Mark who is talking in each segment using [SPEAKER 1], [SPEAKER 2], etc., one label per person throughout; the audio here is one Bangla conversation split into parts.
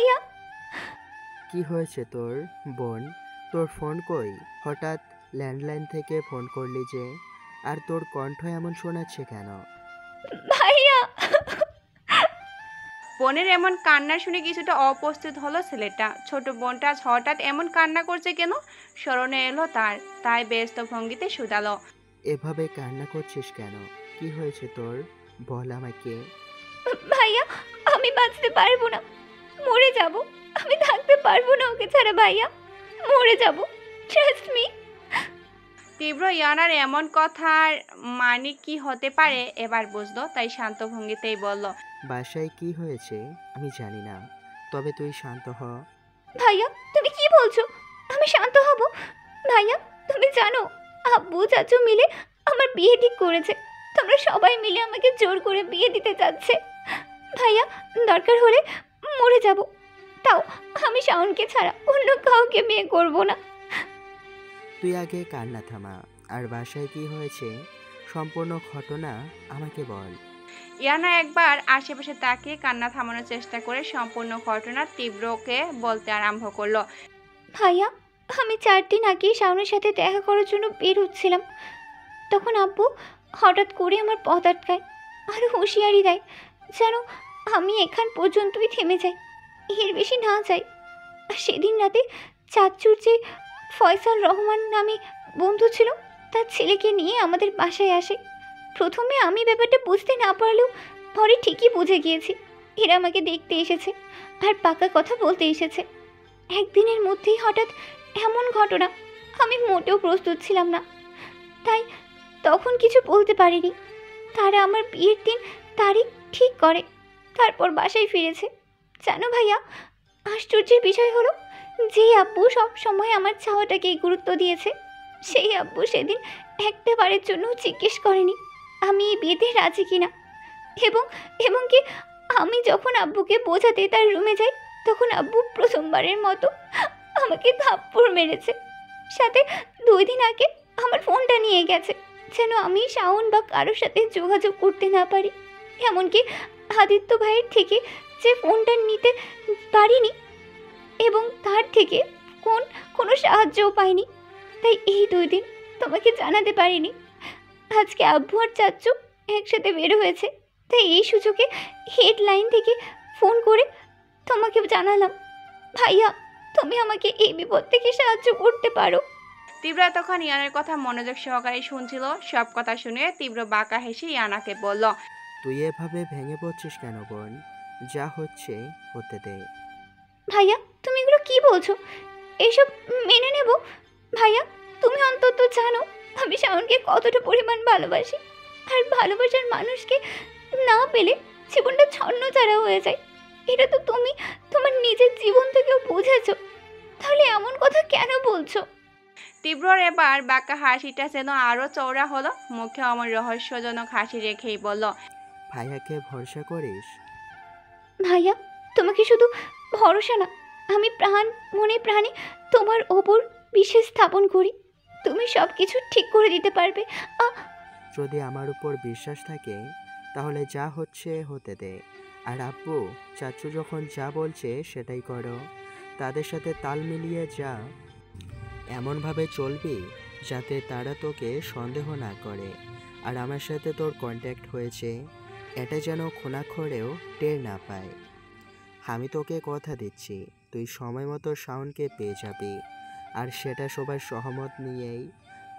[SPEAKER 1] ভাইয়া।
[SPEAKER 2] কি হয়েছে তোর বোন? তোর ফোন কই? হঠাৎ ল্যান্ডলাইন থেকে ফোন করলি যে? আর তোর কণ্ঠ এমন শোনাচ্ছে কেন?
[SPEAKER 1] ভাইয়া।
[SPEAKER 3] বোনের এমন কান্না শুনে কিছুটা অপ্রস্তুত হলো ছেলেটা। ছোট বোনটা আজ হঠাৎ এমন কান্না করছে কেন স্মরণে এলো তার। তাই ব্যস্ত ভঙ্গিতে শুধালো,
[SPEAKER 2] এভাবে কান্না করছিস কেন? কি হয়েছে তোর? বল আমাকে।
[SPEAKER 1] ভাইয়া, আমি বাঁচতে পারবো না, মরে যাব। আমি থাকতে পারবো না ওকে ছাড়া ভাইয়া, মরে যাব। Trust me.
[SPEAKER 3] তীব্র ইয়ানার এমন কথার মানে কি হতে পারে এবার বুঝলো, তাই শান্ত ভঙ্গিতেই বলল,
[SPEAKER 2] বাসায় কি হয়েছে আমি জানি না, তবে তুই শান্ত হ।
[SPEAKER 1] ভাইয়া, তুমি কি বলছো? আমি শান্ত হব? ভাইয়া, তুমি জানো আব্বু চাচু মিলে আমার বিয়ে ঠিক করেছে। তোমরা সবাই মিলে আমাকে জোর করে বিয়ে দিতে চাচ্ছে। ভাইয়া, দরকার হলে মরে যাব, তাও আমি শাওনকে ছাড়া অন্য কাউকে বিয়ে করব না।
[SPEAKER 2] তুই আগে কান্না থামা, আর বাসায় কি হয়েছে সম্পূর্ণ ঘটনা আমাকে বল।
[SPEAKER 3] ইয়ানা একবার আশেপাশে তাকিয়ে কান্না থামানোর চেষ্টা করে সম্পূর্ণ ঘটনা তীব্রকে বলতে আরম্ভ করলো।
[SPEAKER 1] ভাইয়া, আমি 4 দিন আগে শাওনের সাথে দেখা করার জন্য বের হচ্ছিলাম। তখন আব্বু হঠাৎ করে আমার পথ আটকায় আর হুঁশিয়ারি দেয় যেন আমি এখান পর্যন্তই থেমে যাই, এর বেশি না যাই। আর সেদিন রাতে চাচ্চুর যে ফয়সাল রহমান নামে বন্ধু ছিল, তার ছেলেকে নিয়ে আমাদের বাসায় আসে। প্রথমে আমি ব্যাপারটা বুঝতে না পারলেও পরে ঠিকই বুঝে গিয়েছি এরা আমাকে দেখতে এসেছে আর পাকা কথা বলতে এসেছে। একদিনের মধ্যেই হঠাৎ এমন ঘটনা, আমি মোটেও প্রস্তুত ছিলাম না, তাই তখন কিছু বলতে পারিনি। তারা আমার বিয়ের দিন তারিখ ঠিক করে, তারপর বাসায় ফিরেছে। জানো ভাইয়া, আশ্চর্যের বিষয় হলো, যে আব্বু সব সময় আমার চাওয়াটাকেই গুরুত্ব দিয়েছে, সেই আব্বু সেদিন একটা বারের জন্য জিজ্ঞেস করেনি আমি এই বিয়েতে রাজি কিনা। এবং এবং কি, আমি যখন আব্বুকে বোঝাতে তার রুমে যাই, তখন আব্বু প্রথমবারের মতো আমাকে থাপ্পড় মেরেছে। সাথে 2 দিন আগে আমার ফোনটা নিয়ে গেছে যেন আমি শাওন বা কারোর সাথে যোগাযোগ করতে না পারি। এমনকি আদিত্য ভাইয়ের থেকে যে ফোনটা নিতে পারিনি এবং তার থেকে কোনো সাহায্যও পাইনি। তাই এই 2 দিন তোমাকে জানাতে পারিনি। আজকে আব্বু আর চাচ্চু একসাথে বের হয়েছে, তাই এই সুযোগে হেডলাইন থেকে ফোন করে তোমাকে জানালাম। ভাইয়া, তুমি আমাকে এই বিপদ থেকে সাহায্য করতে পারো।
[SPEAKER 3] তীব্র তখন ইয়ানার কথা মনোযোগ সহকারে শুনছিল। সব কথা শুনে তীব্র বাঁকা হেসে ইয়ানাকে বলল,
[SPEAKER 2] তুই এভাবে ভেঙে পড়ছিস কেন বোন? যা হচ্ছে হতে দে।
[SPEAKER 1] ভাইয়া, তুমি এগুলো কি বলছো? এইসব মেনে নেব? ভাইয়া, তুমি অন্তত জানো আমি শাওনকে কতটা পরিমাণ ভালোবাসি। আর ভালোবাসার মানুষকে না পেলে জীবনটা ছন্নছাড়া হয়ে যায়। এটা তো তুমি তোমার নিজের জীবন থেকেও বুঝেছো। তাহলে এমন কথা কেন বলছো?
[SPEAKER 3] তীব্রর এবার বাঁকা হাসিটা যেন আরো চওড়া হলো। মুখে অমন রহস্যজনক হাসি রেখেই বলল,
[SPEAKER 2] ভাইয়াকে ভরসা করিস?
[SPEAKER 1] ভাইয়া, তোমাকে শুধু ভরসা না, আমি প্রাণ মনে প্রাণে তোমার ওপর বিশ্বাস স্থাপন করি। তুমি সব কিছু ঠিক করে দিতে পারবে।
[SPEAKER 2] যদি আমার উপর বিশ্বাস থাকে তাহলে যা হচ্ছে হতে দে। আর আব্বু চাচু যখন যা বলছে সেটাই করো। তাদের সাথে তাল মিলিয়ে যা, এমনভাবে চলবি যাতে তারা তোকে সন্দেহ না করে। আর আমার সাথে তোর কন্ট্যাক্ট হয়েছে এটা যেন খোনাক্ষরেও টের না পায়। আমি তোকে কথা দিচ্ছি, তুই সময় মতো শাওনকে পেয়ে যাবি, আর সেটা সবার সহমত নিয়েই।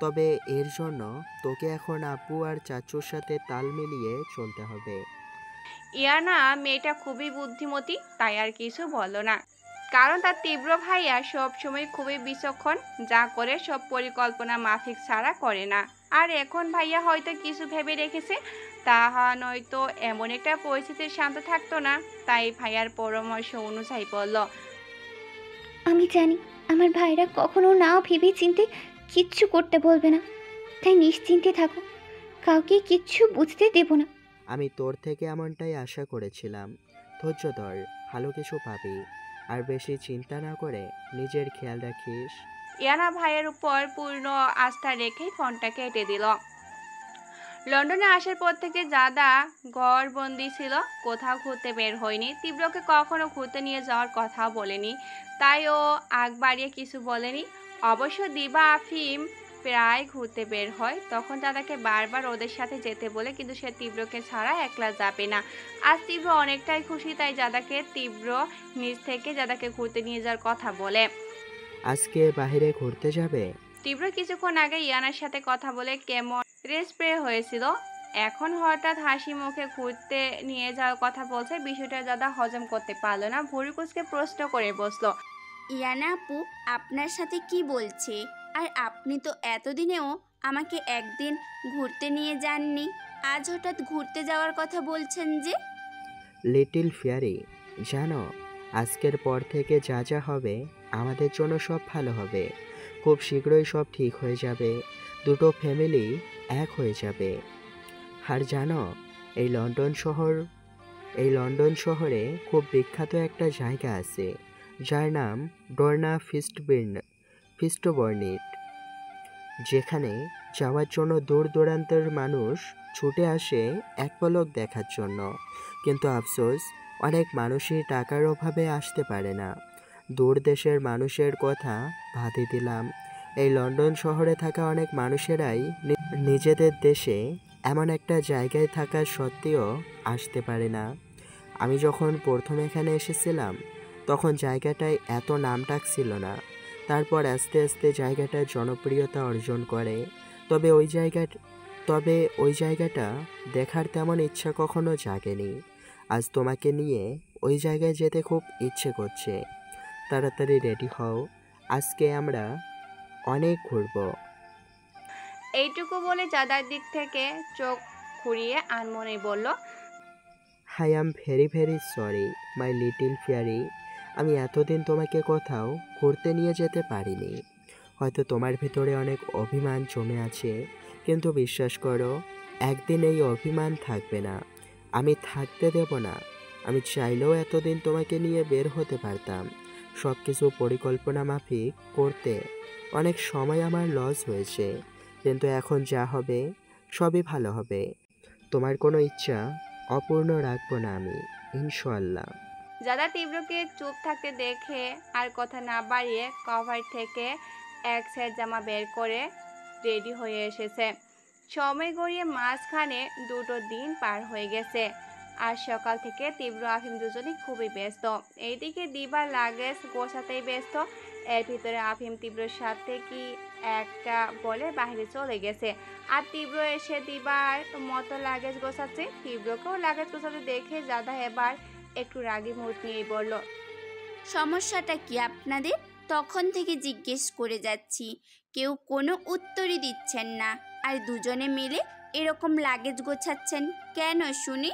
[SPEAKER 2] তবে এর জন্য তোকে এখন আব্বু আর চাচুর সাথে তাল মিলিয়ে চলতে হবে।
[SPEAKER 3] ইয়ানা মেয়েটা খুবই বুদ্ধিমতী, তাই আর কিছু বলল না। কারণ তার তীব্র ভাইয়া সবসময় খুবই বিচক্ষণ, যা করে সব পরিকল্পনা মাফিক ছাড়া করে না। আর এখন ভাইয়া হয়তো কিছু ভেবে রেখেছে, তাহা নয়তো এমন একটা পরিস্থিতির শান্ত থাকতো না। তাই ভাইয়ার পরামর্শ অনুযায়ী বলল,
[SPEAKER 1] আমি জানি আমার ভাইরা কখনো না ভেবে চিনতে কিচ্ছু করতে বলবে না, তাই নিশ্চিন্তে থাকো, কাউকে কিচ্ছু বুঝতে দেব না।
[SPEAKER 2] আমি তোর থেকে এমনটাই আশা করেছিলাম। ধৈর্য ধর, ভালো কিছু পাবি। আর বেশি চিন্তা না করে নিজের খেয়াল রাখিস।
[SPEAKER 3] ইয়ানা ভাইয়ের উপর পূর্ণ আস্থা রেখেই ফোনটা কেটে দিল। লন্ডনে আসার পর থেকে জাদা ঘরবন্দি ছিল, কোথাও ঘুরতে বের হয়নি। তীব্রকে কখনো ঘুরতে নিয়ে যাওয়ার কথাও বলেনি, তাই ও আগ বাড়িয়ে কিছু বলেনি। অবশ্য দিবা আফিম প্রায় ঘুরতে বের হয়, তখন দাদাকে বারবার ওদের সাথে যেতে বলে, কিন্তু সে তীব্রকে ছাড়া একলা যাবে না। আজ তীব্র অনেকটাই খুশি, তাই তীব্র নিজ থেকে জাদাকে ঘুরতে নিয়ে যাওয়ার কথা বলে।
[SPEAKER 2] আজকে বাইরে ঘুরতে যাবে?
[SPEAKER 3] তীব্র কিছুক্ষণ আগে ইয়ানার সাথে কথা বলে কেমন রেস্প্রে হয়েছিল, এখন হঠাৎ হাসি মুখে ঘুরতে নিয়ে যাওয়ার কথা বলছে। বিষয়টা দাদা হজম করতে পারলো না, ভুরুকুচকে প্রশ্ন করে বসলো।
[SPEAKER 4] ইয়ানা আপু আপনার সাথে কি বলছে? আর আপনি তো এতদিনেও আমাকে একদিন ঘুরতে নিয়ে যাননি, আজ হঠাৎ ঘুরতে যাওয়ার কথা বলছেন যে?
[SPEAKER 2] লিটল ফেয়ারি, জানো আজকের পর থেকে যা যা হবে আমাদের জন্য সব ভালো হবে। খুব শীঘ্রই সব ঠিক হয়ে যাবে, দুটো ফ্যামিলি এক হয়ে যাবে। আর জানো এই লন্ডন শহরে খুব বিখ্যাত একটা জায়গা আছে যার নাম ডর্না ফিস্টবর্নিট, যেখানে যাওয়ার জন্য দূর দূরান্তের মানুষ ছুটে আসে এক পলক দেখার জন্য। কিন্তু আফসোস, অনেক মানুষই টাকার অভাবে আসতে পারে না। দূর দেশের মানুষের কথা বাদই দিলাম, এই লন্ডন শহরে থাকা অনেক মানুষেরাই নিজেদের দেশে এমন একটা জায়গায় থাকা সত্ত্বেও আসতে পারে না। আমি যখন প্রথম এখানে এসেছিলাম তখন জায়গাটায় এত নামডাক ছিল না, তারপর আস্তে আস্তে জায়গাটা জনপ্রিয়তা অর্জন করে। তবে ওই জায়গাটা দেখার তেমন ইচ্ছা কখনো জাগেনি। আজ তোমাকে নিয়ে ওই জায়গায় যেতে খুব ইচ্ছে করছে। তাড়াতাড়ি রেডি হও, আজকে আমরা অনেক ঘুরবো।
[SPEAKER 3] এইটুকু বলে জাদার দিক থেকে চোখ ঘুরিয়ে আনমনে বলল,
[SPEAKER 2] I am very very sorry my little fairy, আমি এতদিন তোমাকে কোথাও ঘুরতে নিয়ে যেতে পারিনি। হয়তো তোমার ভিতরে অনেক অভিমান জমে আছে, কিন্তু বিশ্বাস করো একদিন এই অভিমান থাকবে না, আমি থাকতে দেব না। আমি চাইলেও এতদিন তোমাকে নিয়ে বের হতে পারতাম, সব কিছু পরিকল্পনা মাফিক করতে অনেক সময় আমার লস হয়েছে, কিন্তু এখন যা হবে সবই ভালো হবে। তোমার কোনো ইচ্ছা অপূর্ণ রাখবো না আমি, ইনশাল্লাহ।
[SPEAKER 3] জাদা তীব্রকে চুপ থাকতে দেখে আর কথা না বাড়িয়ে কভার থেকে এক সেট জামা বের করে রেডি হয়ে এসেছে। সময় গড়িয়ে মাঝখানে দুটো দিন পার হয়ে গেছে, আর সকাল থেকে তীব্র আফিম দুজনেই খুবই ব্যস্ত। এইদিকে দিবার লাগেজ গোছাতেই ব্যস্ত, এর ভিতরে আফিম তীব্রর সাথে কি একটা বলে বাইরে চলে গেছে, আর তীব্র এসে দিবার মতো লাগেজ গোছাচ্ছে। তীব্রকেও লাগেজ গোছাতে দেখে জাদা এবার একটু রাগী মুড নিয়েই বলল,
[SPEAKER 4] সমস্যাটা কি আপনাদের? তখন থেকে জিজ্ঞেস করে যাচ্ছি, কেউ কোনো উত্তরই দিচ্ছেন না, আর দুজনে মিলে এরকম লাগেজ গোছাচ্ছেন কেন শুনি?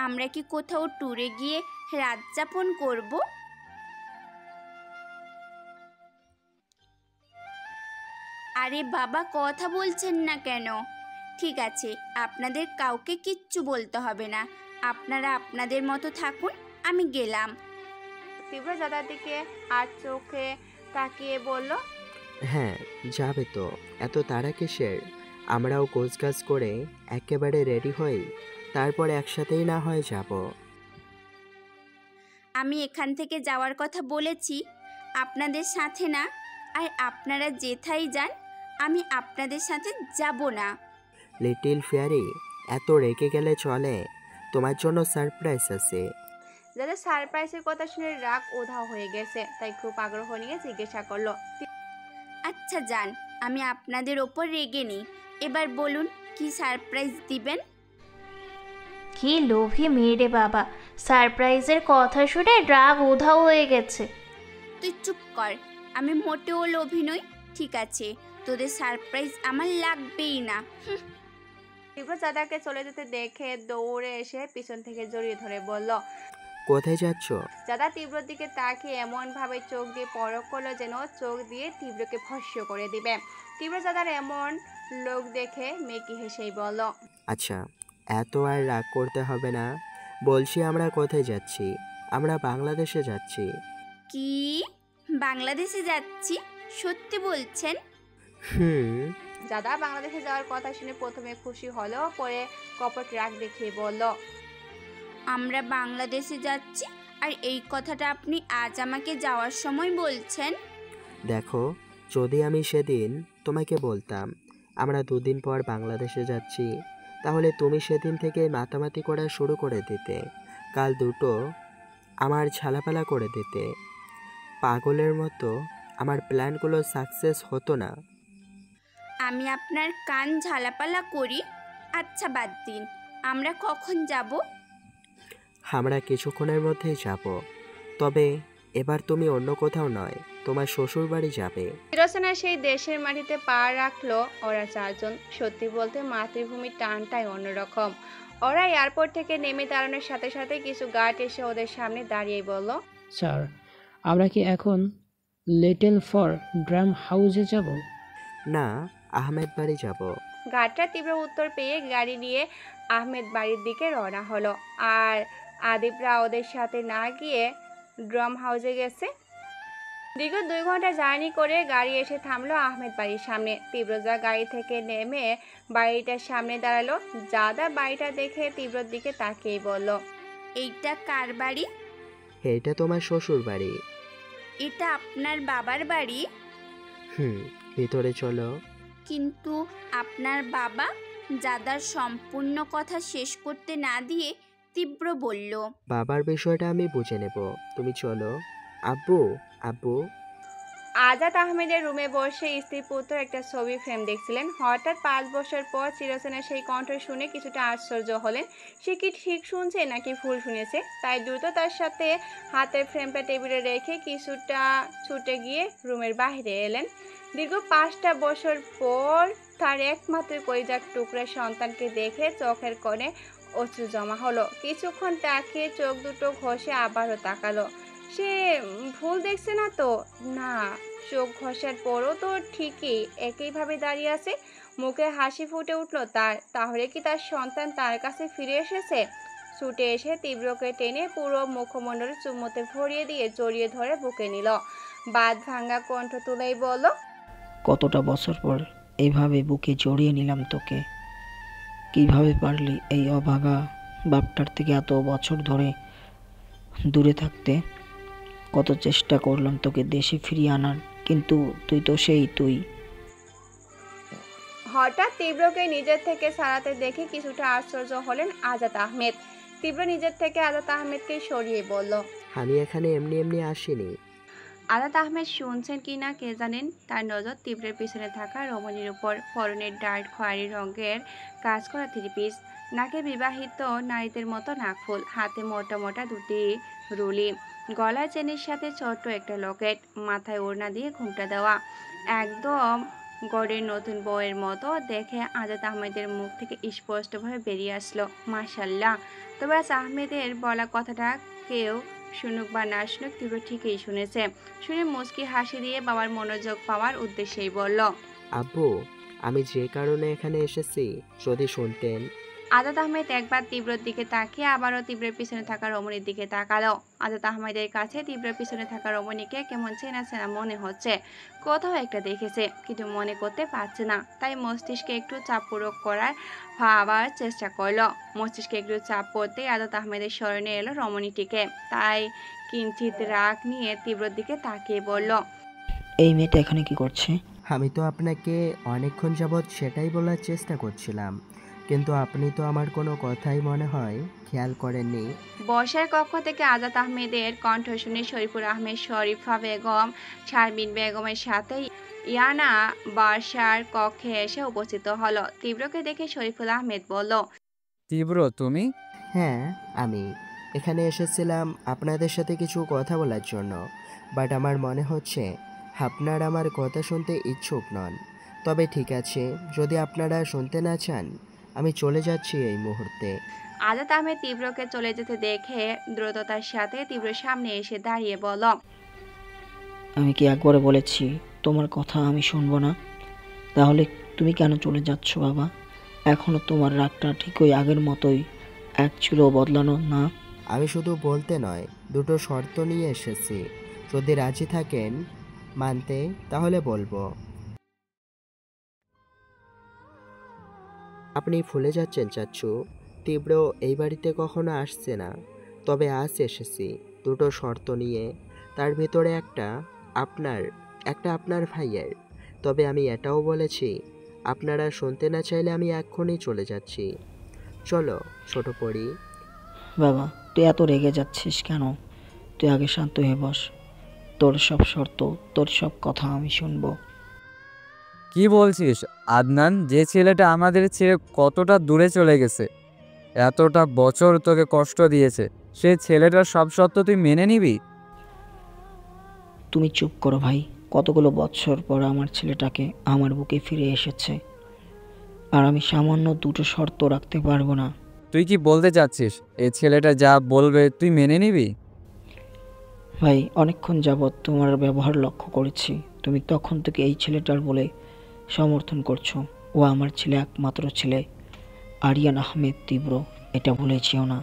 [SPEAKER 4] আমরা কি কোথাও ট্যুরে গিয়ে রাত যাপন করব? আরে বাবা, কথা বলছেন না কেন? ঠিক আছে, আপনাদের কাউকে কিচ্ছু বলতে হবে না, আপনারা আপনাদের মতো থাকুন, আমি গেলাম।
[SPEAKER 3] তীব্র জাদার দিকে আর চোখে তাকিয়ে বলল,
[SPEAKER 2] হ্যাঁ যাবে তো, এত তাড়া কিসের? আমরাও গোছগাছ করে একেবারে রেডি হই, তারপর একসাথেই না হয় যাব।
[SPEAKER 4] আমি এখান থেকে যাওয়ার কথা বলেছি আপনাদের সাথে না, আর আপনারা যেথায় যান আমি আপনাদের সাথে যাব না।
[SPEAKER 2] লিটল ফেয়ারি, এত রেগে গেলে চলে, তোমার জন্য সারপ্রাইজ আছে।
[SPEAKER 3] যাদের সারপ্রাইজের কথা শুনে রাগ উধাও হয়ে গেছে, তাই খুব আগ্রহ নিয়ে জিজ্ঞাসা করলো,
[SPEAKER 4] আচ্ছা যান, আমি আপনাদের ওপর রেগে নেই, এবার বলুন কি সারপ্রাইজ দিবেন?
[SPEAKER 1] কি লোভী মেয়ে রে বাবা, সারপ্রাইজের কথা শুনে রাগ উধাও হয়ে গেছে।
[SPEAKER 4] তুই চুপ কর, আমি মোটেও লোভী নই। ঠিক আছে, তোদের সারপ্রাইজ আমার লাগবেই না।
[SPEAKER 3] তীব্র জাদাকে চলে যেতে দেখে দৌড়ে এসে পিছন থেকে জড়িয়ে ধরে বলল,
[SPEAKER 2] কোথায় যাচ্ছ?
[SPEAKER 3] জাদা তীব্রর দিকে তাকিয়ে এমন ভাবে চোখ দিয়ে পরখ করলো যেন চোখ দিয়ে তীব্রকে ভস্য করে দিবে। তীব্র জাদার এমন লোক দেখে মেকি হেসেই বলল,
[SPEAKER 2] আচ্ছা, এত আর রাগ করতে হবে না, বলছি আমরা কোথায় যাচ্ছি? আমরা বাংলাদেশে যাচ্ছি।
[SPEAKER 4] কি? বাংলাদেশে যাচ্ছি? সত্যি বলছেন?
[SPEAKER 2] হুম।
[SPEAKER 3] জাদা বাংলাদেশে যাওয়ার কথা শুনে প্রথমে খুশি হলেও পরে কপট রাগ দেখিয়ে বলল,
[SPEAKER 4] আমরা বাংলাদেশে যাচ্ছি আর এই কথাটা আপনি আজ আমাকে যাওয়ার সময় বলছেন?
[SPEAKER 2] দেখো, যদি আমি সেদিন তোমাকে বলতাম আমরা 2 দিন পর বাংলাদেশে যাচ্ছি, তাহলে তুমি সেদিন থেকে মাতামাতি করা শুরু করে দিতে, কাল দুটো আমার ঝালাপালা করে দিতে। পাগলের মতো আমার প্ল্যানগুলো সাকসেস হতো না।
[SPEAKER 4] আমি আপনার কান ঝালাপালা করি? আচ্ছা বাদ দিন, আমরা কখন যাব?
[SPEAKER 2] আমরা কিছুক্ষণের মধ্যেই যাব, তবে এবার তুমি অন্য কোথাও নয়, তোমার শ্বশুর বাড়ি যাবে।
[SPEAKER 3] চিরচেনা সেই দেশের মাটিতে পা রাখলো ওরা 4জন। সত্যি বলতে মাতৃভূমির টানটাই অন্যরকম। ওরা এয়ারপোর্ট থেকে নেমে দাঁড়ানোর সাথে সাথে কিছু গার্ড এসে ওদের সামনে দাঁড়িয়ে বলল,
[SPEAKER 5] স্যার, আমরা কি এখন লিটল ফর ড্রাম হাউসে যাব?
[SPEAKER 2] না, আহমেদ বাড়ি যাব।
[SPEAKER 3] গার্ডটা তীব্র উত্তর পেয়ে গাড়ি নিয়ে আহমেদ বাড়ির দিকে রওনা হলো। আর আদিপরা ওদের সাথে না গিয়ে ড্রাম হাউসে গেছে। দীর্ঘ 2 ঘন্টা জার্নি করে গাড়ি এসে থামলো আহমেদ বাড়ির সামনে। তীব্রজা গাড়ি থেকে নেমে বাড়িটার সামনে দাঁড়ালো। জাদা বাড়িটা দেখে তীব্রর দিকে তাকিয়ে বলল,
[SPEAKER 4] এইটা কার বাড়ি?
[SPEAKER 2] এটা তোমার শ্বশুর বাড়ি।
[SPEAKER 4] এটা আপনার বাবার বাড়ি?
[SPEAKER 2] ভিতরে চলো।
[SPEAKER 4] কিন্তু আপনার বাবা? জাদার সম্পূর্ণ কথা শেষ করতে না দিয়ে তীব্র বলল,
[SPEAKER 2] বাবার বিষয়টা আমি বুঝে নেব, তুমি চলো। আব্বু, আব্বু।
[SPEAKER 3] আজাদ আহমেদের রুমে বসে স্ত্রী পুত্র একটা ছবি ফ্রেম দেখছিলেন। হঠাৎ 5 বছর পর চিরচেনা সেই কণ্ঠ শুনে কিছুটা আশ্চর্য হলেন। সে কি ঠিক শুনছে নাকি ভুল শুনেছে? তাই দ্রুত তার সাথে হাতের ফ্রেমটা টেবিলে রেখে কিছুটা ছুটে গিয়ে রুমের বাইরে এলেন। দীর্ঘ 5টা বছর পর তার একমাত্র কলিজার টুকরা সন্তানকে দেখে চোখের কোণে অশ্রু জমা হলো। কিছুক্ষণ তাকিয়ে চোখ দুটো ঘষে আবারও তাকালো। সে ভুল দেখছে না তো? না, চোখ ঘষার পরও তো ঠিকই একইভাবে দাঁড়িয়ে আছে। মুখে হাসি ফুটে উঠলো তার। তাহলে কি তার সন্তান তার কাছে ফিরে এসেছে? ছুটে এসে তীব্রকে টেনে পুরো মুখমণ্ডল চুম্বতে ভরিয়ে দিয়ে জড়িয়ে ধরে বুকে নিল। বাদ ভাঙা কণ্ঠ তুলেই বলল,
[SPEAKER 5] কতটা বছর পর এইভাবে বুকে জড়িয়ে নিলাম তোকে। কিভাবে পারলি এই অভাগা বাপটার থেকে এত বছর ধরে দূরে থাকতে? কত চেষ্টা করলাম তোকে দেশে ফিরিয়ে আনার, কিন্তু তুই তো সেই তুই।
[SPEAKER 3] হঠাৎ তীব্রকে নিজের থেকে সারাতে দেখে কিছুটা আশ্চর্য হলেন আজাদ আহমেদ। তীব্র নিজের থেকে আজাদ আহমেদকে সরিয়ে বলল,
[SPEAKER 2] আমি এখানে এমনি এমনি আসিনি।
[SPEAKER 3] আজাদ আহমেদ শুনছেন কি না কে জানেন, তার নজর তীব্রের পিছনে থাকা রমণীর উপর। পরনের ডার্ক খয়েরি রঙের কাজ করা 3 পিস, নাকে বিবাহিত নারীদের মতো নাকফুল, হাতে মোটা মোটা 2টি রুলি, গলায় চেনের সাথে ছোট্ট একটা লকেট, মাথায় ওড়না দিয়ে ঘুমটা দেওয়া, একদম গড়ের নতুন বউয়ের মতো দেখে আজাদ আহমেদের মুখ থেকে স্পষ্টভাবে বেরিয়ে আসলো, মাশাল্লাহ। তবে আজ আহমেদের বলা কথাটা কেউ শুনুক বা না শুনুক, তীব্র ঠিকই শুনেছে। শুনে মুচকি হাসি দিয়ে বাবার মনোযোগ পাওয়ার উদ্দেশ্যেই বলল,
[SPEAKER 2] আব্বু, আমি যে কারণে এখানে এসেছি যদি শুনতেন।
[SPEAKER 3] আজাদ আহমেদ একবার তীব্রর দিকে তাকিয়ে আবারও তীব্রের পিছনে থাকা রমণীর দিকে তাকালো। আজাদ আহমেদের কাছে তীব্রের পিছনে থাকা রমণীকে কেমন চেনা চেনা মনে হচ্ছে। কোথাও একটা দেখেছে, কিন্তু মনে করতে পারছে না। তাই মস্তিষ্কে একটু চাপ প্রয়োগ করার ভাবার চেষ্টা করলো। মস্তিষ্কে একটু চাপ পড়তেই আজাদ আহমেদের স্মরণে এলো রমণীটিকে। তাই কিঞ্চিত রাগ নিয়ে তীব্রর দিকে তাকিয়ে বলল,
[SPEAKER 5] এই মেয়েটা এখানে কি করছে?
[SPEAKER 2] আমি তো আপনাকে অনেকক্ষণ যাবৎ সেটাই বলার চেষ্টা করছিলাম, কিন্তু আপনি তো আমার কোনো কথাই মনে হয় খেয়াল করেননি।
[SPEAKER 3] বর্ষার কক্ষ থেকে আজাদ আহমেদের কণ্ঠ শুনে শরীফুল আহমেদ, শরীফা বেগম, শারমিন বেগমের সাথে ইয়ানা বর্ষার কক্ষে এসে উপস্থিত হলো। তীব্রকে দেখে শরীফুল আহমেদ বলল,
[SPEAKER 6] তীব্র, তুমি?
[SPEAKER 2] হ্যাঁ, আমি এখানে এসেছিলাম আপনাদের সাথে কিছু কথা বলার জন্য, বাট আমার মনে হচ্ছে আপনারা আমার কথা শুনতে ইচ্ছুক নন। তবে ঠিক আছে, যদি আপনারা শুনতে না চান আমি চলে যাচ্ছি এই মুহূর্তে।
[SPEAKER 3] আজাদ আহমেদ তীব্রকে চলে যেতে দেখে দ্রুততার সাথে তীব্রের সামনে এসে দাঁড়িয়ে বলল,
[SPEAKER 5] আমি কি একবারে বলেছি তোমার কথা আমি শুনবো না? তাহলে তুমি কেন চলে যাচ্ছ বাবা? এখনো তোমার রাগটা ঠিক ওই আগের মতোই, এক চুলো বদলানো না?
[SPEAKER 2] আমি শুধু বলতে নয়, দুটো শর্ত নিয়ে এসেছি, যদি রাজি থাকেন মানতে তাহলে বলবো। আপনি ভুলে যাচ্ছেন চাচ্চু, তীব্র এই বাড়িতে কখনো আসছে না, তবে আজ এসেছি দুটো শর্ত নিয়ে। তার ভিতরে একটা আপনার ভাইয়ের। তবে আমি এটাও বলেছি, আপনারা শুনতে না চাইলে আমি এক্ষুনি চলে যাচ্ছি। চলো ছোট পরি।
[SPEAKER 5] বাবা, তুই এত রেগে যাচ্ছিস কেন? তুই আগে শান্ত হয়ে বস। তোর সব শর্ত, তোর সব কথা আমি শুনবো।
[SPEAKER 6] কি বলছিস আদনান? যে ছেলেটা আমাদের ছেড়ে কতটা দূরে চলে গেছে, এতটা বছর তোকে কষ্ট দিয়েছে, সে ছেলেটার সব সত্য তুই মেনে নিবি?
[SPEAKER 5] তুমি চুপ করো ভাই। কতগুলো বছর পর আমার ছেলেটাকে আমার বুকে ফিরে এসেছে, আর আমি সামান্য দুটো শর্ত রাখতে পারবো না?
[SPEAKER 6] তুই কি বলতে চাচ্ছিস এই ছেলেটা যা বলবে তুই মেনে নিবি?
[SPEAKER 5] ভাই, অনেকক্ষণ যাবৎ তোমার ব্যবহার লক্ষ্য করেছি। তুমি তখন থেকে এই ছেলেটার বলে সমর্থন করছো। ও আমার ছেলে, একমাত্র ছেলে, আরিয়ান আহমেদ তীব্র। এটা ভুলেছিও না।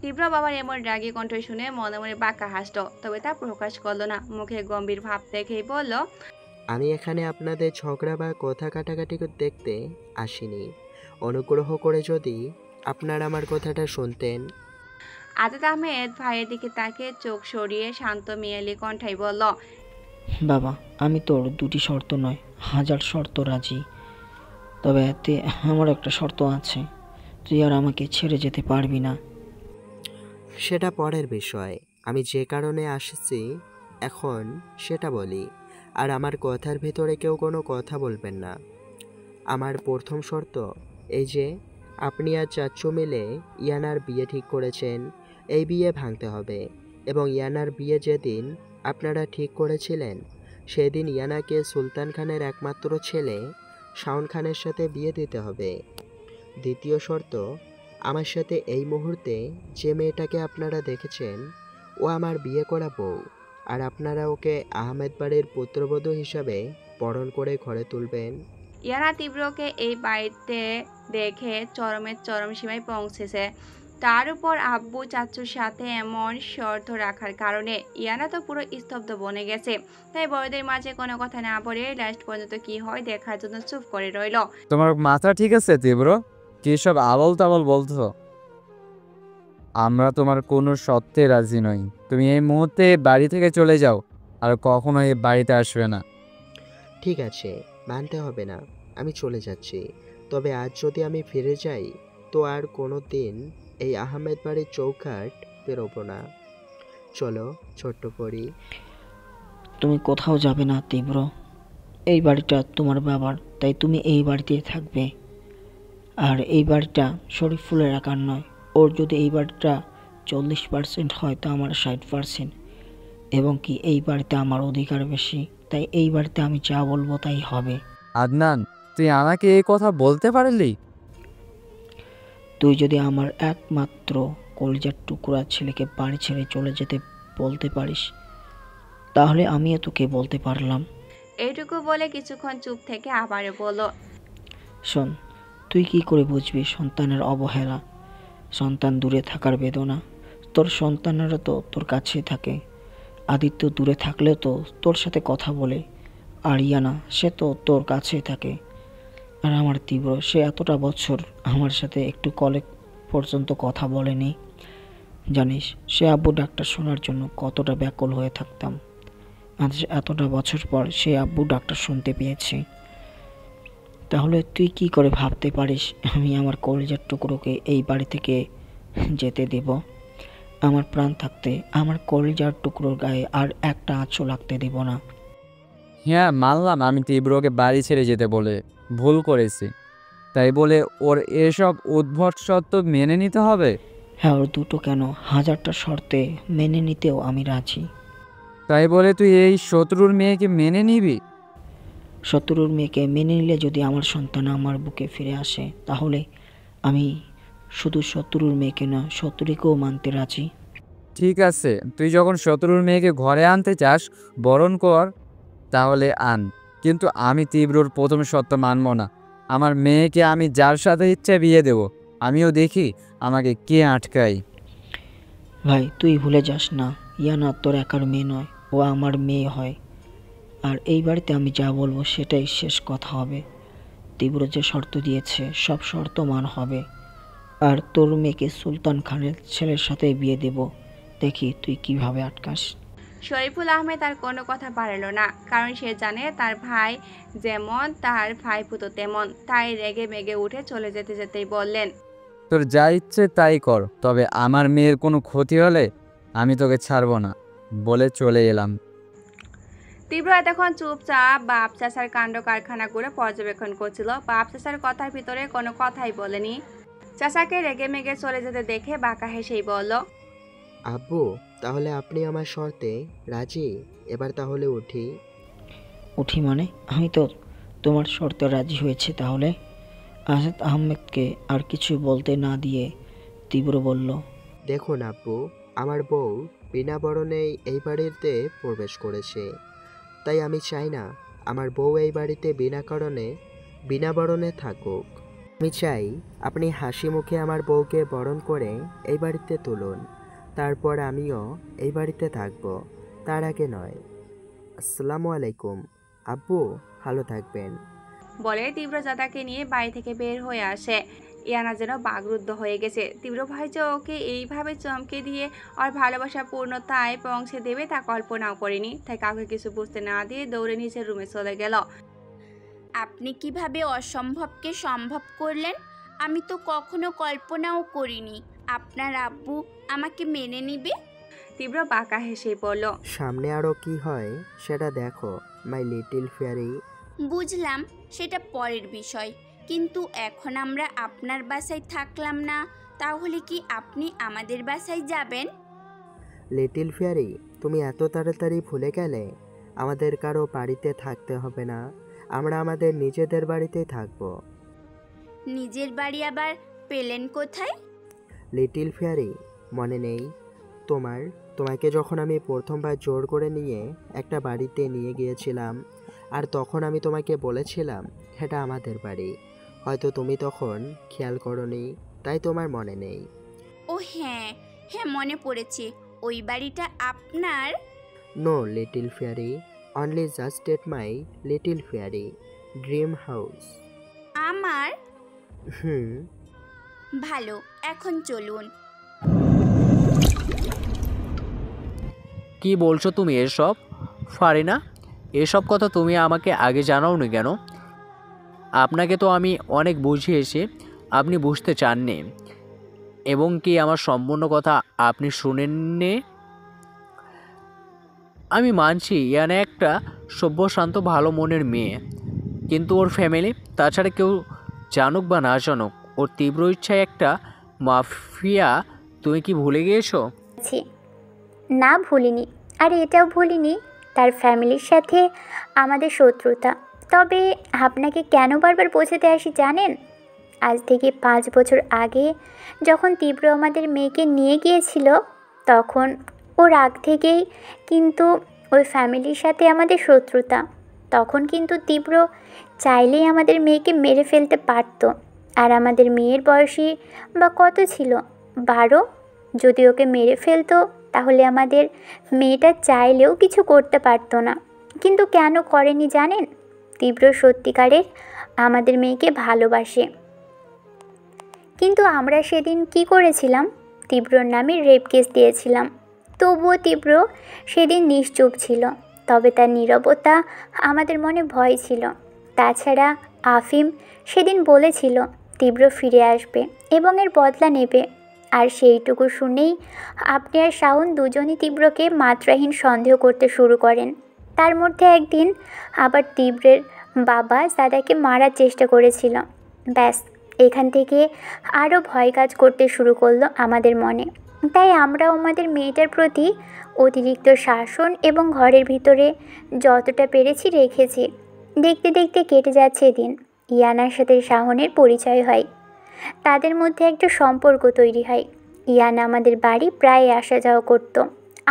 [SPEAKER 3] তীব্র বাবার এমন রাগী কণ্ঠ শুনে মনে মনে বাঁকা হাসল, তবে তা প্রকাশ করলো না। মুখে গম্ভীর ভাব দেখেই বলল,
[SPEAKER 2] আমি এখানে আপনাদের ঝগড়া বা কথা কাটাকাটি দেখতে আসিনি। অনুগ্রহ করে যদি আপনারা আমার কথাটা শুনতেন।
[SPEAKER 3] আজাদ আহমেদ ভাইয়ের দিকে তাকিয়ে চোখ সরিয়ে শান্ত মেয়ালি কণ্ঠাই বলল,
[SPEAKER 5] বাবা, আমি তোর দুটি শর্ত নয়, 1000 শর্ত রাজি। তবে এতে আমার একটা শর্ত আছে। তুই আর আমাকে ছেড়ে যেতে পারবি না।
[SPEAKER 2] সেটা পরের বিষয়। আমি যে কারণে আসছি এখন সেটা বলি। আর আমার কথার ভেতরে কেউ কোনো কথা বলবেন না। আমার প্রথম শর্ত এই যে, আপনি আর চাচ্চু মিলে ইয়ানার বিয়ে ঠিক করেছেন, এই বিয়ে ভাঙতে হবে। এবং ইয়ানার বিয়ে যেদিন আপনারা ঠিক করেছিলেন, সেদিন ইয়ানাকে সুলতান খানের একমাত্র ছেলে শাওন খানের সাথে বিয়ে দিতে হবে। দ্বিতীয় শর্ত, আমার সাথে এই মুহূর্তে যে মেয়েটাকে আপনারা দেখেছেন, ও আমার বিয়ে করা বউ, আর আপনারা ওকে আহমেদ বাড়ির পুত্রবধূ হিসাবে বরণ করে ঘরে তুলবেন।
[SPEAKER 3] ইয়ানা তীব্রকে এই বাড়িতে দেখে চরমের চরম সীমায় পৌঁছেছে। তার উপর আব্বু চাচ্চুর সাথে এমন শর্ত রাখার কারণে ইয়ানা তো পুরো স্তব্ধ বনে গেছে। তাই বড়দের মাঝে কোনো কথা না বলে লাস্ট পর্যন্ত কি হয় দেখার জন্য চুপ করে রইল।
[SPEAKER 6] তোমার মাথা ঠিক আছে তীব্র? কি সব আবল তাবল বলছো? আমরা তোমার কোনো শর্তে রাজি নই। তুমি এই মুহূর্তে বাড়ি থেকে চলে যাও, আর কখনো এই বাড়িতে আসবে না।
[SPEAKER 2] ঠিক আছে, মানতে হবে না, আমি চলে যাচ্ছি। তবে আজ যদি আমি ফিরে যাই, তো আর কোনো দিন এই আহমেদ বাড়ির চৌকাঠ বেরোবো না। চলো ছোট্ট পরি।
[SPEAKER 5] তুমি কোথাও যাবে না তীব্র। এই বাড়িটা তোমার বাবার, তাই তুমি এই বাড়িতেই থাকবে। আর এই বাড়িটা শরীফুলের একার নয়। ওর যদি এই বাড়িটা 40% হয়, তো আমার 60%। এবং কি এই বাড়িতে আমার অধিকার বেশি, তাই এই বাড়িতে আমি যা বলবো তাই হবে।
[SPEAKER 6] আদনান, তুই আমাকে এই কথা বলতে পারলি?
[SPEAKER 5] তুই যদি আমার একমাত্র কলিজার টুকরা ছেলেকে বাড়ি ছেড়ে চলে যেতে বলতে পারিস, তাহলে আমিও তোকে বলতে পারলাম।
[SPEAKER 3] এইটুকু বলে কিছুক্ষণ চুপ থেকে আবারও বলল,
[SPEAKER 5] শোন, তুই কি করে বুঝবি সন্তানের অবহেলা, সন্তান দূরে থাকার বেদনা? তোর সন্তানেরা তো তোর কাছেই থাকে। আদিত্য দূরে থাকলেও তো তোর সাথে কথা বলে। আরিয়ানা, সে তো তোর কাছেই থাকে। আর আমার তীব্র, সে এতটা বছর আমার সাথে একটু কলে পর্যন্ত কথা বলেনি। জানিস, সে আব্বু ডাক্তার শোনার জন্য কতটা ব্যাকুল হয়ে থাকতাম। আজ এতটা বছর পর সে আব্বু ডাক্তার শুনতে পেয়েছে। তাহলে তুই কি করে ভাবতে পারিস আমি আমার কলিজার টুকরোকে এই বাড়ি থেকে যেতে দেব? আমার প্রাণ থাকতে আমার কলিজার টুকরোর গায়ে আর একটা আঁচও লাগতে দেব না।
[SPEAKER 6] হ্যাঁ, মানলাম আমি তীব্রকে বাড়ি ছেড়ে যেতে বলে ভুল করেছি। তাই বলে ওর এসব উদ্ভট সত্য মেনে নিতে হবে?
[SPEAKER 5] হ্যাঁ, ওর দুটো কেন, 1000টা শর্তে মেনে নিতেও আমি রাজি।
[SPEAKER 6] তাই বলে তুই এই শত্রুর মেয়েকে মেনে নিবি?
[SPEAKER 5] শত্রুর মেয়েকে মেনে নিলে যদি আমার সন্তান আমার বুকে ফিরে আসে, তাহলে আমি শুধু শত্রুর মেয়েকে না, শত্রুকেও মানতে রাজি।
[SPEAKER 6] ঠিক আছে, তুই যখন শত্রুর মেয়েকে ঘরে আনতে চাস, বরণ কর, তাহলে আন। কিন্তু আমি তীব্রর প্রথম সত্য মানব না। আমার মেয়েকে আমি যার সাথে ইচ্ছে বিয়ে দেব। আমিও দেখি আমাকে কে আটকায়।
[SPEAKER 5] ভাই, তুই ভুলে যাস না, ইয়ানা তোর একার মেয়ে নয়, ও আমার মেয়ে হয়। আর এই বাড়িতে আমি যা বলবো সেটাই শেষ কথা হবে। তীব্র যে শর্ত দিয়েছে সব শর্ত মান হবে, আর তোর মেয়েকে সুলতান খানের ছেলের সাথে বিয়ে দেব। দেখি তুই কিভাবে আটকাস।
[SPEAKER 3] শরীফুল আহমেদ আর কোনো কথা বাড়ালো না, কারণ সে জানে তার ভাই যেমন তার ভাইপুতো তেমন। তাই রেগে মেগে উঠে চলে যেতে যেতেই বললেন,
[SPEAKER 6] তোর যা ইচ্ছে তাই কর, তবে আমার মেয়ের কোনো ক্ষতি হলে আমি তোকে ছাড়বো না বলে চলে এলাম।
[SPEAKER 3] তীব্র এতক্ষণ চুপচাপ বাপ চাচার কাণ্ড কারখানা করে পর্যবেক্ষণ করছিল। বাপ চাচার কথার ভিতরে কোনো কথাই বলেনি। চাচাকে রেগে মেগে চলে যেতে দেখে বাঁকা হেসেই বলল,
[SPEAKER 2] আব্বু, তাহলে আপনি আমার শর্তে রাজি? এবার তাহলে উঠি।
[SPEAKER 5] উঠি মানে? আমি তো তোমার শর্তে রাজি হয়েছে। তাহলে আজাদ আহমেদকে আর কিছু বলতে না দিয়ে তীব্র বলল,
[SPEAKER 2] দেখুন আব্বু, আমার বউ বিনা বরণেই এই বাড়িতে প্রবেশ করেছে, তাই আমি চাই না আমার বউ এই বাড়িতে বিনা বরণে থাকুক। আমি চাই আপনি হাসি মুখে আমার বউকে বরণ করে এই বাড়িতে তুলুন, তারপর আমিও এই বাড়িতে থাকব, তার আগে নয়। আসসালামু আলাইকুম আব্বু, ভালো থাকবেন।
[SPEAKER 3] বলে তীব্র জাদাকে নিয়ে বাড়ি থেকে বের হয়ে আসে। ইয়ানা যেন বাগরুদ্ধ হয়ে গেছে। তীব্র ভাই যে ওকে এইভাবে চমকে দিয়ে ওর ভালোবাসা পূর্ণতায় পৌঁছে দেবে তা কল্পনাও করেনি। তাই কাউকে কিছু বুঝতে না দিয়ে দৌড়ে নিজের রুমে চলে গেল।
[SPEAKER 4] আপনি কিভাবে অসম্ভবকে সম্ভব করলেন? আমি তো কখনো কল্পনাও করিনি আপনার আব্বু আমাকে মেনে নিবে।
[SPEAKER 3] তীব্র বাঁকা হেসেই বলল,
[SPEAKER 2] সামনে আরও কি হয় সেটা দেখো মাই লিটিল ফেয়ারি।
[SPEAKER 4] বুঝলাম, সেটা পরের বিষয়, কিন্তু এখন আমরা আপনার বাসায় থাকলাম না, তাহলে কি আপনি আমাদের বাসায় যাবেন?
[SPEAKER 2] লিটিল ফেয়ারি, তুমি এত তাড়াতাড়ি ভুলে গেলে? আমাদের কারো বাড়িতে থাকতে হবে না, আমরা আমাদের নিজেদের বাড়িতেই থাকবো।
[SPEAKER 4] নিজের বাড়ি আবার পেলেন কোথায়?
[SPEAKER 2] লিটিল ফেয়ারি, মনে নেই তোমাকে যখন আমি প্রথমবার জোর করে নিয়ে একটা বাড়িতে নিয়ে গিয়েছিলাম, আর তখন আমি তোমাকে বলেছিলাম এটা আমাদের বাড়ি। হয়তো তুমি তখন খেয়াল করোনি, তাই তোমার মনে নেই।
[SPEAKER 4] ও হ্যাঁ হ্যাঁ, মনে পড়েছে, ওই বাড়িটা আপনার?
[SPEAKER 2] No little fairy, only just at my little fairy dream house.
[SPEAKER 4] আমার?
[SPEAKER 2] হুম।
[SPEAKER 4] ভালো, এখন চলুন।
[SPEAKER 7] কি বলছো তুমি এসব? ফারিনা, এসব কথা তুমি আমাকে আগে জানাওনি কেন? আপনাকে তো আমি অনেক বুঝিয়েছি, আপনি বুঝতে চাননি, এবং কি আমার সম্পূর্ণ কথা আপনি শুনেননি। আমি মানছি ইয়ানা একটা সভ্য শান্ত ভালো মনের মেয়ে, কিন্তু ওর ফ্যামিলি, তাছাড়া কেউ জানুক বা না জানুক, ওর তীব্র ইচ্ছায় একটা মাফিয়া। তুমি কি ভুলে গিয়েছো?
[SPEAKER 1] ছি, না ভুলিনি, আর এটাও ভুলিনি তার ফ্যামিলির সাথে আমাদের শত্রুতা। তবে আপনাকে কেন বারবার বোঝাতে আসি জানেন? আজ থেকে 5 বছর আগে যখন তীব্র আমাদের মেয়েকে নিয়ে গিয়েছিল, তখন ওর আগ থেকেই কিন্তু ওই ফ্যামিলির সাথে আমাদের শত্রুতা। তখন কিন্তু তীব্র চাইলেই আমাদের মেয়েকে মেরে ফেলতে পারত, আর আমাদের মেয়ের বয়সী বা কত ছিল, 12। যদি ওকে মেরে ফেলতো তাহলে আমাদের মেয়েটা চাইলেও কিছু করতে পারতো না। কিন্তু কেন করেনি জানেন? তীব্র সত্যিকারের আমাদের মেয়েকে ভালোবাসে। কিন্তু আমরা সেদিন কি করেছিলাম? তীব্রর নামে রেপ কেস দিয়েছিলাম। তবুও তীব্র সেদিন নিশ্চুপ ছিল, তবে তার নীরবতা আমাদের মনে ভয় ছিল। তাছাড়া আফিম সেদিন বলেছিল তীব্র ফিরে আসবে এবং এর বদলা নেবে, আর সেইটুকু শুনেই আপনি আর শাওন দুজনই তীব্রকে মাত্রাহীন সন্দেহ করতে শুরু করেন। তার মধ্যে একদিন আবার তীব্রের বাবা দাদাকে মারার চেষ্টা করেছিল। ব্যাস, এখান থেকে আরও ভয় কাজ করতে শুরু করলো আমাদের মনে। তাই আমরাও আমাদের মেয়েটার প্রতি অতিরিক্ত শাসন এবং ঘরের ভিতরে যতটা পেরেছি রেখেছি। দেখতে দেখতে কেটে যাচ্ছে দিন। ইয়ানার সাথে শাওনের পরিচয় হয়, তাদের মধ্যে একটা সম্পর্ক তৈরি হয়। ইয়ানা আমাদের বাড়ি প্রায় আসা যাওয়া করতো।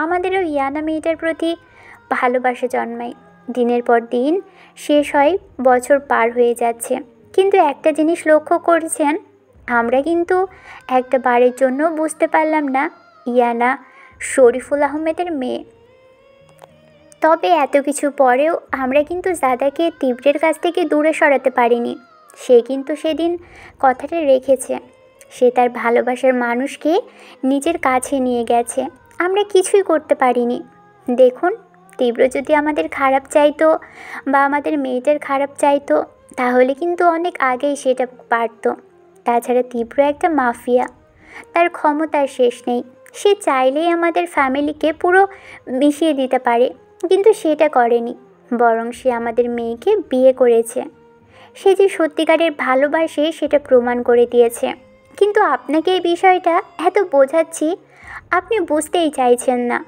[SPEAKER 1] আমাদেরও ইয়ানা মেয়েটার প্রতি ভালোবাসা জন্মায়। দিনের পর দিন শেষ হয়, বছর পার হয়ে যাচ্ছে, কিন্তু একটা জিনিস লক্ষ্য করেছেন, আমরা কিন্তু একটা বারের জন্য বুঝতে পারলাম না ইয়ানা শরীফুল আহমেদের মেয়ে। তবে এত কিছু পরেও আমরা কিন্তু জাদাকে তীব্রের কাছ থেকে দূরে সরাতে পারিনি।
[SPEAKER 8] সে কিন্তু সেদিন কথাটা রেখেছে। সে তার ভালোবাসার মানুষকে নিজের কাছে নিয়ে গেছে, আমরা কিছুই করতে পারিনি। দেখুন, তীব্র যদি আমাদের খারাপ চাইতো বা আমাদের মেয়েটার খারাপ চাইতো তাহলে কিন্তু অনেক আগেই সেটা পারতো। তাছাড়া তীব্র একটা মাফিয়া, তার ক্ষমতার শেষ নেই। সে চাইলেই আমাদের ফ্যামিলিকে পুরো মিশিয়ে দিতে পারে, কিন্তু সেটা করেনি। বরং সে আমাদের মেয়েকে বিয়ে করেছে। সে যে সত্যিকারের ভালোবাসে সেটা প্রমাণ করে দিয়েছে। কিন্তু আপনাকে এই বিষয়টা এত বোঝাচ্ছি, আপনি বুঝতেই চাইছেন না।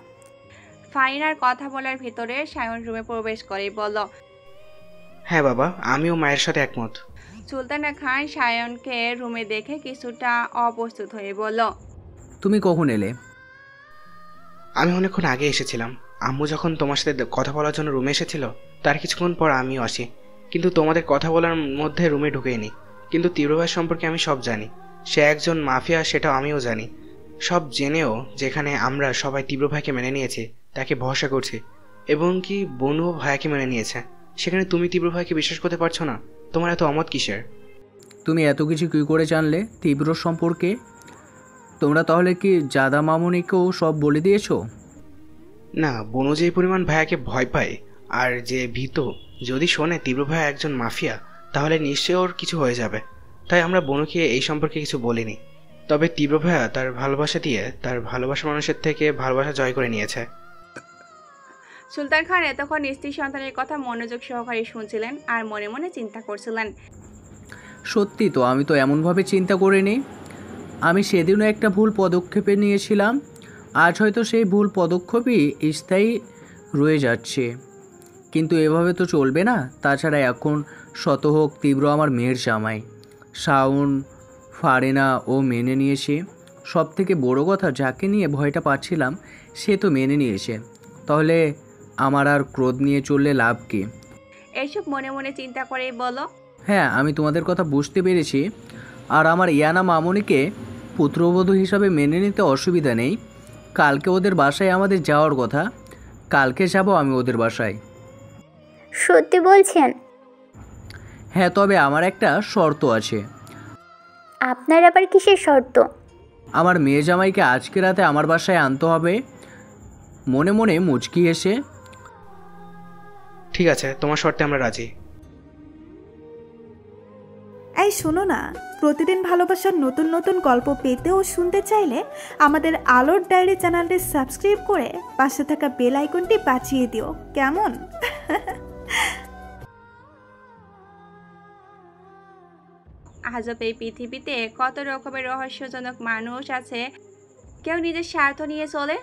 [SPEAKER 3] ফারিনার কথা বলার ভেতরে সায়ন রুমে প্রবেশ করে বলল।
[SPEAKER 9] হ্যাঁ বাবা, আমিও মায়ের সাথে একমত।
[SPEAKER 3] সুলতানা খান সায়নকে রুমে দেখে কিছুটা অপ্রস্তুত হয়ে বলল।
[SPEAKER 7] তুমি কখন এলে?
[SPEAKER 9] আমি অনেকক্ষণ আগে এসেছিলাম। আম্মু যখন তোমার সাথে কথা বলার জন্য রুমে এসেছিল তার কিছুক্ষণ পর আমিও আসি, কিন্তু তোমাদের কথা বলার মধ্যে রুমে ঢুকেইনি। কিন্তু তীব্র ভাই সম্পর্কে আমি সব জানি। সে একজন মাফিয়া, সেটাও আমিও জানি। সব জেনেও যেখানে আমরা সবাই তীব্র ভাইকে মেনে নিয়েছি, তাকে ভরসা করছি, এবং কি বনুও ভাইকে মেনে নিয়েছে, সেখানে তুমি তীব্র ভাইকে বিশ্বাস করতে পারছো না? তোমার এত অমত কিসের?
[SPEAKER 7] তুমি এত কিছু কী করে জানলে তীব্র সম্পর্কে? তোমরা তাহলে কি জাদা মামুনিকেও সব বলে দিয়েছো?
[SPEAKER 9] না, বনু যে পরিমাণ ভাইয়াকে ভয় পায় আর যে ভীত, যদি শোনে তীব্র ভাইয়া একজন মাফিয়া তাহলে নিশ্চয়ই ওর কিছু হয়ে যাবে। তাই আমরা বনুকে এই সম্পর্কে কিছু বলিনি। তবে তীব্র ভাইয়া তার ভালোবাসা দিয়ে তার ভালোবাসা মানুষের থেকে ভালোবাসা জয় করে নিয়েছে।
[SPEAKER 3] সুলতান খান এতক্ষণ স্ত্রী সন্তানের কথা মনোযোগ সহকারে শুনছিলেন আর মনে মনে চিন্তা করছিলেন।
[SPEAKER 7] সত্যি তো, আমি তো এমনভাবে চিন্তা করিনি। আমি সেদিনও একটা ভুল পদক্ষেপে নিয়েছিলাম। আজ হয়তো সেই ভুল পদক্ষেপই স্থায়ী রয়ে যাচ্ছে। কিন্তু এভাবে তো চলবে না। তাছাড়া এখন শত হোক তীব্র আমার মেয়ের জামাই। শাওন ফারিনা ও মেনে নিয়েছে। সব থেকে বড় কথা, যাকে নিয়ে ভয়টা পাচ্ছিলাম সে তো মেনে নিয়েছে। তাহলে আমার আর ক্রোধ নিয়ে চললে লাভ কি?
[SPEAKER 3] এইসব মনে মনে চিন্তা করেই বলো।
[SPEAKER 7] হ্যাঁ, আমি তোমাদের কথা বুঝতে পেরেছি। আর আমার ইয়ানা মামুনিকে পুত্রবধূ হিসাবে মেনে নিতে অসুবিধা নেই। কালকে ওদের বাসায় আমাদের যাওয়ার কথা। কালকে যাব আমি ওদের বাসায়।
[SPEAKER 8] সত্যি বলছেন?
[SPEAKER 7] হ্যাঁ, তবে আমার একটা শর্ত আছে।
[SPEAKER 8] আপনার আবার কিসের শর্ত?
[SPEAKER 7] আমার মেয়ে জামাইকে আজকে রাতে আমার বাসায় আনতে হবে। মনে মনে মুচকি এসে,
[SPEAKER 9] ঠিক আছে, তোমার শর্তে আমরা রাজি।
[SPEAKER 10] এই শোনো না, প্রতিদিন ভালোবাসার নতুন নতুন গল্প পেতে ও শুনতে চাইলে আমাদের আলোর ডায়েরি চ্যানেলটি সাবস্ক্রাইব করে পাশে থাকা বেল আইকনটি বাজিয়ে দিও, কেমন?
[SPEAKER 3] আজব এই পৃথিবীতে কত রকমের রহস্যজনক মানুষ আছে। কেউ নিজের স্বার্থ নিয়ে চলে,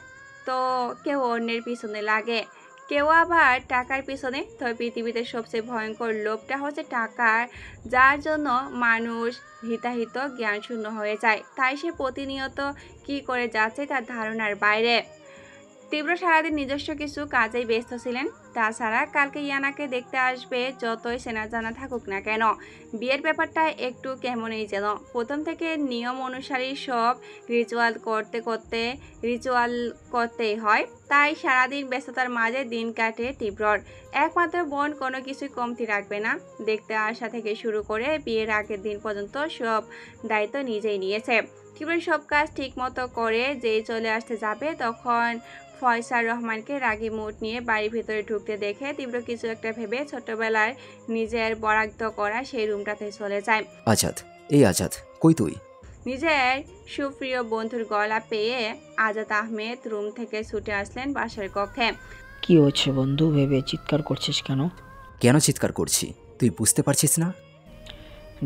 [SPEAKER 3] তো কেউ অন্যের পিছনে লাগে, কেউ আবার টাকার পিছনে। তবে পৃথিবীতে সবচেয়ে ভয়ঙ্কর লোভটা হচ্ছে টাকার, যার জন্য মানুষ হিতাহিত জ্ঞানশূন্য হয়ে যায়। তাই সে প্রতিনিয়ত কি করে যাচ্ছে তার ধারণার বাইরে। তীব্র সারাদিন নিজস্ব কিছু কাজেই ব্যস্ত ছিলেন। তাছাড়া কালকে ইয়ানাকে দেখতে আসবে, যতই চেনা জানা থাকুক না কেন। বিয়ের ব্যাপারটা একটু কেমনই যেন। প্রথম থেকে নিয়ম অনুসারী সব রিচুয়াল করতেই হয়। তাই সারাদিন ব্যস্ততার মাঝে দিন কাটে তীব্রর। একমাত্র বোন কোনো কিছুই কমতি রাখবে না। দেখতে আসা থেকে শুরু করে বিয়ের আগের দিন পর্যন্ত সব দায়িত্ব নিজেই নিয়েছে। তীব্র সব কাজ ঠিক মতো করে যেই চলে আসতে যাবে, তখন ফয়সাল রহমানকে রাগী মুড নিয়ে বাড়ির ভেতরে ঢুকতে দেখে তীব্র কিছু একটা ভেবে ছোটবেলায় নিজের বরাদ্দ করা সেই রুমটাতে চলে যায়।
[SPEAKER 11] আজাদ, এই আজাদ, কই তুই?
[SPEAKER 3] নিজের সুপ্রিয় বন্ধুর গলা পেয়ে আজাদ আহমেদ রুম থেকে ছুটে আসলেন বাসার কক্ষে।
[SPEAKER 5] কি হচ্ছে বন্ধু, ভেবে চিৎকার করছিস কেন?
[SPEAKER 11] কেন চিৎকার করছি তুই বুঝতে পারছিস না?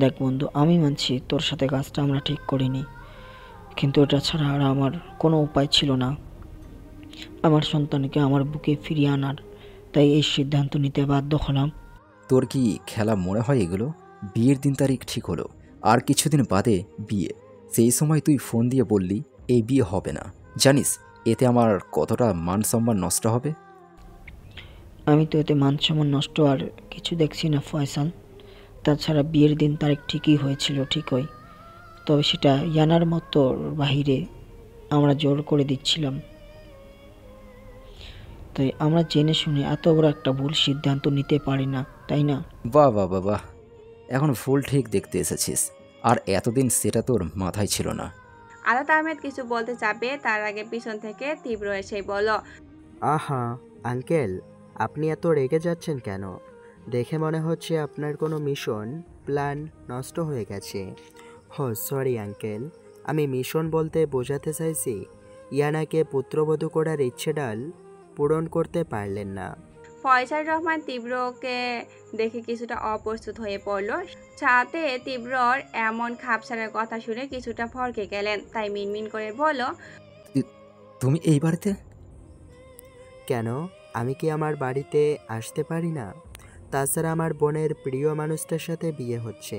[SPEAKER 5] দেখ বন্ধু, আমি মানছি তোর সাথে কাজটা আমরা ঠিক করিনি, কিন্তু এটা ছাড়া আর আমার কোনো উপায় ছিল না আমার সন্তানকে আমার বুকে ফিরিয়ে আনার। তাই এই সিদ্ধান্ত নিতে বাধ্য হলাম।
[SPEAKER 11] তোর কি খেলা মনে হয় এগুলো? বিয়ের দিন তারিখ ঠিক হলো, আর কিছুদিন বাদে বিয়ে। সেই সময় তুই ফোন দিয়ে বললি এই বিয়ে হবে না। জানিস এতে আমার কতটা মান সম্মান নষ্ট হবে?
[SPEAKER 5] আমি তো এতে মান সম্মান নষ্ট আর কিছু দেখছি না ফয়সাল। তাছাড়া বিয়ের দিন তারিখ ঠিকই হয়েছিল, ঠিকই, তবে সেটা ইয়ানার মতো বাহিরে আমরা জোর করে দিচ্ছিলাম। তাই আমরা জেনে শুনে এত বড় একটা ভুল সিদ্ধান্ত নিতে পারি না, তাই না?
[SPEAKER 11] বাহ বাহ বাহ বাহ, এখন ফুল ঠিক দেখতে এসেছিস, আর এতদিন সেটা তোর মাথায় ছিল না।
[SPEAKER 3] আলাদ আহমেদ কিছু বলতে যাবে তার আগে পিছন থেকে তীব্র এসে বলল,
[SPEAKER 2] আহা আঙ্কেল, আপনি এত রেগে যাচ্ছেন কেন? দেখে মনে হচ্ছে আপনার কোনো মিশন প্ল্যান নষ্ট হয়ে গেছে। হো সরি আঙ্কেল, আমি মিশন বলতে বোঝাতে চাইছি ইয়ানাকে পুত্রবধূ করার ইচ্ছেডাল পূরণ করতে পারলেন না।
[SPEAKER 3] ফয়সাল রহমান তীব্রকে দেখে কিছুটা অপ্রস্তুত হয়ে পড়ল। সাথে তীব্রর এমন খাপছাড়ার কথা শুনে কিছুটা ভড়কে গেলেন, তাই মিনমিন করে বলল,
[SPEAKER 11] তুমি এই বাড়িতে?
[SPEAKER 2] কেন, আমি কি আমার বাড়িতে আসতে পারি না? তাছাড়া আমার বোনের প্রিয় মানুষটার সাথে বিয়ে হচ্ছে,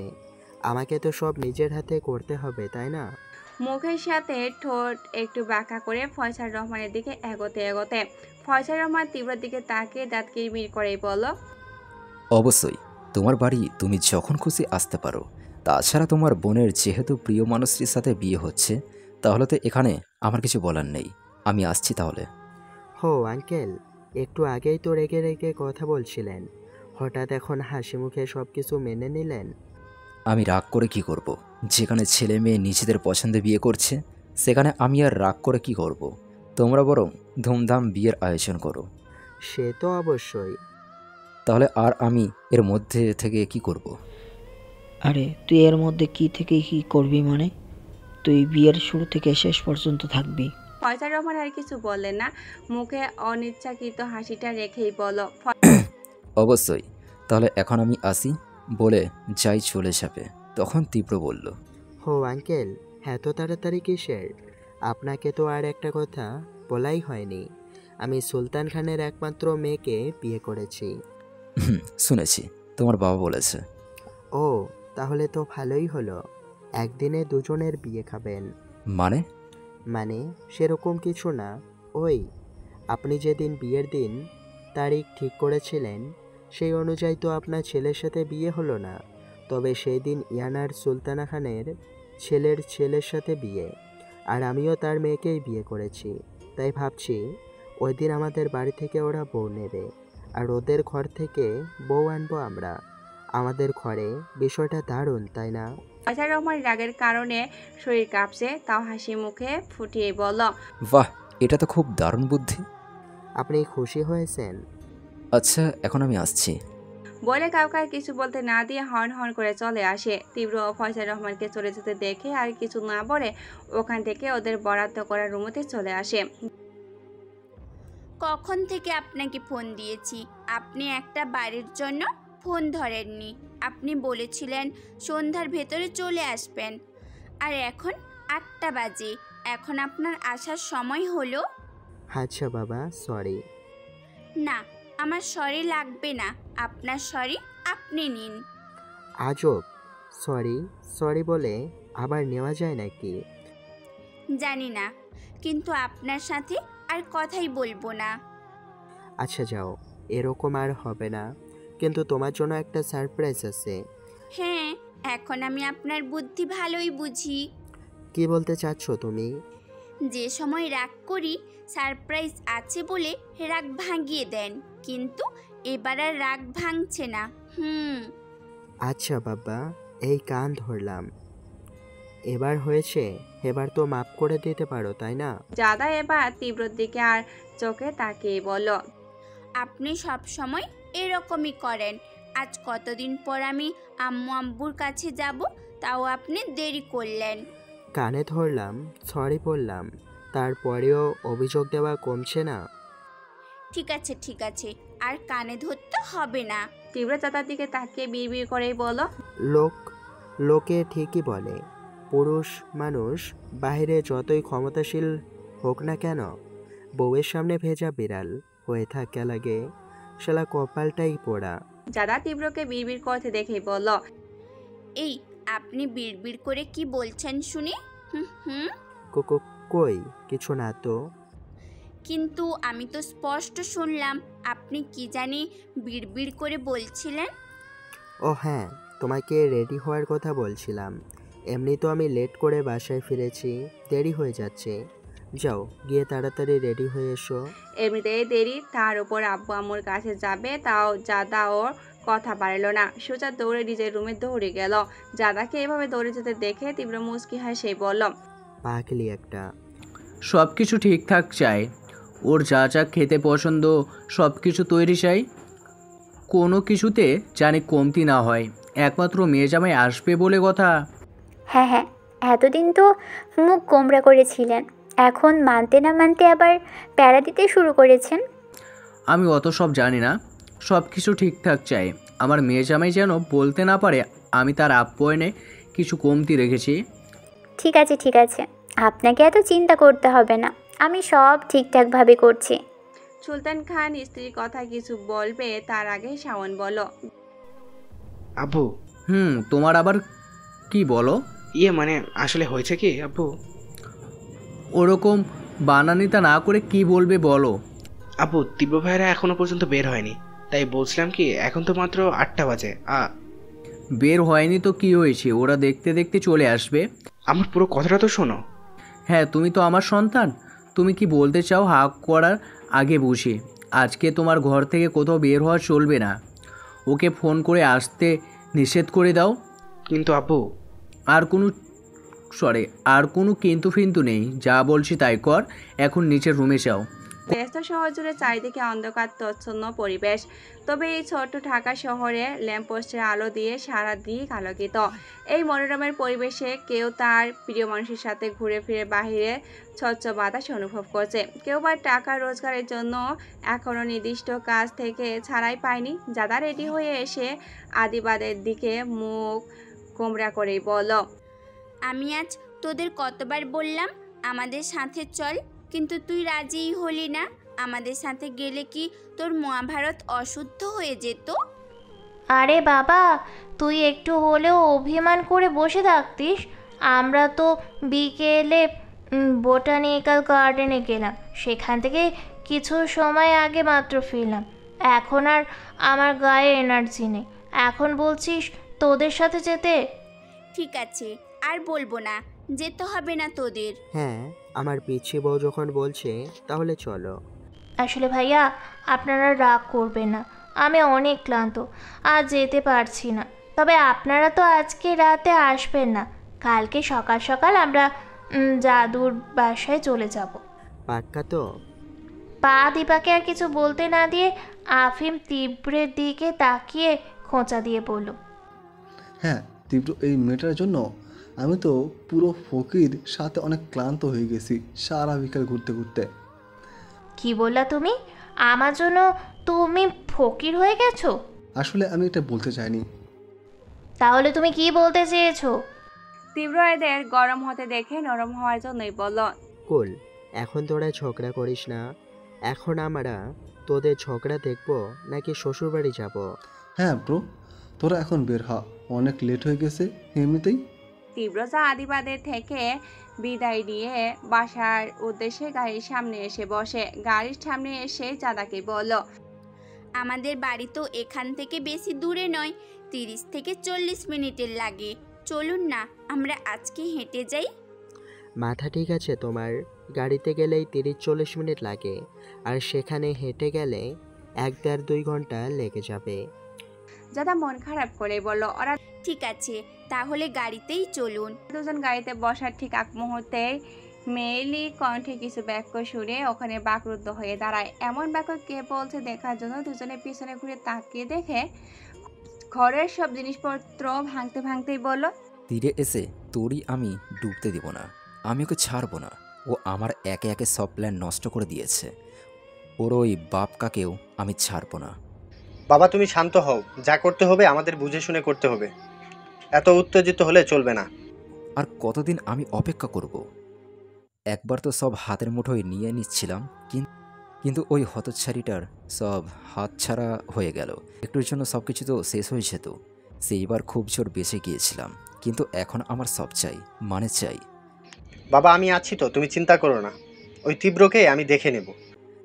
[SPEAKER 2] আমাকে তো সব নিজের হাতে করতে হবে, তাই না?
[SPEAKER 3] মুখের সাথে ঠোঁট একটু বাঁকা করে ফয়সাল রহমানের দিকে এগোতে এগোতে ফয়সাল রহমান তীব্রর দিকে তাকিয়ে দাঁত কিরমির করেই বলল,
[SPEAKER 11] অবশ্যই, তোমার বাড়ি তুমি যখন খুশি আসতে পারো। তাছাড়া তোমার বোনের যেহেতু প্রিয় মানুষটির সাথে বিয়ে হচ্ছে, তাহলে তো এখানে আমার কিছু বলার নেই। আমি আসছি তাহলে।
[SPEAKER 2] হো আঙ্কেল, একটু আগেই তো রেগে রেগে কথা বলছিলেন, হঠাৎ এখন হাসি মুখে সব কিছু মেনে নিলেন।
[SPEAKER 11] আমি রাগ করে কি করব? যেখানে ছেলে মেয়ে নিজেদের পছন্দে বিয়ে করছে, সেখানে আমি আর রাগ করে কি করব? তোমরা বরং ধুমধাম বিয়ের আয়োজন করো।
[SPEAKER 2] সে তো অবশ্যই।
[SPEAKER 11] তাহলে আর আমি এর মধ্যে থেকে কি করব?
[SPEAKER 5] আরে তুই এর মধ্যে কি থেকে কি করবি মানে? তুই বিয়ের শুরু থেকে শেষ পর্যন্ত থাকবি।
[SPEAKER 3] ফয়সাল রহমান আর কিছু বললেন না, মুখে অনিচ্ছাকৃত হাসিটা রেখেই বলল,
[SPEAKER 11] অবশ্যই, তাহলে এখন আমি আসি বলে যাই চলে যাবে। তখন তীব্র বলল,
[SPEAKER 2] হো আঙ্কেল, এত তাড়াতাড়ি কিসের? আপনাকে তো আর একটা কথা বলাই হয়নি, আমি সুলতান খানের একমাত্র মেয়েকে বিয়ে করেছি।
[SPEAKER 11] শুনেছি, তোমার বাবা বলেছে।
[SPEAKER 2] ও, তাহলে তো ভালোই হলো, একদিনে দুজনের বিয়ে খাবেন।
[SPEAKER 11] মানে?
[SPEAKER 2] মানে সেরকম কিছু না, ওই আপনি যেদিন বিয়ের দিন তারিখ ঠিক করেছিলেন সেই অনুযায়ী তো আপনার ছেলের সাথে বিয়ে হলো না, তবে সেই দিন ইয়ানার সুলতানা খানের ছেলের সাথে বিয়ে, আর আমিও তার মেয়েকেই বিয়ে করেছি। তাই ভাবছি ওই দিন আমাদের বাড়ি থেকে ওরা বউ নেবে, আর ওদের ঘর থেকে বউ আনবো আমরা আমাদের ঘরে। বিষয়টা দারুণ, তাই না?
[SPEAKER 3] ফয়সাল রহমান রাগের কারণে শরীর কাঁপছে, তাও হাসি মুখে ফুটিয়ে বলল,
[SPEAKER 11] বাহ, এটা তো খুব দারুণ বুদ্ধি।
[SPEAKER 2] আপনি খুশি হয়েছেন?
[SPEAKER 11] আচ্ছা, এখন আমি আসছি।
[SPEAKER 3] বলে কাউকে আর কিছু বলতে না দিয়ে হর্ন হর্ন করে চলে আসে। তীব্র ও ফয়সাল রহমানকে চলে যেতে দেখে আর কিছু না বলে ওখান থেকে ওদের বরাদ্দ করা রুমতে চলে আসে।
[SPEAKER 4] কখন থেকে আপনাকে ফোন দিয়েছি, আপনি একটা বাড়ির জন্য ফোন ধরেননি। আপনি বলেছিলেন সন্ধ্যার ভেতরে চলে আসবেন, আর এখন 8টা বাজে। এখন আপনার আসার সময় হলো।
[SPEAKER 2] আচ্ছা বাবা, সরি।
[SPEAKER 4] না, আমার সরি লাগবে না, আপনার সরি আপনি নিন।
[SPEAKER 2] আজব, সরি সরি বলে আবার নেওয়া যায় নাকি?
[SPEAKER 4] জানি না, কিন্তু আপনার সাথে আর কথাই বলবো না।
[SPEAKER 2] আচ্ছা যাও, এরকম আর হবে না, কিন্তু তোমার জন্য একটা সারপ্রাইজ আছে।
[SPEAKER 4] হ্যাঁ, এখন আমি আপনার বুদ্ধি ভালোই বুঝি।
[SPEAKER 2] কি বলতে চাচ্ছ তুমি?
[SPEAKER 4] যে সময় রাগ করি সারপ্রাইজ আছে বলে রাগ ভাঙিয়ে দেন, কিন্তু এবার আর রাগ ভাঙছে না।
[SPEAKER 2] আচ্ছা বাবা, এই কান ধরলাম, এবার হয়েছে, এবার তো মাফ করে দিতে পারো, তাই না?
[SPEAKER 3] জাদা এবার তীব্রর দিকে আর চোখে তাকিয়ে বলল,
[SPEAKER 4] আপনি সব সময় এরকমই করেন। আজ কতদিন পর আমি আম্মু আব্বুর কাছে যাব, তাও আপনি দেরি করলেন।
[SPEAKER 2] কানে ধরলাম, সরি বললাম, তারপরেও অভিযোগ দেওয়া কমছে না।
[SPEAKER 4] ঠিক আছে ঠিক আছে, আর কানে ধরতে হবে না।
[SPEAKER 3] তীব্র চাতার দিকে তাকিয়ে বিড়বিড় করেই বলল,
[SPEAKER 2] লোকে ঠিকই বলে, পুরুষ মানুষ বাইরে যতই ক্ষমতাশীল হোক না কেন, বউয়ের সামনে ভেজা বিড়াল হয়ে থাকে লাগে, শালা কপালটাই পোড়া।
[SPEAKER 3] জাদা তীব্রকে বিড়বিড় করতে দেখেই বলল,
[SPEAKER 4] এই আপনি বিড়বিড় করে কি বলছেন শুনি? হুম
[SPEAKER 2] কই কিছু না তো।
[SPEAKER 4] কিন্তু আমি তো স্পষ্ট শুনলাম আপনি কি জানি বিড়বিড় করে বলছিলেন।
[SPEAKER 2] ও হ্যাঁ, তোমাকে রেডি হওয়ার কথা বলছিলাম। এমনি তো আমি লেট করে বাসায় ফিরেছি, দেরি হয়ে যাচ্ছে। যাও, গিয়ে তাড়াতাড়ি রেডি হয়ে এসো।
[SPEAKER 3] এমনিতেই দেরি, তার উপর আব্বু আম্মুর কাছে যাবে, তাও জাদা ওর কথা বাড়ল না, সোজা দৌড়ে নিজের রুমে দৌড়ে গেল। জাদাকে এভাবে দৌড়ে যেতে দেখে তীব্র মুচকি হাসে বলল,
[SPEAKER 2] পাগলি একটা।
[SPEAKER 7] সব কিছু ঠিকঠাক চাই, ওর যা যা খেতে পছন্দ সব কিছু তৈরি চাই, কোনো কিছুতে জানি কমতি না হয়। একমাত্র মেয়ে জামাই আসবে বলে কথা।
[SPEAKER 8] হ্যাঁ হ্যাঁ, এতদিন তো মুখ গোমড়া করেছিলেন, এখন মানতে না মানতে আবার প্যারা দিতে শুরু করেছেন।
[SPEAKER 7] আমি অত সব জানি না, সব কিছু ঠিকঠাক চাই। আমার মেয়ে জামাই যেন বলতে না পারে আমি তার আপ্যায়নে কিছু কমতি রেখেছি।
[SPEAKER 8] ঠিক আছে ঠিক আছে, আপনাকে এত চিন্তা করতে হবে না, আমি সব ঠিকঠাকভাবে করছি।
[SPEAKER 3] সুলতান খান স্ত্রীর কথা কিছু বলবে তার আগে শাওন বলল,
[SPEAKER 9] আব্বু।
[SPEAKER 7] তোমার আবার কি বলো?
[SPEAKER 9] মানে আসলে হয়েছে কি আব্বু?
[SPEAKER 7] ওরকম বানানিতা না করে কি বলবে বলো।
[SPEAKER 9] আব্বু, তীব্র ভাইরা এখনো পর্যন্ত বের হয়নি, তাই বলছিলাম কি এখন তো মাত্র 8টা বাজে।
[SPEAKER 7] বের হয়নি তো কি হয়েছে, ওরা দেখতে দেখতে চলে আসবে।
[SPEAKER 9] আমার পুরো কথাটা তো শোনো।
[SPEAKER 7] হ্যাঁ, তুমি তো আমার সন্তান, তুমি কি বলতে চাও হাঁক করার আগে বুঝি। আজকে তোমার ঘর থেকে কোথাও বের হওয়া চলবে না, ওকে ফোন করে আসতে নিষেধ করে দাও।
[SPEAKER 9] কিন্তু আব্বু।
[SPEAKER 7] আর কোনো কিন্তু ফিন্তু নেই, যা বলছি তাই কর, এখন নিচের রুমে যাও।
[SPEAKER 3] ব্যস্ত শহর জুড়ে চারিদিকে অন্ধকার তচ্ছন্ন পরিবেশ, তবে এই ছোট্ট ঢাকা শহরে ল্যাম্পপোস্টের আলো দিয়ে সারা দিক আলোকিত। এই মনোরমের পরিবেশে কেউ তার প্রিয় মানুষের সাথে ঘুরে ফিরে বাহিরে স্বচ্ছ বাতাস অনুভব করছে, কেউ বা টাকা রোজগারের জন্য এখনও নির্দিষ্ট কাজ থেকে ছাড়াই পায়নি। জাদা রেডি হয়ে এসে আদিবাদের দিকে মুখ গোমরা করেই বলল,
[SPEAKER 4] আমি আজ তোদের কতবার বললাম আমাদের সাথে চল, কিন্তু তুই রাজিই হলি না। আমাদের সাথে গেলে কি তোর মহাভারত অশুদ্ধ হয়ে যেত?
[SPEAKER 1] আরে বাবা, তুই একটু হলেও অভিমান করে বসে থাকতিস। আমরা তো বিকেলে বোটানিক্যাল গার্ডেনে গেলাম, সেখান থেকে কিছু সময় আগে মাত্র ফিরলাম। এখন আর আমার গায়ে এনার্জি নেই, এখন বলছিস তোদের সাথে যেতে?
[SPEAKER 4] ঠিক আছে, আর বলবো না, যেতে হবে না তোদের।
[SPEAKER 2] হ্যাঁ, আমার পিচ্ছি বউ যখন বলছে তাহলে চলো।
[SPEAKER 1] আসলে ভাইয়া, আপনারা রাগ করবেন না, আমি অনেক ক্লান্ত, আজ যেতে পারছি না। তবে আপনারা তো আজকে রাতে আসবেন না, কালকে সকাল সকাল আমরা জাদুর বাসায় চলে যাব।
[SPEAKER 2] পাক্কা তো?
[SPEAKER 1] পা দীপাকে আর কিছু বলতে না দিয়ে আফিম তীব্রের দিকে তাকিয়ে খোঁচা দিয়ে বলল,
[SPEAKER 12] হ্যাঁ তীব্র, এই মেয়েটার জন্য আমি তো পুরো ফকির সাথে অনেক ক্লান্ত হয়ে গেছি সারা বিকাল ঘুরতে ঘুরতে।
[SPEAKER 1] কি বললা তুমি? আমার জন্য তুমি ফকির হয়ে গেছো?
[SPEAKER 12] আসলে আমি এটা বলতে চাইনি।
[SPEAKER 1] তাহলে তুমি কি বলতে চেয়েছো?
[SPEAKER 3] তীব্র এদের গরম হতে দেখে নরম হওয়ার জন্যই বলল,
[SPEAKER 2] কুল, এখন তোরা ঝগড়া করিস না। এখন আমরা তোদের ঝগড়া দেখবো নাকি শ্বশুরবাড়ি যাব?
[SPEAKER 12] হ্যাঁ ব্রো, তোরা এখন বের হ, অনেক লেট হয়ে গেছে এমনিতেই।
[SPEAKER 3] তীব্র যা আদিবাদের থেকে বিদায় নিয়ে বাসার উদ্দেশ্যে গাড়ির সামনে এসে বসে। গাড়ির সামনে এসে চাঁদাকে বলল,
[SPEAKER 4] আমাদের বাড়ি তো এখান থেকে বেশি দূরে নয়, 30 থেকে 40 মিনিটের লাগে। চলুন না আমরা আজকে হেঁটে যাই।
[SPEAKER 2] মাথা ঠিক আছে তোমার? গাড়িতে গেলেই 30-40 মিনিট লাগে, আর সেখানে হেঁটে গেলে 1-1.5-2 ঘন্টা লেগে যাবে।
[SPEAKER 3] যাদা মন খারাপ করে বলল, ওরা
[SPEAKER 4] ঠিক আছে, তাহলে গাড়িতেই চলুন।
[SPEAKER 3] দুজন গাড়িতে বসার ঠিক আগ মুহূর্তে মেয়েলি কণ্ঠে কিছু বাক্য শুনে ওখানে বাকরুদ্ধ হয়ে দাঁড়ায়। এমন বাক্য কে বলছে দেখার জন্য দুজনে পিছনে ঘুরে তাকিয়ে দেখে ঘরের সব জিনিসপত্র ভাঙতে ভাঙতেই বলল,
[SPEAKER 11] তীরে এসে তোরই আমি ডুবতে দিব না, আমি ওকে ছাড়বো না। ও আমার একে একে সব প্ল্যান নষ্ট করে দিয়েছে, ওর ওই বাপ কাকেও আমি ছাড়বো না।
[SPEAKER 13] বাবা তুমি শান্ত হও, যা করতে হবে আমাদের বুঝে শুনে করতে হবে, এত উত্তেজিত হলে চলবে না।
[SPEAKER 11] আর কতদিন আমি অপেক্ষা করব? একবার তো সব হাতের মুঠোয় নিয়ে নিচ্ছিলাম, কিন্তু ওই হতচ্ছাড়িটার সব হাতছাড়া হয়ে গেল। একটুর জন্য সব কিছু তো শেষ হয়ে যেত। সেইবার খুব জোর বেঁচে গিয়েছিলাম, কিন্তু এখন আমার সব চাই, মানে চাই।
[SPEAKER 13] বাবা আমি আছি তো, তুমি চিন্তা করো না, ওই তীব্রকে আমি দেখে নেব।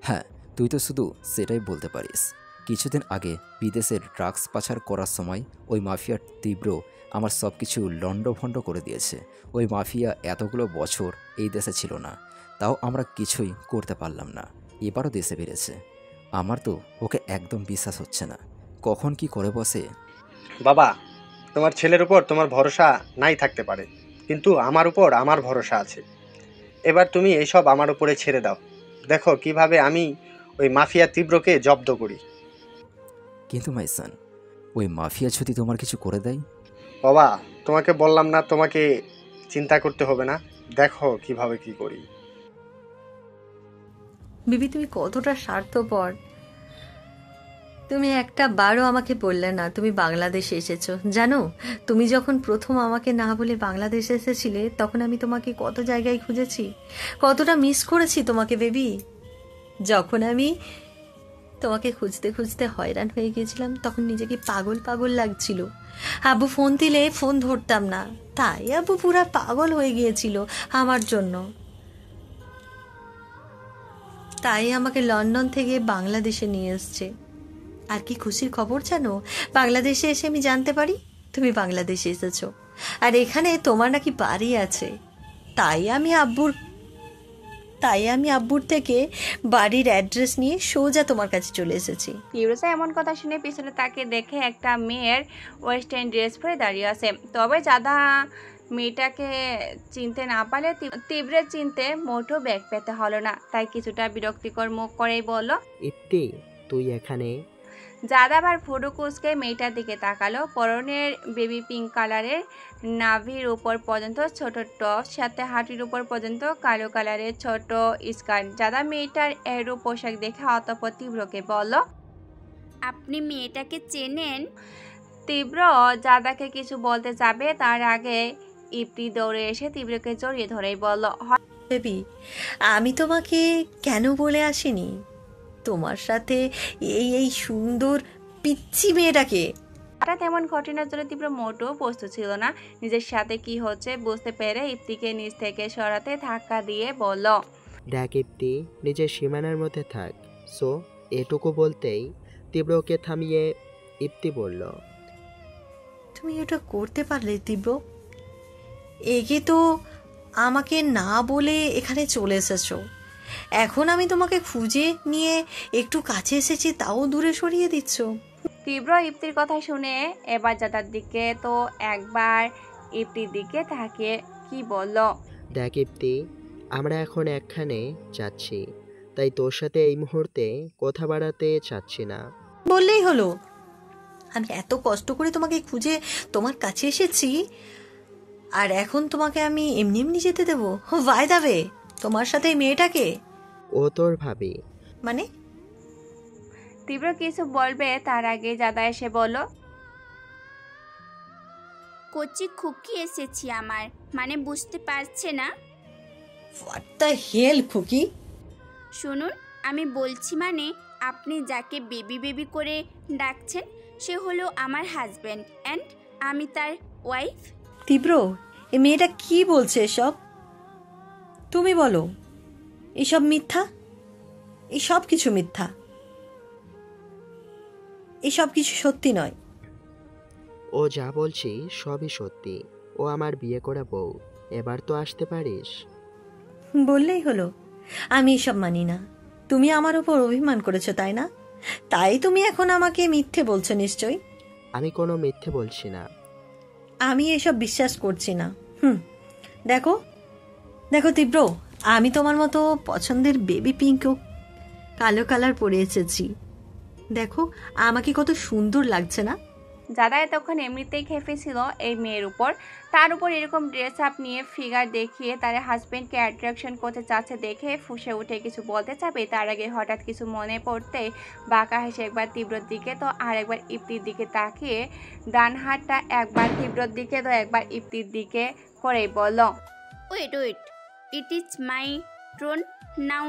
[SPEAKER 11] হ্যাঁ, তুই তো শুধু সেটাই বলতে পারিস। কিছুদিন আগে বিদেশের ড্রাগস পাচার করার সময় ওই মাফিয়ার তীব্র আমার সব কিছু লণ্ডভণ্ড করে দিয়েছে। ওই মাফিয়া এতগুলো বছর এই দেশে ছিল না, তাও আমরা কিছুই করতে পারলাম না। এবারও দেশে ফিরেছে। আমার তো ওকে একদম বিশ্বাস হচ্ছে না, কখন কি করে বসে।
[SPEAKER 13] বাবা, তোমার ছেলের উপর তোমার ভরসা নাই থাকতে পারে, কিন্তু আমার উপর আমার ভরসা আছে। এবার তুমি এইসব আমার উপরে ছেড়ে দাও। দেখো কিভাবে আমি ওই মাফিয়া তীব্রকে জব্দ করি।
[SPEAKER 11] কিন্তু মাইসান, ওই মাফিয়া যদি তোমার কিছু করে দেয়?
[SPEAKER 13] বাবা, তোমাকে বললাম না তোমাকে চিন্তা করতে হবে না, দেখো কিভাবে কি করি।
[SPEAKER 14] বিবি, তুমি কতটা স্বার্থপর। তুমি একটা বারও আমাকে বললে না তুমি বাংলাদেশে এসেছো। জানো, তুমি যখন প্রথম আমাকে না বলে বাংলাদেশে এসেছিলে, তখন আমি তোমাকে কত জায়গায় খুঁজেছি, কতটা মিস করেছি তোমাকে বেবি। যখন আমি তোমাকে খুঁজতে খুঁজতে হয়রান হয়ে গিয়েছিলাম, তখন নিজেকে পাগল পাগল লাগছিল। আব্বু ফোন দিলে ফোন ধরতাম না, তাই আব্বু পুরা পাগল হয়ে গিয়েছিল আমার জন্য। তাই আমাকে লন্ডন থেকে বাংলাদেশে নিয়ে এসছে। আর কি খুশির খবর জানো, বাংলাদেশে এসে আমি জানতে পারি তুমি বাংলাদেশে এসেছো, আর এখানে তোমার নাকি বাড়ি আছে। তাই আমি আব্বুর থেকে বাড়ির অ্যাড্রেস নিয়ে সোজা তোমার কাছে চলে এসেছি।
[SPEAKER 3] ফিরোজা এমন কথা শুনে পিছনে তাকে দেখে একটা মেয়ের ওয়েস্টার্ন ড্রেস পরে দাঁড়িয়ে আছে। তবে জাদা মেয়েটাকে চিনতে না পারলে তীব্রের চিনতে মোটেও ব্যাগ পেতে হলো না। তাই কিছুটা বিরক্তিকর মুখ করেই বলল,
[SPEAKER 2] ইপ্তি, তুই এখানে?
[SPEAKER 3] জাদা আবার ফটো কুচকে মেয়েটার দিকে তাকালো। পরনের বেবি পিঙ্ক কালারের নাভির উপর পর্যন্ত ছোট টপ, সাথে হাঁটুর উপর পর্যন্ত কালো কালারের ছোট স্কার্ট। জাদা মেয়েটার এরূপ পোশাক দেখে অতঃপর তীব্রকে বলল,
[SPEAKER 4] আপনি মেয়েটাকে চেনেন?
[SPEAKER 3] তীব্র জাদাকে কিছু বলতে যাবে, তার আগে ইপ্তি দৌড়ে এসে তীব্রকে জড়িয়ে ধরেই বলল,
[SPEAKER 14] বেবি, আমি তোমাকে কেন বলে আসিনি তোমার সাথে এই সুন্দর পিচ্চি মেয়েটাকে।
[SPEAKER 3] হঠাৎ এমন ঘটনার জন্য তীব্র মোটেও প্রস্তুত ছিল না। নিজের সাথে কি হচ্ছে বুঝতে পেরে ইপ্তিকে নিজ থেকে সরাতে ধাক্কা দিয়ে বলল,
[SPEAKER 2] দেখ ইপ্তি, নিজের সীমানার মধ্যে থাক। সো এটুকু বলতেই তীব্রকে থামিয়ে ইপ্তি বলল,
[SPEAKER 14] তুমি এটা করতে পারলে তীব্র? একে তো আমাকে না বলে এখানে চলে এসেছো, এখন আমি তোমাকে খুঁজে নিয়ে একটু কাছে এসেছি, তাও দূরে সরিয়ে দিচ্ছ।
[SPEAKER 3] তীব্র ইপ্তির কথা শুনে এবার জাদার দিকে তো একবার ইপ্তির দিকে তাকিয়ে কি বলল,
[SPEAKER 2] দেখ ইপ্তি, আমরা এখন একখানে যাচ্ছি, তাই তোর সাথে এই মুহূর্তে কথা বাড়াতে চাচ্ছি না।
[SPEAKER 14] বললেই হলো, আমি এত কষ্ট করে তোমাকে খুঁজে তোমার কাছে এসেছি, আর এখন তোমাকে আমি এমনি এমনি যেতে দেবো? বাই দাবে তোমার সাথে এই মেয়েটাকে?
[SPEAKER 2] ও তোর ভাবি।
[SPEAKER 14] মানে?
[SPEAKER 3] তীব্র কিছু বলবে তার আগে জাদা এসে বলল,
[SPEAKER 4] কচি খুকি এসেছি আমার, মানে বুঝতে পারছে না?
[SPEAKER 14] হোয়াট দ্য হেল খুকি?
[SPEAKER 4] শুনুন, আমি বলছি মানে আপনি যাকে বেবি বেবি করে ডাকছেন সে হলো আমার হাজব্যান্ড, অ্যান্ড আমি তার ওয়াইফ।
[SPEAKER 14] তীব্র, এই মেয়েটা কি বলছে এসব? তুমি বলো, এসব মিথ্যা, এসব কিছু মিথ্যা, এসব কিছু সত্যি নয়।
[SPEAKER 2] ও যা বলছি সবই সত্যি। ও আমার বিয়ে করা বউ। এবার তো আসতে পারিস।
[SPEAKER 14] বললেই হলো, আমি এসব মানি না। তুমি আমার উপর অভিমান করেছো, তাই না? তাই তুমি এখন আমাকে মিথ্যে বলছো নিশ্চয়ই।
[SPEAKER 2] আমি কোনো মিথ্যে বলছি না।
[SPEAKER 14] আমি এসব বিশ্বাস করছি না। দেখো দেখো তীব্র, আমি তোমার মতো পছন্দের বেবি পিঙ্ক কালো কালার পরে এসেছি। দেখো আমাকে কত সুন্দর লাগছে না?
[SPEAKER 3] জাদা এতক্ষণ এমনিতেই খেপেছিল এই মেয়ের উপর, তার উপর এরকম ড্রেস আপ নিয়ে ফিগার দেখিয়ে তার হাজবেন্ডকে অ্যাট্রাকশন করতে চাচ্ছে দেখে ফুঁসে উঠে কিছু বলতে চাবে, তার আগে হঠাৎ কিছু মনে পড়তে বাঁকা হেসে একবার তীব্রর দিকে তো আর একবার ইপ্তির দিকে তাকিয়ে ডান হাতটা একবার তীব্রর দিকে তো একবার ইপ্তির দিকে করেই বলল,
[SPEAKER 4] wait wait, it is my turn now.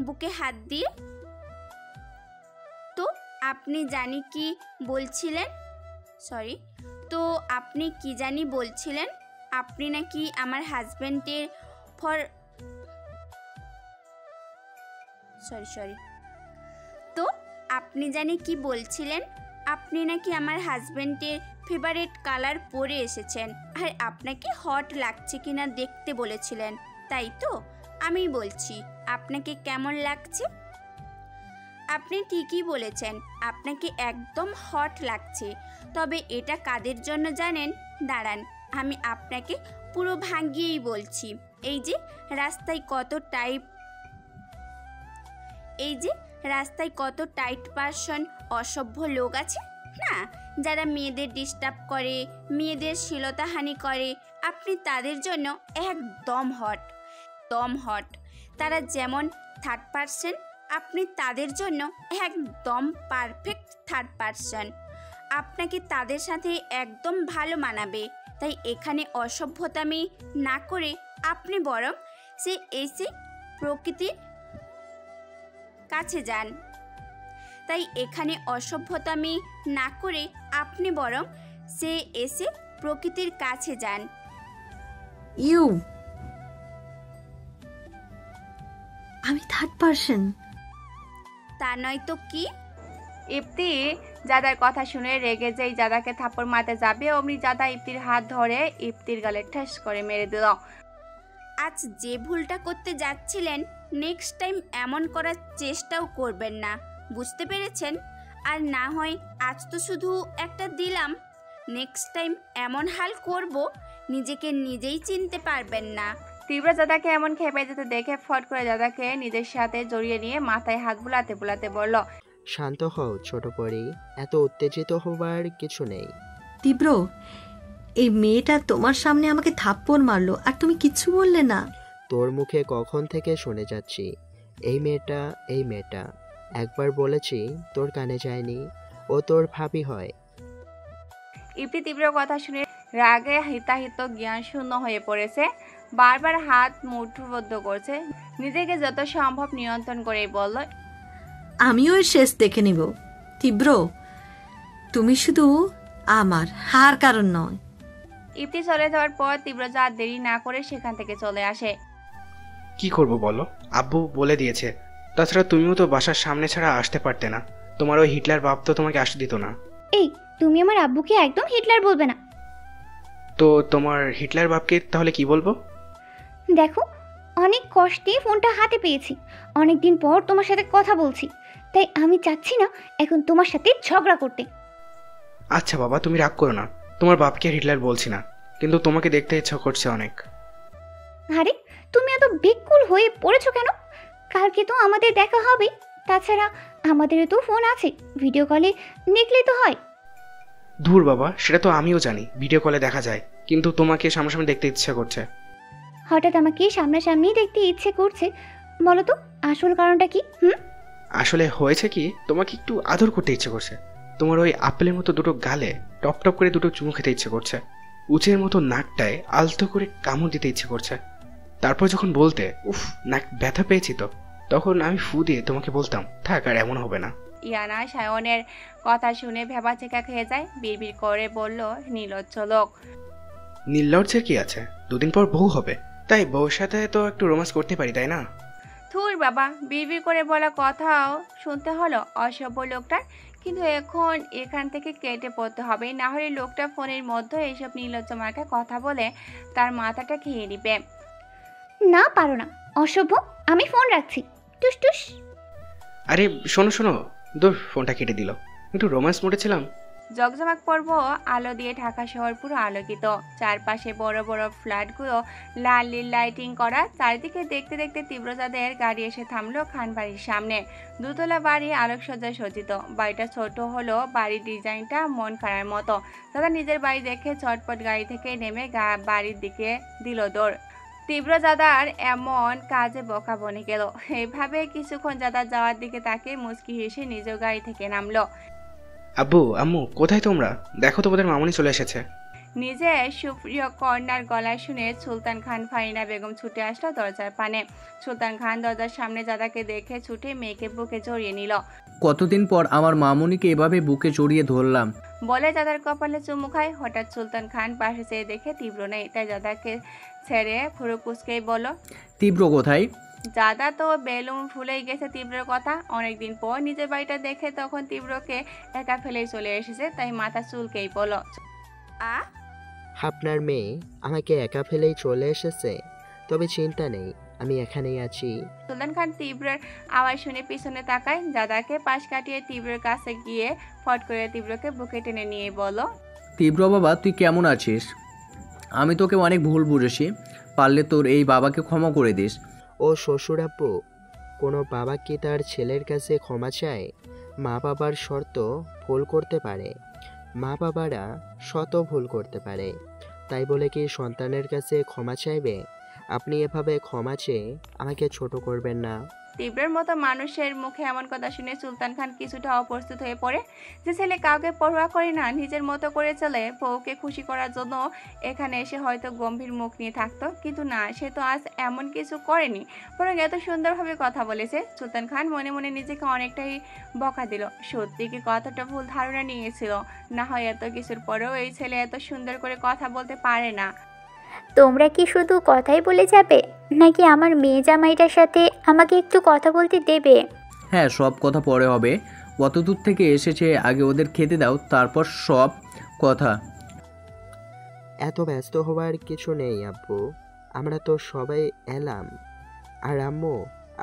[SPEAKER 4] বুকে হাত দিয়ে। তো আপনি জানি কি বলছিলেন? সরি, তো আপনি কি জানি বলছিলেন? আপনি নাকি আমার হাজব্যান্ডের তো আপনি জানি কি বলছিলেন? আপনি নাকি আমার হাজব্যান্ডের ফেভারিট কালার পরে এসেছেন, আর আপনাকে হট লাগছে কিনা দেখতে বলেছিলেন, তাই তো? আমি বলছি আপনাকে কেমন লাগছে? আপনি ঠিকই বলেছেন, আপনাকে একদম হট লাগছে। তবে এটা কাদের জন্য জানেন? দাঁড়ান, আমি আপনাকে পুরো ভাঙিয়েই বলছি। এই যে রাস্তায় কত টাইট পারসন অসভ্য লোক আছে না, যারা মেয়েদের ডিস্টার্ব করে, মেয়েদের শ্লীলতাহানি করে, আপনি তাদের জন্য একদম হট। তারা যেমন থার্ড পারসন, আপনি তাদের জন্য একদম পারফেক্ট থার্ড পারসন। আপনাকে তাদের সাথে একদম ভালো মানাবে। তাই এখানে অসভ্যতামি না করে আপনি বরং এসে প্রকৃতির কাছে যান।
[SPEAKER 14] ইউ, আমি থার্ড পারসন?
[SPEAKER 4] তা নয় তো কি?
[SPEAKER 3] ইপ্তি জাদার কথা শুনে রেগে যেই জাদাকে থাপ্পড় মারতে যাবে, অমনি জাদা ইপ্তির হাত ধরে ইপ্তির গালে ঠেস করে মেরে দিল।
[SPEAKER 4] আজ যে ভুলটা করতে যাচ্ছিলেন, নেক্সট টাইম এমন করার চেষ্টাও করবেন না, বুঝতে পেরেছেন? আর না হয় আজ তো শুধু একটা দিলাম, নেক্সট টাইম এমন হাল করব নিজেকে নিজেই চিনতে পারবেন না।
[SPEAKER 3] তীব্র জাদাকে এমন খেপে যেতে দেখে ফট করে জাদাকে নিজের সাথে জড়িয়ে নিয়ে মাথায় হাত বুলাতে বুলাতে বলল,
[SPEAKER 2] শান্ত হও ছোট পরি, এত উত্তেজিত হবার কিছু নেই।
[SPEAKER 14] তীব্র, এই মেয়েটা তোমার সামনে আমাকে থাপ্পড় মারলো আর তুমি কিচ্ছু বললে না।
[SPEAKER 2] তোর মুখে কখন থেকে শুনে যাচ্ছি এই মেয়েটা। একবার বলেছি তোর কানে যায়নি, ও তোর ভাবি হয়।
[SPEAKER 3] ইপ্তি তীব্র কথা শুনে রাগে হিতাহিত জ্ঞান শূন্য হয়ে পড়েছে, বারবার হাত মুঠোবদ্ধ করছে, নিজেকে যত সম্ভব নিয়ন্ত্রণ করেই বলল,
[SPEAKER 14] আমিও এর শেষ দেখে নিব। তীব্র, তুমি শুধু আমার, হার কারণ নয়।
[SPEAKER 3] ইপ্তি চলে যাওয়ার পর তীব্র যা দেরি না করে সেখান থেকে চলে আসে।
[SPEAKER 9] কি করব বলো, আব্বু বলে দিয়েছে। তাছাড়া তুমিও তো বাসার সামনে ছাড়া আসতে পারতে না, তোমার ওই হিটলার বাপ তো তোমাকে আসতে দিত না।
[SPEAKER 1] এই, তুমি আমার আব্বুকে একদম হিটলার বলবে না।
[SPEAKER 9] তো তোমার হিটলার বাপকে তাহলে কি বলবো?
[SPEAKER 1] দেখো, অনেক কষ্টে ফোনটা হাতে পেয়েছি, অনেক দিন পর তোমার সাথে কথা বলছি, তাই আমি চাচ্ছি না এখন তোমার সাথে ঝগড়া করতে।
[SPEAKER 9] আচ্ছা বাবা, তুমি রাগ করো না, তোমার বাপকে হিটলার বলছি না, কিন্তু তোমাকে দেখতে ইচ্ছা করছে অনেক।
[SPEAKER 1] আরে তুমি এত বেকুল হয়ে পড়েছো কেন? কালকে তো আমাদের দেখা হবে, তাছাড়া আমাদেরও তো ফোন আছে, ভিডিও কলে দেখলেই তো হয়।
[SPEAKER 9] ধুর বাবা, সেটা তো আমিও জানি ভিডিও কলে দেখা যায়, কিন্তু তোমাকে সামনাসামনি দেখতে ইচ্ছা করছে।
[SPEAKER 1] হঠাৎ আমাকে সামনাসামনি দেখতে ইচ্ছে করছে, বলো তো আসল কারণটা কি?
[SPEAKER 9] আসলে হয়েছে কি, তোমাকে একটু আদর করতে ইচ্ছে করছে। তোমার ওই আপেলের মতো দুটো গালে টপ টপ করে দুটো চুমু খেতে ইচ্ছে করছে, উচের মতো নাকটায় আলতো করে কামড় দিতে ইচ্ছে করছে। তারপর যখন বলতে উফ নাক ব্যথা পেয়েছি, তো তখন আমি ফু দিয়ে তোমাকে বলতাম থাক আর এমন হবে না।
[SPEAKER 3] ইয়ানা সায়নের কথা শুনে ভেবাচেকা খেয়ে যায়, বিড়বিড় করে বলল, নির্লজ্জ লোক।
[SPEAKER 9] নির্লজ্জের কি আছে, দুদিন পর বউ হবে, তাই বউর সাথে তো একটু রোমান্স করতে পারি, তাই না?
[SPEAKER 3] থুর বাবা, বিড়বিড় করে বলা কথাও শুনতে হলো অসভ্য লোকটার। কিন্তু এখন এখান থেকে কেটে পড়তে হবে, না হলে লোকটা ফোনের মধ্যে এইসব নির্লজ্জ মার্কা কথা বলে তার মাথাটা খেয়ে নিবে।
[SPEAKER 1] না পারো না, অসভ্য, আমি ফোন রাখছি, টুস টুস।
[SPEAKER 9] আরে শোনো শোনো, দূর, ফোনটা কেটে দিল, একটু রোমান্স মোডে ছিলাম।
[SPEAKER 3] জগজমাক পর্ব আলো দিয়ে ঢাকা শহর পুরো আলোকিত, চারপাশে বড় বড় ফ্ল্যাটগুলো লাল নীল লাইটিং করা। চারিদিকে দেখতে দেখতে তীব্রজাদের গাড়ি এসে থামলো খান বাড়ির সামনে। দুতলা বাড়ি আলোকসজ্জায় সজ্জিত, বাড়িটা ছোট হলো বাড়ির ডিজাইনটা মন কাড়ার মতো। দাদা নিজের বাড়ি দেখে চটপট গাড়ি থেকে নেমে বাড়ির দিকে দিল দৌড়। তীব্রজাদার এমন কাজে বকা বনে গেল। এভাবে কিছুক্ষণ জাদা যাওয়ার দিকে তাকে মুচকি হেসে নিজেও গাড়ি থেকে নামলো।
[SPEAKER 9] আব্বু আম্মু কোথায় তোমরা? দেখো তোমাদের মামুনি চলে এসেছে।
[SPEAKER 3] নিজে সুপ্রিয় কর্নার গলায় শুনে সুলতান খান ফারিনা বেগম ছুটে আসলো দরজার পানে। সুলতান খান দরজার সামনে জাদাকে দেখে ছুটে মেয়েকে বুকে জড়িয়ে নিল।
[SPEAKER 7] কতদিন পর আমার মামুনিকে এভাবে বুকে জড়িয়ে ধরলাম
[SPEAKER 3] বলে জাদার কপালে চুমু খায়। হঠাৎ সুলতান খান পাশে চেয়ে দেখে তীব্র নেই, তাই জাদাকে ছেড়ে ফুরু কুচকেই বলল,
[SPEAKER 7] তীব্র কোথায়?
[SPEAKER 3] জাদা তো বেলুন ফুলেই গেছে তীব্রের কথা। অনেকদিন পর নিজের বাড়িটা দেখে তখন তীব্রকে একা ফেলেই চলে এসেছে, তাই মাথা চুলকেই বলল,
[SPEAKER 2] আপনার মেয়ে আমাকে একা ফেলেই চলে এসেছে? তবে চিন্তা নেই, আমি এখানেই আছি।
[SPEAKER 3] সুলতান খান তীব্রের আওয়াজ শুনে পিছনে তাকায়। জাদাকে পাশ কাটিয়ে তীব্রের কাছে গিয়ে ফট করে তীব্রকে বুকে টেনে নিয়ে বলল,
[SPEAKER 7] তীব্র বাবা, তুই কেমন আছিস? আমি তোকে অনেক ভুল বুঝেছি, পারলে তোর এই বাবাকে ক্ষমা করে দিস।
[SPEAKER 2] ও শ্বশুর আব্বু, কোনো বাবা কি তার ছেলের কাছে ক্ষমা চায়? মা বাবার শর্ত ভুল করতে পারে, মা বাবারা শত ভুল করতে পারে, তাই বলে কি সন্তানের কাছে ক্ষমা চাইবে? আপনি এভাবে ক্ষমা চেয়ে আমাকে ছোট করবেন না।
[SPEAKER 3] তীব্রের মতো মানুষের মুখে এমন কথা শুনে সুলতান খান কিছুটা অপ্রস্তুত হয়ে পড়ে। যে ছেলে কাউকে পরোয়া করে না, নিজের মতো করে চলে, বউকে খুশি করার জন্য এখানে এসে হয়তো গম্ভীর মুখ নিয়ে থাকতো, কিন্তু না, সে তো আজ এমন কিছু করেনি, বরং এত সুন্দরভাবে কথা বলেছে। সুলতান খান মনে মনে নিজেকে অনেকটাই বকা দিল। সত্যি কি কথাটা ভুল ধারণা নিয়েছিল? না হয় এত কিছুর পরেও এই ছেলে এত সুন্দর করে কথা বলতে পারে না।
[SPEAKER 8] তোমরা কি শুধু কথাই বলে যাবে, নাকি আমার মেয়ে জামাইটার সাথে আমাকে একটু কথা বলতে দেবে?
[SPEAKER 7] হ্যাঁ, সব কথা পরে হবে। কতদূর থেকে এসেছে আগে ওদের খেতে দাও, তারপর সব কথা।
[SPEAKER 2] এত ব্যস্ত হওয়ার কিছু নেই আব্বু, আমরা তো সবাই এলাম। আর আম্মু,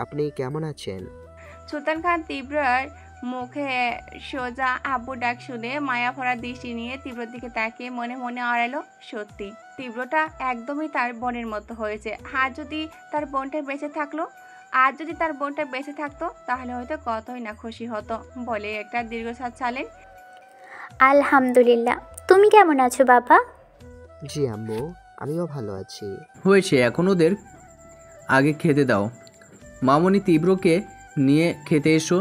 [SPEAKER 2] আপনি কেমন আছেন?
[SPEAKER 3] সুলতান খান তীব্রর মুখে সোজা আব্বু ডাক শুনে মায়া ভরা দৃষ্টি নিয়ে তীব্রর দিকে তাকিয়ে মনে মনে আড়ালো। সত্যি তীব্রটা একদমই তার বোনের মতো হয়েছে। আর যদি তার বোনটা বেঁচে থাকতো তাহলে হয়তো কতই না খুশি হতো। বলে একটা দীর্ঘশ্বাস ছাড়লেন।
[SPEAKER 8] আলহামদুলিল্লাহ। তুমি কেমন আছো বাবা?
[SPEAKER 2] জি আম্মু, আমিও ভালো আছি।
[SPEAKER 7] হয়েছে, এখন ওদের আগে খেতে দাও। মামনি, তীব্রকে নিয়ে খেতে এসো।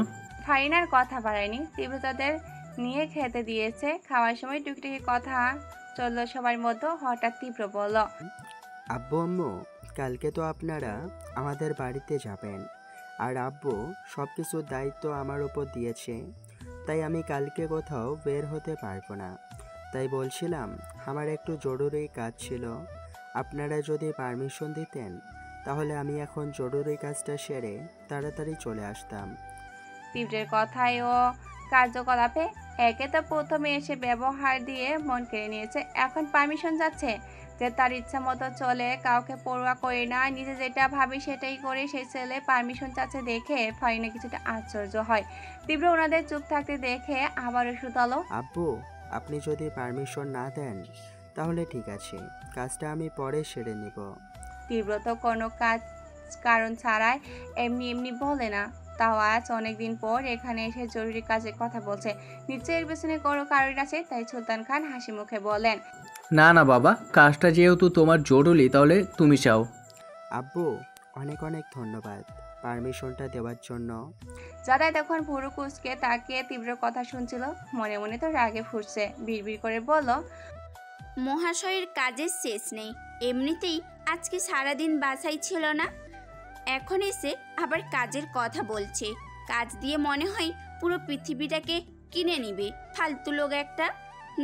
[SPEAKER 3] ফাইনার কথা বাড়ায়নি, তীব্র তাদের নিয়ে খেতে দিয়েছে। খাওয়ার সময় টুকটুকি কথা চললো সবার মধ্যে। হঠাৎ তীব্র বলল,
[SPEAKER 2] আব্বু আম্মু, কালকে তো আপনারা আমাদের বাড়িতে যাবেন, আর আব্বু সব কিছুর দায়িত্ব আমার উপর দিয়েছে, তাই আমি কালকে কোথাও বের হতে পারবো না। তাই বলছিলাম, আমার একটু জরুরি কাজ ছিল, আপনারা যদি পারমিশন দিতেন তাহলে আমি এখন জরুরি কাজটা সেরে তাড়াতাড়ি চলে আসতাম।
[SPEAKER 3] তীব্রের কথায় ও কার্যকলাপে একে তো প্রথমে এসে ব্যবহার দিয়ে মন কেড়ে নিয়েছে, এখন পারমিশন যাচ্ছে যে তার ইচ্ছা মতো চলে, কাউকে পরোয়া করে না, নিজে যেটা ভাবি সেটাই করে। সেই ছেলে পারমিশন চাচ্ছে দেখে ফারিনা কিছুটা আশ্চর্য হয়। তীব্র ওনাদের চুপ থাকতে দেখে আবারও শুধালো,
[SPEAKER 2] আব্বু, আপনি যদি পারমিশন না দেন তাহলে ঠিক আছে, কাজটা আমি পরে সেরে নিব।
[SPEAKER 3] তীব্র তো কোনো কারণ ছাড়াই এমনি এমনি বলে না, তাও আজ অনেকদিন পর এখানে এসে জরুরি কাজের কথা বলছে। নিশ্চয়ই এর পেছনে কোনো কারণ আছে। তাই সুলতান খান হাসি মুখে বলেন,
[SPEAKER 7] না না বাবা, কাজটা যেহেতু তোমার জরুরি তাহলে তুমি চাও।
[SPEAKER 2] আব্বু, অনেক অনেক ধন্যবাদ পারমিশনটা দেওয়ার জন্য।
[SPEAKER 3] যাদাই তখন ভুরু কুচকে তাকিয়ে তীব্র কথা শুনছিল, মনে মনে তো রাগে ফুটছে। বিড়বিড় করে বলল,
[SPEAKER 4] মহাশয়ের কাজের শেষ নেই, এমনিতেই আজকে সারাদিন বাসায় ছিল না, এখন এসে আবার কাজের কথা বলছে। কাজ দিয়ে মনে হয় পুরো পৃথিবীটাকে কিনে নিবে। ফালতু লোক একটা।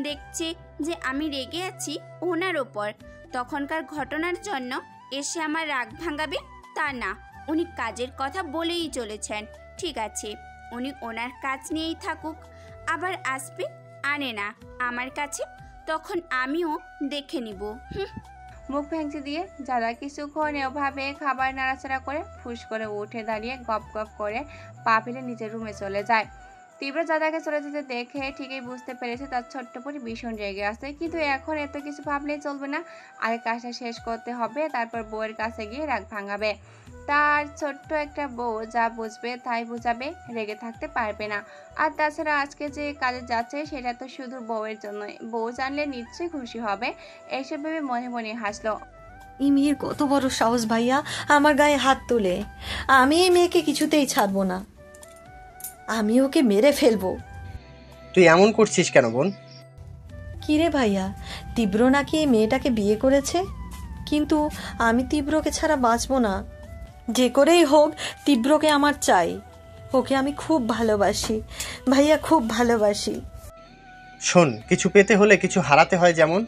[SPEAKER 4] দেখছে যে আমি রেগে আছি ওনার ওপর, তখনকার ঘটনার জন্য এসে আমার রাগ ভাঙাবে তা না, উনি কাজের কথা বলেই চলেছেন। ঠিক আছে, উনি ওনার কাজ নিয়েই থাকুক, আবার আসবে আনে না আমার কাছে, তখন আমিও দেখে নিব।
[SPEAKER 3] মুখ ভেঙচি দিয়ে যারা কিছুক্ষণ এভাবে খাবার নাড়াচাড়া করে ফুস করে উঠে দাঁড়িয়ে গপ গপ করে পা ফেলে নিজের রুমে চলে যায়। তীব্র দাদাকে চলে যেতে দেখে ঠিকই বুঝতে পেরেছে তার ছোট্ট পরি ভীষণ রেগে আছে, কিন্তু এখন এত কিছু ভাবলেই চলবে না। আগে কাজটা শেষ করতে হবে, তারপর বউয়ের কাছে গিয়ে রাগ ভাঙাবে। তার ছোট্ট একটা বউ যা বুঝবে তাই বুঝাবে, রেগে থাকতে পারবে না। আর তাছাড়া আজকে যে কাজে যাচ্ছে সেটা তো শুধু বউয়ের জন্যই, বউ জানলে নিশ্চয়ই খুশি হবে। এইসব ভেবে মনে মনে হাসলো।
[SPEAKER 14] এই মেয়ের কত বড় সাহস ভাইয়া, আমার গায়ে হাত তোলে। আমি এই মেয়েকে কিছুতেই ছাড়বো না, আমি ওকে মেরে ফেলবো।
[SPEAKER 13] তুই এমন করছিস কেন বোন?
[SPEAKER 14] কিরে ভাইয়া, তীব্র নাকি এই মেয়েটাকে বিয়ে করেছে, কিন্তু আমি তীব্রকে ছাড়া বাঁচবো না। যে করেই হোক তীব্রকে আমার চাই, ওকে আমি খুব ভালোবাসি ভাইয়া, খুব ভালোবাসি।
[SPEAKER 13] শোন, কিছু পেতে হলে কিছু হারাতে হয়, যেমন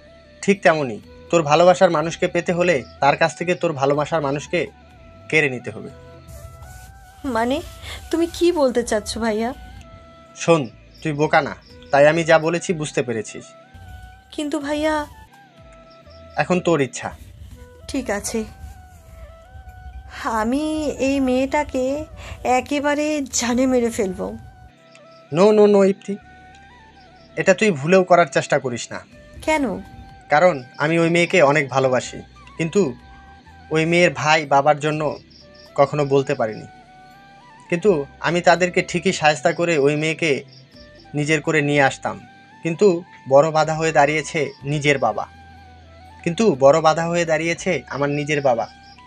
[SPEAKER 13] ঠিক তেমনই তোর ভালোবাসার মানুষকে পেতে হলে তার কাছ থেকে তোর ভালোবাসার মানুষকে কেড়ে নিতে হবে।
[SPEAKER 14] মানে তুমি কি বলতে চাচ্ছ ভাইয়া?
[SPEAKER 13] শোন, তুই বোকা না, তাই আমি যা বলেছি বুঝতে পেরেছিস।
[SPEAKER 14] কিন্তু ভাইয়া,
[SPEAKER 13] এখন তোর ইচ্ছা।
[SPEAKER 14] ঠিক আছে, আমি এই মেয়েটাকে একেবারে জানে মেরে ফেলবো।
[SPEAKER 13] নো নো নো ইপ্তি, এটা তুই ভুলেও করার চেষ্টা করিস না।
[SPEAKER 14] কেন?
[SPEAKER 13] কারণ আমি ওই মেয়েকে অনেক ভালোবাসি, কিন্তু ওই মেয়ের ভাই বাবার জন্য কখনো বলতে পারিনি। কিন্তু আমি তাদেরকে ঠিকই সাহায্য করে ওই মেয়েকে নিজের করে নিয়ে আসতাম, কিন্তু বড় বাধা হয়ে দাঁড়িয়েছে আমার নিজের বাবা,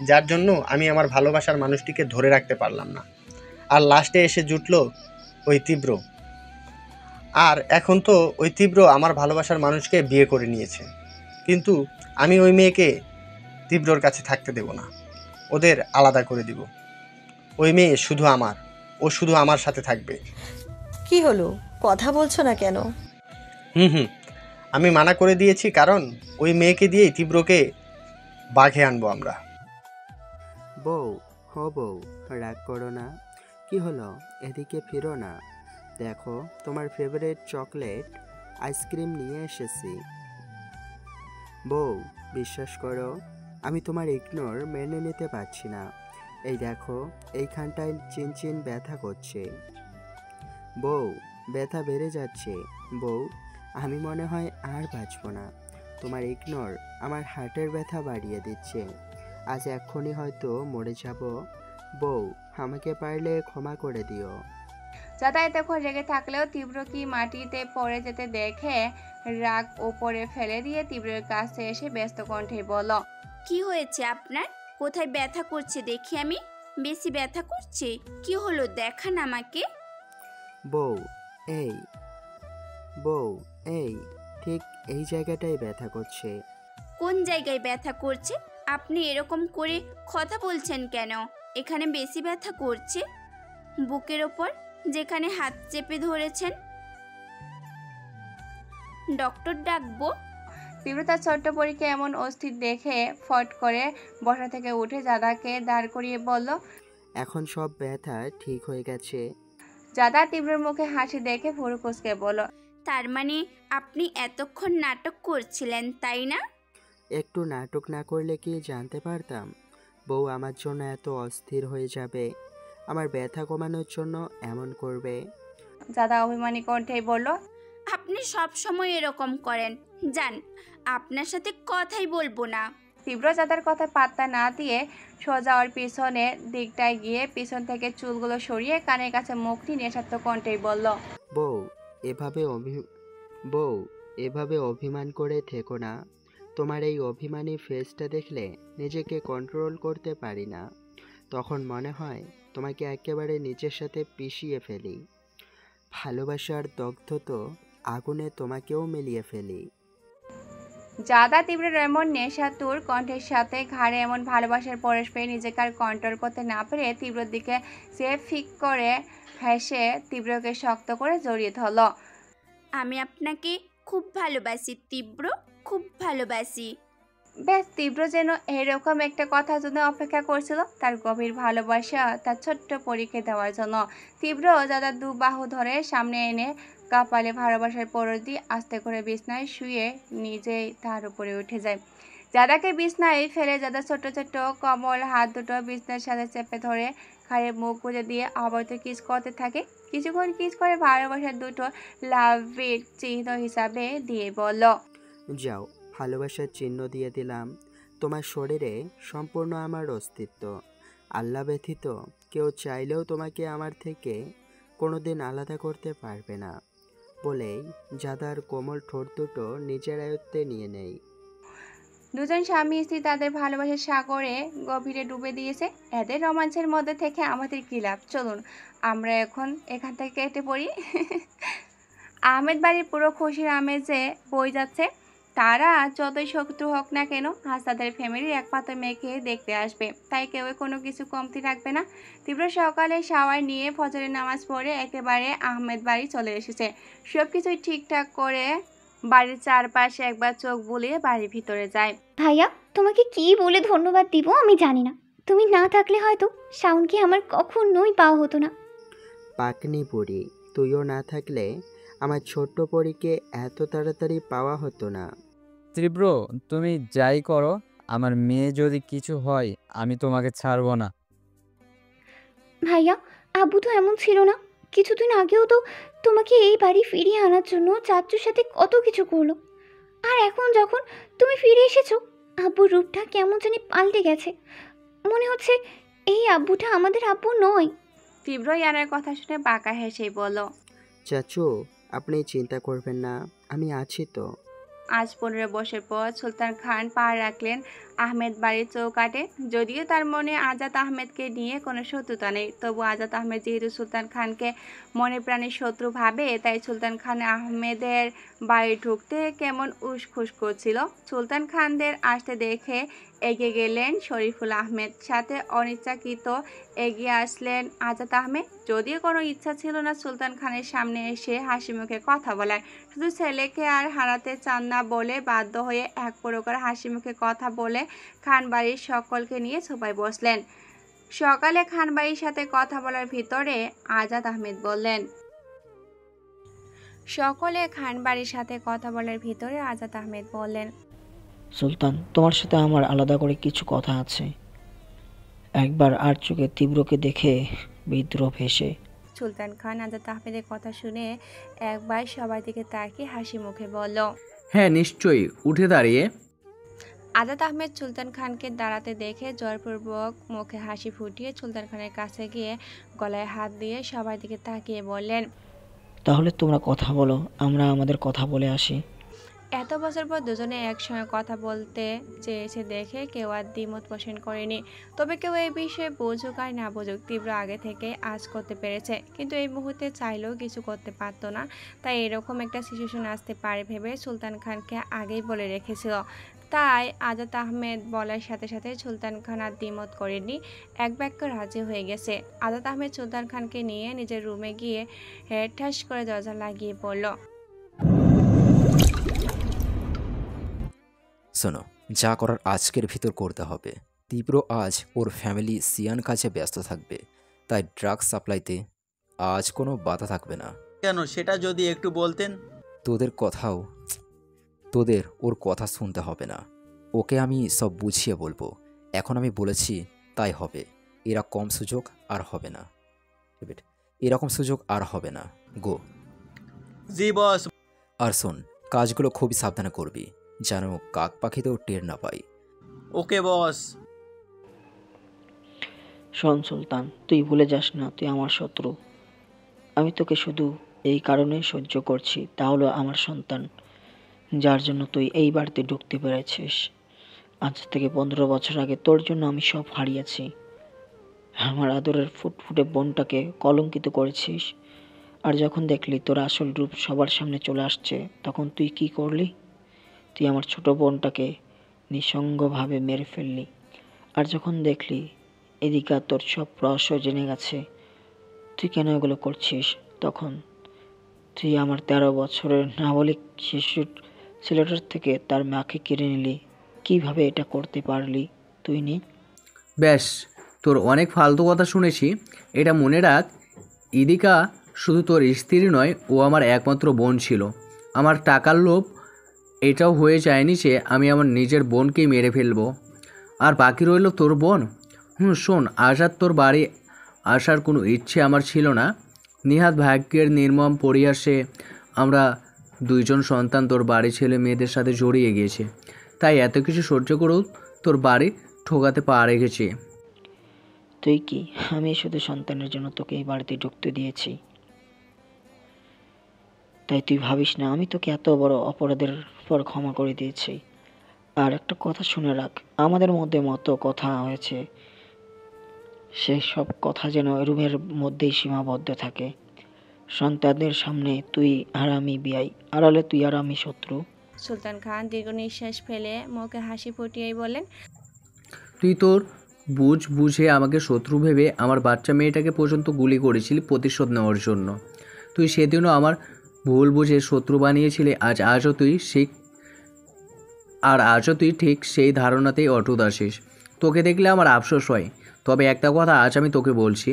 [SPEAKER 13] যার জন্য আমি আমার ভালোবাসার মানুষটিকে ধরে রাখতে পারলাম না। আর লাস্টে এসে জুটলো ওই তীব্র। আর এখন তো ওই তীব্র আমার ভালোবাসার মানুষকে বিয়ে করে নিয়েছে, কিন্তু আমি ওই মেয়েকে তীব্রর কাছে থাকতে দেব না, ওদের আলাদা করে দিব। ওই মেয়ে শুধু আমার, ও শুধু আমার সাথে থাকবে।
[SPEAKER 14] কি হলো, কথা বলছো না কেন?
[SPEAKER 13] হুম, আমি মানা করে দিয়েছি, কারণ ওই মেয়েকে দিয়েই তীব্রকে বাঘে আনবো আমরা।
[SPEAKER 2] বউ, বউ, রাগ করো না। কি হলো, এদিকে ফিরো না। দেখো, তোমার ফেভারিট চকলেট আইসক্রিম নিয়ে এসেছি। বউ, বিশ্বাস করো, আমি তোমার ইগনোর মেনে নিতে পারছি না। এই দেখো, এইখানটায় চিনচিন ব্যথা করছে। বউ, ব্যথা বেড়ে যাচ্ছে। বউ, আমি মনে হয় আর বাঁচব না। তোমার ইগনোর আমার হার্টের ব্যথা বাড়িয়ে দিচ্ছে। আজ এক্ষুনি হয়তো মরে যাব। বউ, আমাকে পারলে ক্ষমা করে দিও।
[SPEAKER 3] যাতায়াতে রেগে থাকলেও তীব্র কি মাটিতে পড়ে যেতে দেখে রাগ ওপরে ফেলে দিয়ে তীব্রের কাছে এসে ব্যস্ত কণ্ঠে বলল,
[SPEAKER 4] কি হয়েছে আপনার? কোথায় ব্যথা করছে দেখি আমি। বেশি ব্যথা করছে? কি হলো দেখান আমাকে।
[SPEAKER 2] বউ, এই বউ, এই ঠিক এই জায়গাটাই ব্যথা করছে।
[SPEAKER 4] কোন জায়গায় ব্যথা করছে? আপনি এরকম করে কথা বলছেন কেন? এখানে বেশি ব্যথা করছে? বুকের ওপর যেখানে হাত চেপে ধরেছেন? ডক্টর ডাকবো?
[SPEAKER 3] তীব্র তার ছোট্ট পরীকে এমন অস্থির দেখে ফট করে বসা থেকে উঠে জাদাকে দাঁড় করিয়ে বলল,
[SPEAKER 2] এখন সব ব্যথা ঠিক হয়ে গেছে।
[SPEAKER 3] জাদা তীব্রের মুখে হাসি দেখে ভুরু কুঁচকে বলল,
[SPEAKER 4] তার মানে আপনি এতক্ষণ নাটক করছিলেন, তাই না?
[SPEAKER 2] একটু নাটক না করলে কি জানতে পারতাম বউ আমার জন্য এত অস্থির হয়ে যাবে, আমার ব্যথা কমানোর জন্য এমন করবে?
[SPEAKER 3] জাদা অভিমানী কণ্ঠে বলল,
[SPEAKER 4] আপনি সব সময় এরকম করেন। যান, আপনার সাথে কথাই বলবো না।
[SPEAKER 3] তীব্র জাদার কথা পাত্তা না দিয়ে সোজা ওর পিছনের দিকটায় গিয়ে পিছন থেকে চুলগুলো সরিয়ে কানের কাছে মুখ নিয়ে নেশাত্মক কণ্ঠেই বলল,
[SPEAKER 2] বউ, বউ, এভাবে অভিমান করে থেকো না। তোমার এই অভিমানী ফেসটা দেখলে নিজেকে কন্ট্রোল করতে পারি না। তখন মনে হয় তোমাকে একেবারে নিজের সাথে পিষিয়ে ফেলি। ভালোবাসার দগ্ধত আগুনে তোমাকেও মিলিয়ে ফেলি।
[SPEAKER 3] জাদা তীব্রের এমন নেশাতুর কণ্ঠের সাথে ঘাড়ে এমন ভালোবাসার পরশ পেয়ে নিজেকে আর কন্ট্রোল করতে না পেরে তীব্রর দিকে সে ফিক করে হেসে তীব্রকে শক্ত করে জড়িয়ে ধরল।
[SPEAKER 4] আমি আপনাকে খুব ভালোবাসি তীব্র, খুব ভালোবাসি।
[SPEAKER 3] বেশ, তীব্র যেন এরকম একটা কথার জন্য অপেক্ষা করছিল, তার গভীর ভালোবাসা তার ছোট্ট পরীকে দেওয়ার জন্য। তীব্র জাদার দু বাহু ধরে সামনে এনে কপালে ভালোবাসার পরশ দিয়ে আস্তে করে বিছনায় শুয়ে নিজেই তার উপরে উঠে যায়। জাদাকে বিছনায় ফেলে জাদা ছোট্ট ছোট্ট কোমল হাত দুটো বিছনার সাথে চেপে ধরে ঘাড়ে মুখ গুঁজে দিয়ে অবৈধ কিস করতে থাকে। কিছুক্ষণ কিস করে ভালোবাসার দুটো লাভের চিহ্ন হিসাবে দিয়ে বলল,
[SPEAKER 2] যাও, ভালোবাসার চিহ্ন দিয়ে দিলাম। তোমার শরীরে সম্পূর্ণ আমার অস্তিত্ব। আল্লাহ ব্যতীত কেউ চাইলেও তোমাকে আমার থেকে কোনোদিন আলাদা করতে পারবে না বলেই জাদার কোমল ঠোঁট দুটো নিজের আয়ত্তে নিয়ে নেই।
[SPEAKER 3] দুজন স্বামী স্ত্রী তাদের ভালোবাসার সাগরে গভীরে ডুবে দিয়েছে। এদের রোমাঞ্চের মধ্যে থেকে আমাদের কী লাভ? চলুন আমরা এখন এখান থেকে কেটে পড়ি। আহমেদ বাড়ির পুরো খুশির আমেজে বই যাচ্ছে। তারা যতই শত্রু হোক না কেন, আজ তাদের ফ্যামিলির একমাত্র মেয়েকে দেখতে আসবে, তাই কেউ কোনো কিছু কমতি রাখবে না। তীব্র সকালে শাওয়ার নিয়ে ফজরের নামাজ পড়ে একেবারে আহমেদ বাড়ি চলে এসেছে। সব কিছুই ঠিকঠাক করে বাড়ির চারপাশে একবার চোখ বুলিয়ে বাড়ির ভিতরে যায়।
[SPEAKER 1] ভাইয়া, তোমাকে কি বলে ধন্যবাদ দিব আমি জানি না। তুমি না থাকলে হয়তো শাওনকে আমার কখনোই পাওয়া হতো না।
[SPEAKER 2] পাকনি বুড়ি, তুইও না থাকলে আমার ছোট্ট পরীকে এত তাড়াতাড়ি পাওয়া হতো না।
[SPEAKER 6] তীব্র, তুমি যাই করো, আমার মেয়ে যদি কিছু হয় আমি তোমাকে ছাড়বো না।
[SPEAKER 1] ভাইয়া, আব্বু তো এমন ছিল না। কিছুদিন আগেও তো তোমাকে এই বাড়ি ফিরিয়ে আনার জন্য চাচুর সাথে কত কিছু করলো। আর এখন যখন তুমি ফিরে এসেছো, আব্বুর রূপটা কেমন জানি পাল্টে গেছে। মনে হচ্ছে এই আব্বুটা আমাদের আব্বু নয়।
[SPEAKER 3] তীব্র ইয়ানের কথা শুনে বাঁকা হেসেই বলল,
[SPEAKER 2] চাচু, আপনি চিন্তা করবেন না, আমি আছি তো।
[SPEAKER 3] আজ 15 বছর পর সুলতান খান পা রাখলেন আহমেদ বাড়ির চৌকাঠে। যদিও তার মনে আজাদ আহমেদকে নিয়ে কোনো শত্রুতা নেই, তবু আজাদ আহমেদ যেহেতু সুলতান খানকে মনে প্রাণে শত্রু ভাবে, তাই সুলতান খান আহমেদের বাড়ি ঢুকতে কেমন উসখুস করছিল। সুলতান খানদের আসতে দেখে এগিয়ে গেলেন শরীফুল আহমেদ, সাথে অনিচ্ছাকৃত এগিয়ে আসলেন আজাদ আহমেদ। যদিও কোনো ইচ্ছা ছিল না সুলতান খানের সামনে এসে হাসি মুখে কথা বলার, শুধু ছেলেকে আর হারাতে চান না বলে বাধ্য হয়ে এক প্রকার হাসি মুখে কথা বলে খানবাড়ির সকলকে নিয়ে সোফায় বসলেন। সকালে খানবাড়ির সাথে কথা বলার ভিতরে আজাদ আহমেদ বললেন,
[SPEAKER 5] সুলতান, তোমার সাথে আমার আলাদা করে কিছু কথা আছে। একবার আর চোখে তীব্রকে দেখে বিদ্রোহ ভেসে।
[SPEAKER 3] সুলতান খান আজাদ আহমেদের কথা শুনে একবার সবার দিকে তাকিয়ে হাসি মুখে বলল,
[SPEAKER 7] হ্যাঁ নিশ্চয়ই। উঠে দাঁড়িয়ে
[SPEAKER 3] আজাদ আহমেদ সুলতান খানকে দাঁড়াতে দেখে জোরপূর্বক মুখে হাসি ফুটিয়ে সুলতান খানের কাছে গিয়ে গলায় হাত দিয়ে সবার দিকে তাকিয়ে বললেন,
[SPEAKER 5] তাহলে তোমরা কথা বলো, আমরা আমাদের কথা বলে আসি।
[SPEAKER 3] এত বছর পর দুজনে একসঙ্গে কথা বলতে চেয়েছে দেখে কেউ আর দ্বিমত পোষণ করেনি। তবে কেউ এই বিষয়ে বুঝুক আর না বুঝুক, তীব্র আগে থেকে আজ করতে পেরেছে, কিন্তু এই মুহূর্তে চাইলেও কিছু করতে পারতো না। তাই এরকম একটা সিচুয়েশন আসতে পারে ভেবে সুলতান খানকে আগেই বলে রেখেছিল। তাই আজাদ আহমেদ বলার সাথে সাথে সুলতান খান আর দ্বিমত করেনি, এক বাক্য রাজি হয়ে গেছে। আজাদ আহমেদ সুলতান খানকে নিয়ে নিজের রুমে গিয়ে ঠাস করে দরজা লাগিয়ে পড়ল।
[SPEAKER 11] শোনো, যা করার আজকের ভিতর করতে হবে। তীব্র আজ ওর ফ্যামিলি সিয়ান কাজে ব্যস্ত থাকবে, তাই ড্রাগস সাপ্লাইতে আজ কোনো বাধা থাকবে না।
[SPEAKER 15] কেন, সেটা যদি একটু বলতেন।
[SPEAKER 11] তোদের ওর কথা শুনতে হবে না, ওকে আমি সব বুঝিয়ে বলবো। এখন আমি বলেছি তাই হবে। এরকম সুযোগ আর হবে না। গো।
[SPEAKER 15] জি বস।
[SPEAKER 11] আর শোন, কাজগুলো খুবই সাবধানে করবি, যেন কাক পাখিতেও টের না পাই।
[SPEAKER 15] ওকে বস।
[SPEAKER 5] শোন সুলতান, তুই ভুলে যাস না তুই আমার শত্রু। আমি তোকে শুধু এই কারণে সহ্য করছি, তা হলো আমার সন্তান, যার জন্য তুই এই বাড়িতে ঢুকতে পেরেছিস। আজ থেকে 15 বছর আগে তোর জন্য আমি সব হারিয়েছি। আমার আদরের ফুটফুটে বোনটাকে কলঙ্কিত করেছিস। আর যখন দেখলি তোর আসল রূপ সবার সামনে চলে আসছে, তখন তুই কি করলি? তুই আমার ছোট বোনটাকে নিঃসঙ্গভাবে মেরে ফেললি। আর যখন দেখলি এদিকে তোর সব রহস্য জেনে গেছে, তুই কেন এগুলো করছিস, তখন তুই আমার 13 বছরের নাবালিক শিশুর ছেলেটার থেকে তার মাকে কেড়ে নিলি। কিভাবে এটা করতে পারলি তুই?
[SPEAKER 7] ব্যাস, তোর অনেক ফালতু কথা শুনেছি। এটা মনে রাখ, ইদিকা শুধু তোর স্ত্রী নয়, ও আমার একমাত্র বোন ছিল। আমার টাকার লোভ এটাও হয়ে যায়নি যে আমি আমার নিজের বোনকেই মেরে ফেলবো। আর বাকি রইল তোর বোন। শোন, আজাদ তোর বাড়ি আসার কোনো ইচ্ছে আমার ছিল না। নিহাত ভাগ্যের নির্মম পরিহাসে আমরা দুইজন সন্তান তোর বাড়ি ছেলে মেয়েদের সাথে জড়িয়ে গিয়েছে। তাই এত কিছু সহ্য করেও তোর বাড়ি ঠোকাতে পা রেখেছি।
[SPEAKER 5] তুই কি, আমি শুধু সন্তানের জন্য তোকে এই বাড়িতে ঢুকতে দিয়েছি, তাই তুই ভাবিস না আমি তোকে এত বড় অপরাধের পর ক্ষমা করে দিয়েছি। আর একটা কথা শুনে রাখ, আমাদের মধ্যে মতো কথা হয়েছে, সেই সব কথা যেন রুমের মধ্যেই সীমাবদ্ধ থাকে। সন্তানদের সামনে তুই আর আমি বিয়াই, আড়ালে তুই আর আমি শত্রু।
[SPEAKER 3] সুলতান খান দীর্ঘ নিঃশ্বাস ফেলে মুখে হাসি ফুটিয়েই বললেন,
[SPEAKER 7] তুই তোর বুঝে আমাকে শত্রু ভেবে আমার বাচ্চা মেয়েটাকে পর্যন্ত গুলি করেছিলি প্রতিশোধ নেওয়ার জন্য। তুই সেদিনও আমার ভুল বুঝে শত্রু বানিয়েছিলি। আজও তুই ঠিক সেই ধারণাতেই অটুট আসিস। তোকে দেখলে আমার আফসোস হয়। তবে একটা কথা আজ আমি তোকে বলছি,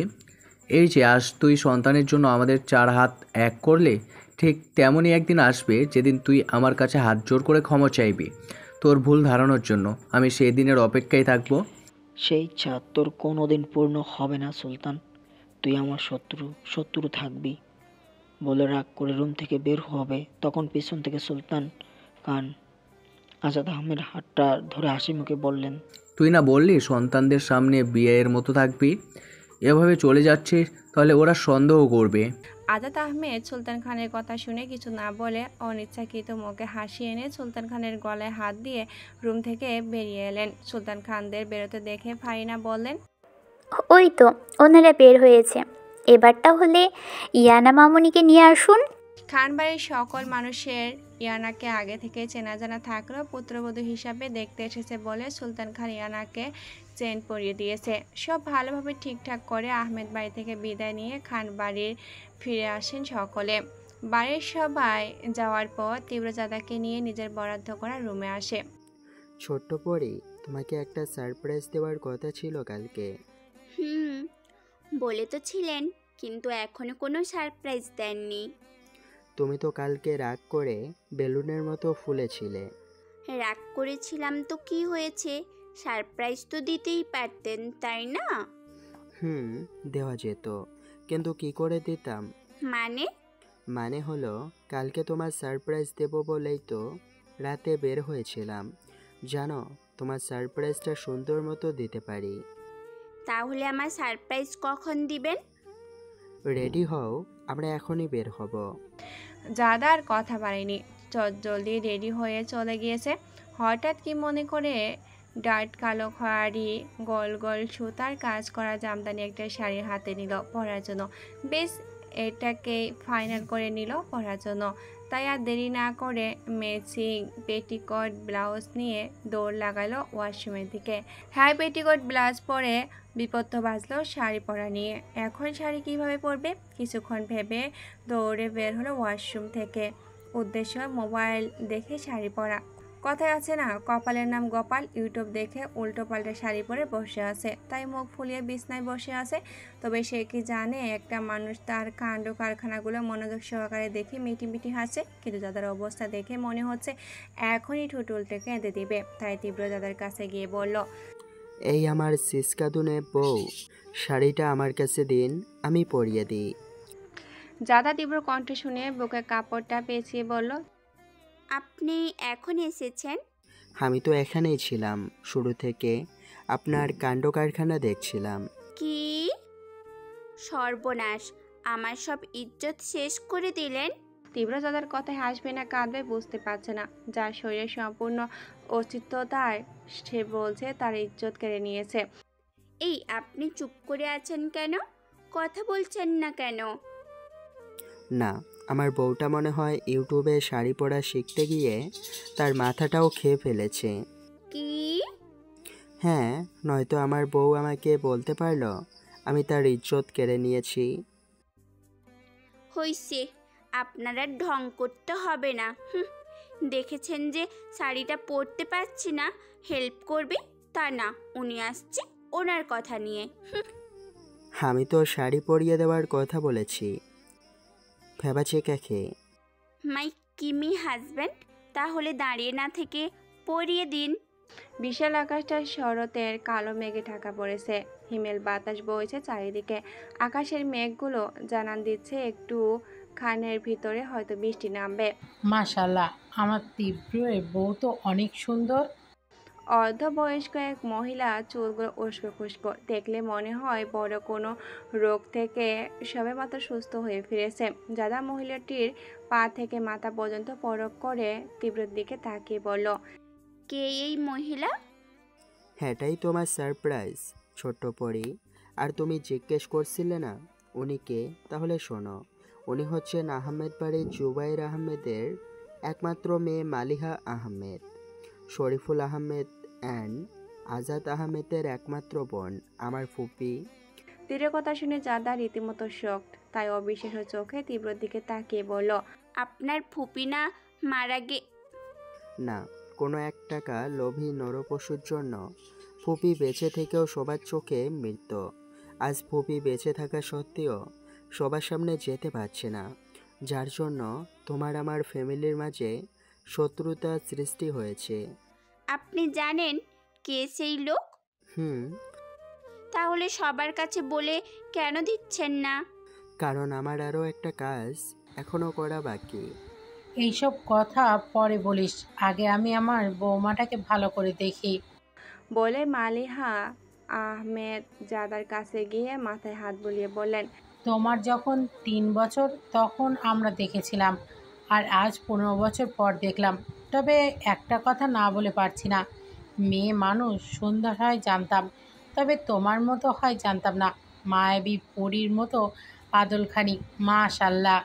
[SPEAKER 7] এই যে আজ তুই সন্তানের জন্য আমাদের 4 হাত এক করলে, ঠিক তেমনই একদিন আসবে যেদিন তুই আমার কাছে হাত জোর করে ক্ষমা চাইবি তোর ভুল ধারণার জন্য। আমি সেই দিনের অপেক্ষায় থাকবো।
[SPEAKER 5] সেই ইচ্ছা তোর কোনোদিন পূর্ণ হবে না সুলতান। তুই আমার শত্রু, শত্রু থাকবি বলে রাগ করে রুম থেকে বের হবে। তখন পিছন থেকে সুলতান খান আজাদ আহমেদ হাতটা ধরে হাসি মুখে বললেন,
[SPEAKER 7] তুই না বললি সন্তানদের সামনে বিয়ের মতো থাকবি? এভাবে চলে যাচ্ছিস তাহলে ওরা সন্দেহ করবে।
[SPEAKER 3] আজাদ আহমেদ সুলতান খানের কথা শুনে কিছু না বলে অনিচ্ছাকৃত মুখে হাসি এনে সুলতান খানের গলায় হাত দিয়ে রুম থেকে বেরিয়ে এলেন। সুলতান খানদের বেরোতে দেখে ফারিনা বললেন,
[SPEAKER 8] ওই তো ওনারা বের হয়েছে, এবারটা হলে ইয়ানা মামুনিকে নিয়ে আসুন।
[SPEAKER 3] খানবাড়ির সকল মানুষের ইয়ানাকে আগে থেকে চেনা জানা থাকলেও পুত্রবধূ হিসাবে দেখতে এসেছে বলে সুলতান খান ইয়ানাকে চেন পরিয়ে দিয়েছে। সব ভালোভাবে ঠিকঠাক করে আহমেদ বাড়ি থেকে বিদায় নিয়ে খান বাড়ির ফিরে আসেন সকলে। বাড়ির সবাই যাওয়ার পর তীব্রজাদাকে নিয়ে নিজের বরাদ্দ করা রুমে আসে।
[SPEAKER 2] ছোট্ট পরি, তোমাকে একটা সারপ্রাইজ দেওয়ার কথা ছিল কালকে।
[SPEAKER 4] বলে তো ছিলেন, কিন্তু এখনো কোনো সারপ্রাইজ দেননি।
[SPEAKER 2] তুমি তো কালকে রাগ করে বেলুনের মতো ফুলেছিলে।
[SPEAKER 4] রাগ করেছিলাম তো কি হয়েছে, সারপ্রাইজ তো দিতেই পারতেন, তাই না?
[SPEAKER 2] দেওয়া যেত, কিন্তু কি করে দিতাম?
[SPEAKER 4] মানে
[SPEAKER 2] হলো কালকে তোমার সারপ্রাইজ দেব বলেই তো রাতে বের হয়েছিলাম। জানো, তোমার সারপ্রাইজটা সুন্দর মতো দিতে পারি।
[SPEAKER 4] তাহলে আমার সারপ্রাইজ কখন দিবেন?
[SPEAKER 2] রেডি হও, আমরা এখনই বের হব।
[SPEAKER 3] জাদা আর কথা বাড়েনি, জলদি রেডি হয়ে চলে গিয়েছে। হঠাৎ কি মনে করে ডার্ট কালো খয়েরি গোল গোল সুতার কাজ করা জামদানি একটা শাড়ি হাতে নিল পরার জন্য। বেশ এটাকে ফাইনাল করে নিল পরার জন্য। তাই আর দেরি না করে ম্যাচিং পেটিকোট ব্লাউজ নিয়ে দৌড় লাগালো ওয়াশরুমের দিকে। হাই পেটিকোট ব্লাউজ পরে বিপত্ত বাজলো শাড়ি পরা নিয়ে। এখন শাড়ি কিভাবে পরবে কিছুক্ষণ ভেবে দৌড়ে বের হলো ওয়াশরুম থেকে। উদ্দেশ্য মোবাইল দেখে শাড়ি পরা। কথায় আছে না, কপালের নাম গোপাল। ইউটিউব দেখে উল্টো পাল্টা শাড়ি পরে বসে আছে, তাই মুখ ফুলিয়ে বিছনায় বসে আছে। তবে সে কি জানে একটা মানুষ তার কাণ্ড কারখানাগুলো মনোযোগ সহকারে দেখে মিটিমিটি হাসে। কিন্তু দাদার অবস্থা দেখে মনে হচ্ছে এখনই ঠোঁট উল্টে কেঁদে দিবে। তাই তীব্র দাদার কাছে গিয়ে বলল,
[SPEAKER 2] এই আমার সিসকাদুনে বউ, শাড়িটা আমার কাছে দিন, আমি পরিয়ে দিই।
[SPEAKER 3] জাদা তীব্র কণ্ঠ শুনে বুকে কাপড়টা পেঁচিয়ে বলল,
[SPEAKER 4] আপনি এখন এসেছেন?
[SPEAKER 2] আমি তো এখানেই ছিলাম শুরু থেকে, আপনার কাণ্ড কারখানা দেখছিলাম।
[SPEAKER 4] কি সর্বনাশ, আমার সব ইজ্জত শেষ করে দিলেন।
[SPEAKER 3] তীব্র দাদার কথায় হাসবে না কাঁদবে বুঝতে পারছে না। যার শরীরে সম্পূর্ণ অস্তিত্ব তার, সে বলছে তার ইজ্জত কেড়ে নিয়েছে।
[SPEAKER 4] এই আপনি চুপ করে আছেন কেন? কথা বলছেন না কেন?
[SPEAKER 2] না, আমার বউটা মনে হয় ইউটিউবে শাড়ি পরা শিখতে গিয়ে তার মাথাটাও খেয়ে ফেলেছে।
[SPEAKER 4] কি?
[SPEAKER 2] হ্যাঁ, নয়তো আমার বউ আমাকে বলতে পারলো আমি তার ইজ্জত কেড়ে নিয়েছি।
[SPEAKER 4] হইছে, আপনারা ঢং করতে হবে না। দেখেছেন যে শাড়িটা পরতে পারছি না, হেল্প করবে তা না, উনি আসছে ওনার কথা নিয়ে।
[SPEAKER 2] আমি তো শাড়ি পরিয়ে দেওয়ার কথা বলেছি, ভেবাছে কাকে?
[SPEAKER 4] মাই কিমি হাজব্যান্ড, তাহলে দাঁড়িয়ে না থেকে পরিয়ে দিন।
[SPEAKER 3] বিশাল আকাশটা শরতের কালো মেঘে ঢাকা পড়েছে। হিমেল বাতাস বইছে চারিদিকে। আকাশের মেঘগুলো জানান দিচ্ছে একটু খানের ভিতরে হয়তো বৃষ্টি নামবে।
[SPEAKER 16] মাশাআল্লাহ, আমার তীব্র বউ তো অনেক সুন্দর।
[SPEAKER 3] অর্ধবয়স্ক এক মহিলা, চুলগুলো উস্কো খুস্কো, দেখলে মনে হয় বড় কোনো রোগ থেকে সবেমাত্র সুস্থ হয়ে ফিরেছে। জাদা মহিলাটির পা থেকে মাথা পর্যন্ত পরখ করে তীব্রর দিকে তাকিয়ে বলল,
[SPEAKER 4] কে এই মহিলা?
[SPEAKER 2] হ্যাঁটাই তোমার সারপ্রাইজ ছোট্ট পরি। আর তুমি জিজ্ঞেস করছিলে না উনি কে? তাহলে শোনো, উনি হচ্ছেন আহমেদ বাড়ির জুবাইর আহমেদের একমাত্র মেয়ে মালিহা আহমেদ, শরীফুল আহমেদ অ্যান্ড আজাদ আহমেদের একমাত্র বোন, আমার ফুপি।
[SPEAKER 3] তীব্রের কথা শুনে জাদা রীতিমতো শকড, তাই অবিশ্বাস্য চোখে তীব্রর দিকে তাকিয়ে বলল,
[SPEAKER 4] আপনার ফুপি না মারা
[SPEAKER 2] না, কোনো এক টাকা লোভী নরপশুর জন্য ফুপি বেঁচে থেকেও সবার চোখে মৃত্যু। আজ ফুপি বেঁচে থাকা সত্ত্বেও সবার সামনে যেতে পারছে না, যার জন্য তোমার আমার ফ্যামিলির মাঝে শত্রুতা সৃষ্টি হয়েছে।
[SPEAKER 4] আপনি জানেন কে সেই লোক? তাহলে সবার কাছে বলে কেন দিচ্ছেন না?
[SPEAKER 2] কারণ আমার আরও একটা কাজ এখনও করা বাকি।
[SPEAKER 16] এইসব কথা পরে বলিস, আগে আমি আমার বৌমাটাকে ভালো করে দেখি।
[SPEAKER 3] বলে মালিহা আহমেদ জাদার কাছে গিয়ে মাথায় হাত বুলিয়ে বললেন,
[SPEAKER 16] তোমার যখন 3 বছর তখন আমরা দেখেছিলাম, আর আজ 15 বছর পর দেখলাম। তবে একটা কথা না বলে পারছি না, মেয়ে মানুষ সুন্দর হয় জানতাম, তবে তোমার মতো হয় জানতাম না। মায়াবী পরীর মতো আদলখানি, মাশাল্লাহ।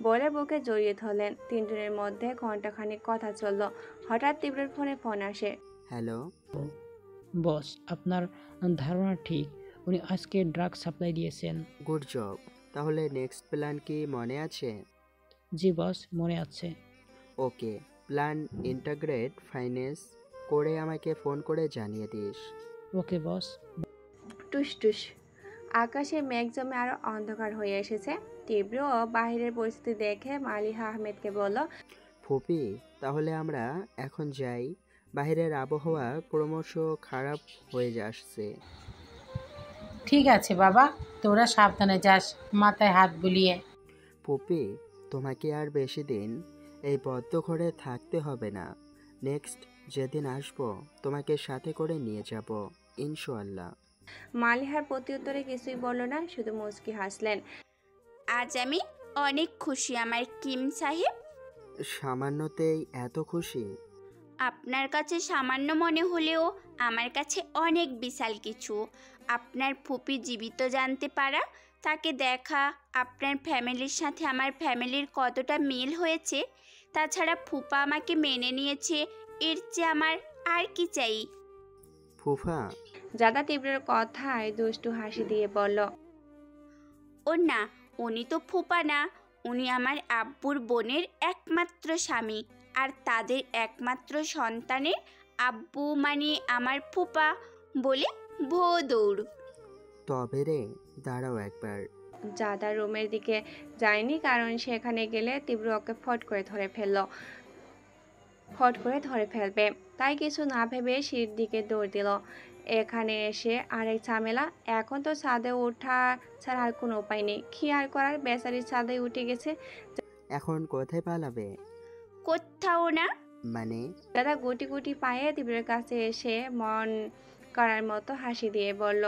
[SPEAKER 3] বলে বুকে জড়িয়ে ধরলেন। তিনজনের মধ্যে ঘন্টাখানিক কথা চলল। হঠাৎ তীব্রের ফোনে ফোন আসে।
[SPEAKER 2] হ্যালো
[SPEAKER 5] বস, আপনার ধারণা ঠিক, উনি আজকে ড্রাগ সাপ্লাই দিয়েছেন।
[SPEAKER 2] Good job. তাহলে নেক্সট প্ল্যান কি মনে আছে?
[SPEAKER 5] জি বস, মনে আছে।
[SPEAKER 2] ওকে, প্ল্যান ইন্টাগ্রেট ফাইন্যান্স করে আমাকে ফোন করে জানিয়ে দিস।
[SPEAKER 5] ওকে বস।
[SPEAKER 3] টুস টুস আকাশে মেঘ জমে আরো অন্ধকার হয়ে এসেছে। তীব্র বাহিরের পরিস্থিতি দেখে মালিহা আহমেদকে বলল,
[SPEAKER 2] ফুপি, তাহলে আমরা এখন যাই, বাইরের আবহাওয়া ক্রমশ খারাপ হয়ে আসছে।
[SPEAKER 16] ঠিক আছে বাবা, তোরা সাবধানে যাস, মাথায় হাত বুলিয়ে।
[SPEAKER 2] ফুপি, তোমাকে আর বেশি দিন এই বদ্ধ ঘরে থাকতে হবে না। নেক্সট যেদিন আসবো তোমাকে সাথে করে নিয়ে যাব ইনশাআল্লাহ।
[SPEAKER 3] মালিহার প্রত্যুত্তরে কিছুই বলল না, শুধু মুচকি হাসলেন।
[SPEAKER 4] আজ আমি অনেক খুশি আমার কিম সাহেব।
[SPEAKER 2] সামান্যতেই এত খুশি?
[SPEAKER 4] আপনার কাছে সামান্য মনে হলেও আমার কাছে অনেক বিশাল কিছু। আপনার ফুপি জীবিত জানতে পারা, তাকে দেখা, আপনার ফ্যামিলির সাথে আমার ফ্যামিলির কতটা মিল হয়েছে, তাছাড়া ফুপা আমাকে মেনে নিয়েছে, এর চেয়ে আমার আর কি চাই?
[SPEAKER 2] ফুফা?
[SPEAKER 3] জাদা তীব্রের কথায় দুষ্টু হাসি দিয়ে বলল,
[SPEAKER 4] ও না, উনি তো ফুপা না, উনি আমার আব্বুর বোনের একমাত্র স্বামী, আর তাদের একমাত্র সন্তানের আব্বু মানে আমার ফুপা বলে ভো দৌড়।
[SPEAKER 2] তবে রে, দাঁড়াও একবার।
[SPEAKER 3] জাদা রুমের দিকে যায়নি, কারণ সেখানে গেলে তীব্র ওকে ফট করে ধরে ফেলবে। তাই কিছু না ভেবে সিঁড়ির দিকে দৌড় দিল। এখানে এসে আরেক ঝামেলা। এখন তো ছাদে ওঠা ছাড়া আর কোনো উপায় নেই। কি আর করার, বেচারির ছাদে উঠে গেছে।
[SPEAKER 2] এখন কোথায় পালাবে?
[SPEAKER 4] কোথাও না।
[SPEAKER 2] মানে?
[SPEAKER 3] দাদা গুটি গুটি পায়ে তীব্রের কাছে এসে মন করার মতো হাসি দিয়ে বলল,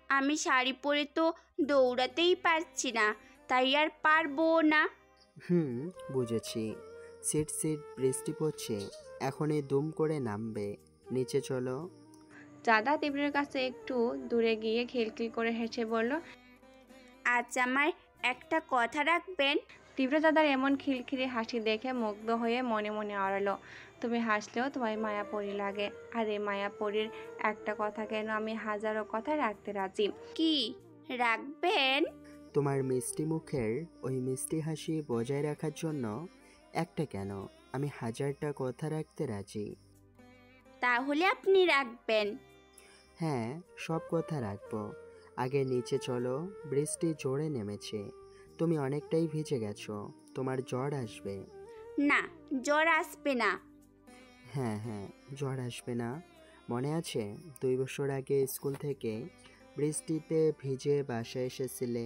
[SPEAKER 4] আমি শাড়ি পরে তো দৌড়াতেই পারছি না, তাই আর পারবো না।
[SPEAKER 2] বুঝেছি। সিট বৃষ্টি পড়ছে, এখনই দুম করে নামবে। নিচে চলো।
[SPEAKER 3] দাদা তীব্রের কাছে একটু দূরে গিয়ে খিলখিল করে হেসে বলল,
[SPEAKER 4] আজ আমার একটা কথা রাখবেন?
[SPEAKER 3] তীব্র দাদার এমন খিলখিলি হাসি দেখে মুগ্ধ হয়ে মনে মনে আড়ালো, তুমি হাসলেও তোমার মায়াপরি লাগে। আর এই মায়াপরির একটা কথা কেন, আমি হাজারো কথা রাখতে রাজি।
[SPEAKER 4] কি রাখবেন?
[SPEAKER 2] তোমার মিষ্টি মুখের ওই মিষ্টি হাসি বজায় রাখার জন্য একটা কেন, আমি হাজারটা কথা রাখতে রাজি।
[SPEAKER 4] তাহলে আপনি রাখবেন?
[SPEAKER 2] হ্যাঁ, সব কথা রাখবো। আগে নিচে চলো, বৃষ্টি জোরে নেমেছে, তুমি অনেকটাই ভিজে গেছো, তোমার জ্বর আসবে।
[SPEAKER 4] না, জ্বর আসবে না।
[SPEAKER 2] হ্যাঁ, জ্বর আসবে না। মনে আছে 2 বছর আগে স্কুল থেকে বৃষ্টিতে ভিজে বাসায় এসেছিলে?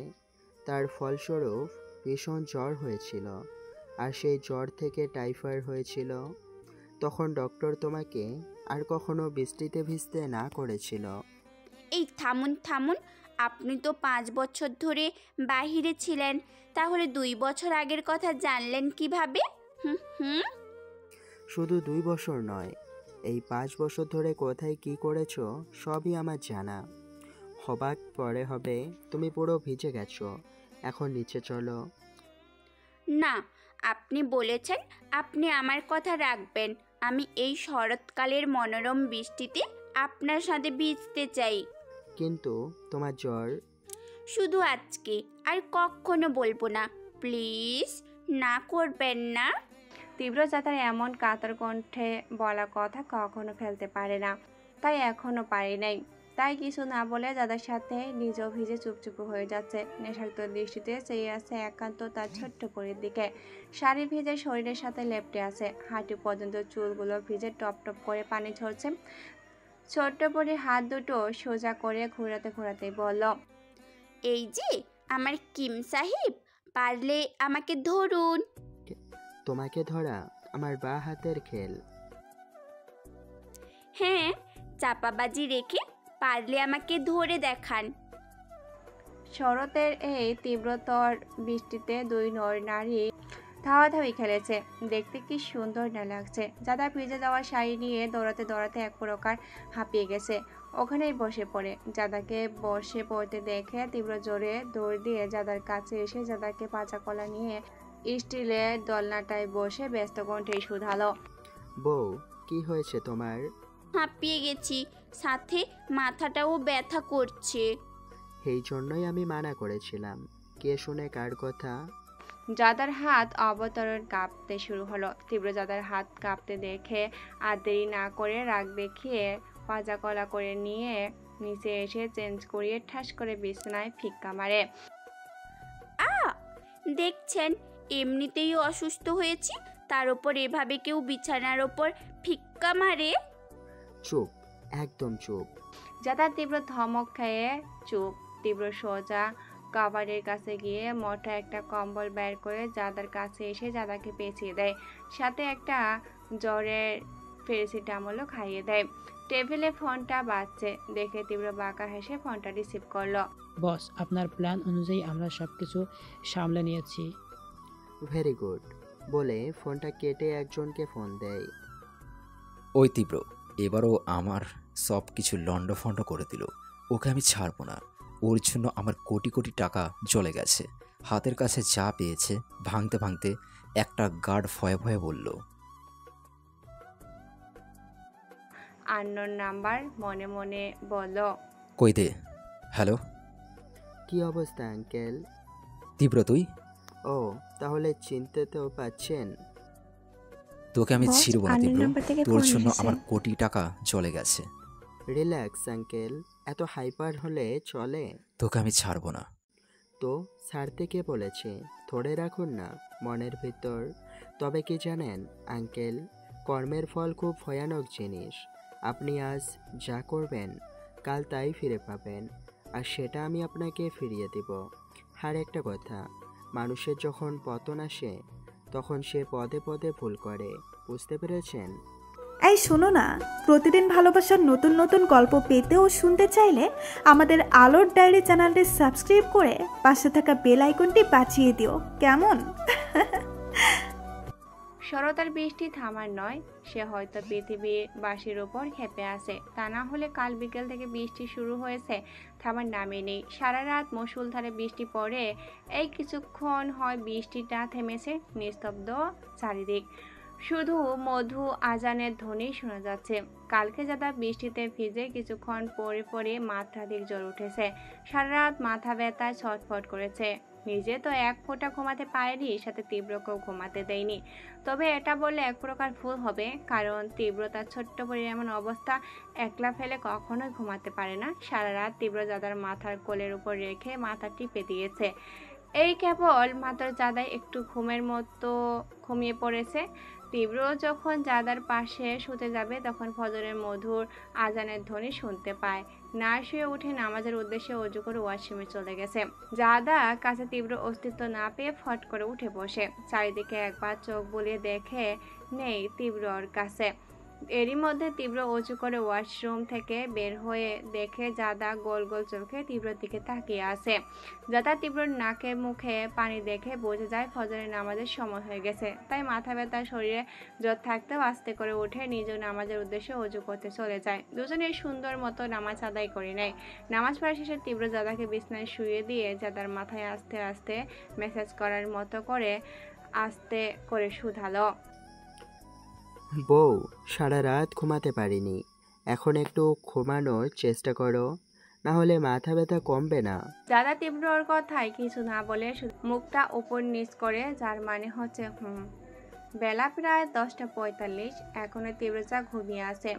[SPEAKER 2] তার ফলস্বরূপ ভীষণ জ্বর হয়েছিল, আর সেই জ্বর থেকে টাইফয়েড হয়েছিল। তখন ডক্টর তোমাকে আর কখনো বৃষ্টিতে ভিজতে না করেছিল।
[SPEAKER 4] এই থামুন, আপনি তো 5 বছর ধরে বাহিরে ছিলেন, তাহলে 2 বছর আগের কথা জানলেন কিভাবে?
[SPEAKER 2] শুধু 2 বছর নয়, এই 5 বছর ধরে কোথায় কি করেছো সবই আমার জানা। হবাক পরে হবে, তুমি পুরো ভিজে গেছো। এখন নিচে চলো।
[SPEAKER 4] না, আপনি বলেছেন আপনি আমার কথা রাখবেন। আমি এই শরৎকালের মনোরম বৃষ্টিতে আপনার সাথে ভিজতে চাই।
[SPEAKER 2] কিন্তু তোমার জ্বর।
[SPEAKER 4] শুধু আজকে, আর কখনো বলবো না। প্লিজ না করবেন না।
[SPEAKER 3] তীব্র জাতার এমন কাতর কণ্ঠে বলা কথা কখনো ফেলতে পারে না, তাই এখনো পারি নাই। তাই কিছু না বলে দাদার সাথে নিজেও ভিজে চুপচুপ হয়ে যাচ্ছে। নেশাক্ত দৃষ্টিতে চেয়ে আছে একান্ত তার ছোট্ট পরীর দিকে। শাড়ি ভিজে শরীরের সাথে লেপটে আছে, হাঁটু পর্যন্ত চুলগুলো ভিজে টপ টপ করে পানি ঝরছে। ছোট্ট পরে হাত দুটো সোজা করে ঘোরাতে ঘোরাতে বলল,
[SPEAKER 4] এই যে আমার কিম সাহেব, পারলে আমাকে ধরুন।
[SPEAKER 2] তোমাকে ধরা আমার বা হাতের খেল।
[SPEAKER 4] হ্যাঁ, চাপাবাজি রেখে পারলে আমাকে ধরে দেখান।
[SPEAKER 3] শরতের এই তীব্রতর বৃষ্টিতে দুই নারী ধাওয়াধাওয়ি খেলেছে। দেখতে কি সুন্দর না লাগছে। জাদা ভিজে যাওয়া শাড়ি নিয়ে দৌড়াতে দৌড়াতে এক প্রকার হাঁপিয়ে গেছে। ওখানেই বসে পড়ে। জাদাকে বসে পড়তে দেখে তীব্র জোরে দৌড় দিয়ে জাদার কাছে এসে জাদাকে পাচা কলা নিয়ে স্টিলের দোলনাটায় বসে ব্যস্ত কণ্ঠে শুধালো,
[SPEAKER 2] বউ কি হয়েছে তোমার?
[SPEAKER 4] হাঁপিয়ে গেছি, সাথে মাথাটাও ব্যথা করছে।
[SPEAKER 2] এই জন্যই আমি মানা করেছিলাম। কে শুনে কার কথা?
[SPEAKER 3] জাদার হাত অবতরণ কাঁপতে শুরু হলো। তীব্র জাদার হাত কাঁপতে দেখে আর দেরি না করে রাগ দেখিয়ে পাজা কলা করে নিয়ে নিচে এসে চেঞ্জ করিয়ে ঠাস করে বিছানায় ফিক্কা মারে।
[SPEAKER 4] দেখছেন, এমনিতেই অসুস্থ হয়েছি, তার উপর এভাবে কেউ বিছানার ওপর ফিক্কা মারে।
[SPEAKER 2] চুপ, একদম চুপ।
[SPEAKER 3] জাদা তীব্র ধমক খেয়ে চুপ। তীব্র সোজা কাবারের কাছে গিয়ে মোটা একটা কম্বল বের করে জাদার কাছে এসে জাদাকে পেঁচিয়ে দেয়, সাথে একটা জ্বরের প্যারাসিটামলও খাইয়ে দেয়। টেবিলে ফোনটা বাজছে দেখে তীব্র বাঁকা হেসে ফোনটা রিসিভ করলো।
[SPEAKER 17] বস, আপনার প্ল্যান অনুযায়ী আমরা সবকিছু সামলে নিয়েছি।
[SPEAKER 2] ভেরি গুড বলে ফোনটা কেটে একজনকে ফোন দেয়।
[SPEAKER 11] ওই তীব্র এবারও আমার সব কিছু লন্ডফন্ড করে দিল। ওকে আমি ছাড়বো না। ওর জন্য আমার কোটি কোটি টাকা চলে গেছে। হাতের কাছে যা পেয়েছে ভাঙতে ভাঙতে একটা গার্ড ভয়ে ভয়ে বলল,
[SPEAKER 3] আননোন নাম্বার মনে মনে বলল,
[SPEAKER 11] কই দে। হ্যালো,
[SPEAKER 2] কি অবস্থা আঙ্কেল?
[SPEAKER 11] তীব্র তুই?
[SPEAKER 2] ও, তাহলে চিনতে তো পাচ্ছেন।
[SPEAKER 11] তোকে আমি ছিড়ব না তীব্র। তোর জন্য আমার কোটি টাকা চলে গেছে।
[SPEAKER 2] রিল্যাক্স আঙ্কেল, এত হাইপার হলে চলে?
[SPEAKER 11] তোকে আমি ছাড়বো না।
[SPEAKER 2] তো ছাড়তে কে বলেছে? ধরে রাখুন না মনের ভিতর। তবে কি জানেন আঙ্কেল, কর্মের ফল খুব ভয়ানক জিনিস। আপনি আজ যা করবেন কাল তাই ফিরে পাবেন, আর সেটা আমি আপনাকে ফিরিয়ে দেব। আর একটা কথা, মানুষের যখন পতন আসে তখন সে পদে পদে ভুল করে, বুঝতে পেরেছেন?
[SPEAKER 10] এই শোনো না, প্রতিদিন ভালোবাসার নতুন নতুন গল্প পেতে ও শুনতে চাইলে আমাদের আলোর ডায়েরি চ্যানেলটি সাবস্ক্রাইব করে পাশে থাকা বেল আইকনটি বাজিয়ে দিও, কেমন?
[SPEAKER 3] শরতার বৃষ্টি থামার নয়, সে হয়তো পৃথিবীবাসীর উপর ক্ষেপে আছে। তা না হলে কাল বিকেল থেকে বৃষ্টি শুরু হয়েছে, থামার নামই নেই। সারা রাত মুষলধারে বৃষ্টি পড়ে, এই কিছুক্ষণ হয় বৃষ্টিটা থেমেছে। নিস্তব্ধ চারিদিক, শুধু মধু আজানের ধ্বনি শোনা যাচ্ছে। কালকে যাদা বৃষ্টিতে ভিজে কিছুক্ষণ পরে পরে মাত্রাধিক জ্বর উঠেছে। সারা রাত মাথা ব্যথায় ছটফট করেছে। নিজে তো এক ফোঁটা ঘুমাতে পারেনি, সাথে তীব্রকেও ঘুমাতে দেয়নি। তবে এটা বললে এক প্রকার ভুল হবে, কারণ তীব্র তার ছোট্ট পরে এমন অবস্থা একলা ফেলে কখনোই ঘুমাতে পারে না। সারা রাত তীব্র জাদার মাথার কোলের উপর রেখে মাথা টিপে দিয়েছে। এই কেবল মাত্র জাদাই একটু ঘুমের মতো ঘুমিয়ে পড়েছে। তীব্র যখন জাদার পাশে শুতে যাবে তখন ফজরের মধুর আজানের ধ্বনি শুনতে পায়। না শুয়ে উঠে নামাজের উদ্দেশ্যে অজু করে ওয়াশরুমে চলে গেছে। জাদা কাছে তীব্র অস্তিত্ব না পেয়ে ফট করে উঠে বসে চারিদিকে একবার চোখ বুলিয়ে দেখে নেই তীব্রর কাছে। এরই মধ্যে তীব্র অজু করে ওয়াশরুম থেকে বের হয়ে দেখে জাদা গোল গোল চোখে তীব্রর দিকে তাকিয়ে আছে। জাদা তীব্রর নাকে মুখে পানি দেখে বোঝা যায় ফজরের নামাজের সময় হয়ে গেছে। তাই মাথা ব্যথা, শরীরে জ্বর থাকতেও আস্তে করে উঠে নিজেও নামাজের উদ্দেশ্যে অজু করতে চলে যায়। দুজনেই সুন্দর মতো নামাজ আদায় করে নেয়। নামাজ পড়া শেষে তীব্র জাদাকে বিছানায় শুয়ে দিয়ে জাদার মাথায় আস্তে আস্তে মেসেজ করার মতো করে আস্তে করে শুধালো,
[SPEAKER 2] বউ, সারা রাত ঘুমাতে পারিনি, এখন একটু ঘুমানোর চেষ্টা করো, না হলে মাথা ব্যথা কমবে না।
[SPEAKER 3] জাদা তীব্রর কথায় কিছু না বলে মুখটা উপর নিচ করে, যার মানে হচ্ছে বেলা প্রায় 10:45, এখনো তীব্রজা ঘুমিয়ে আছে।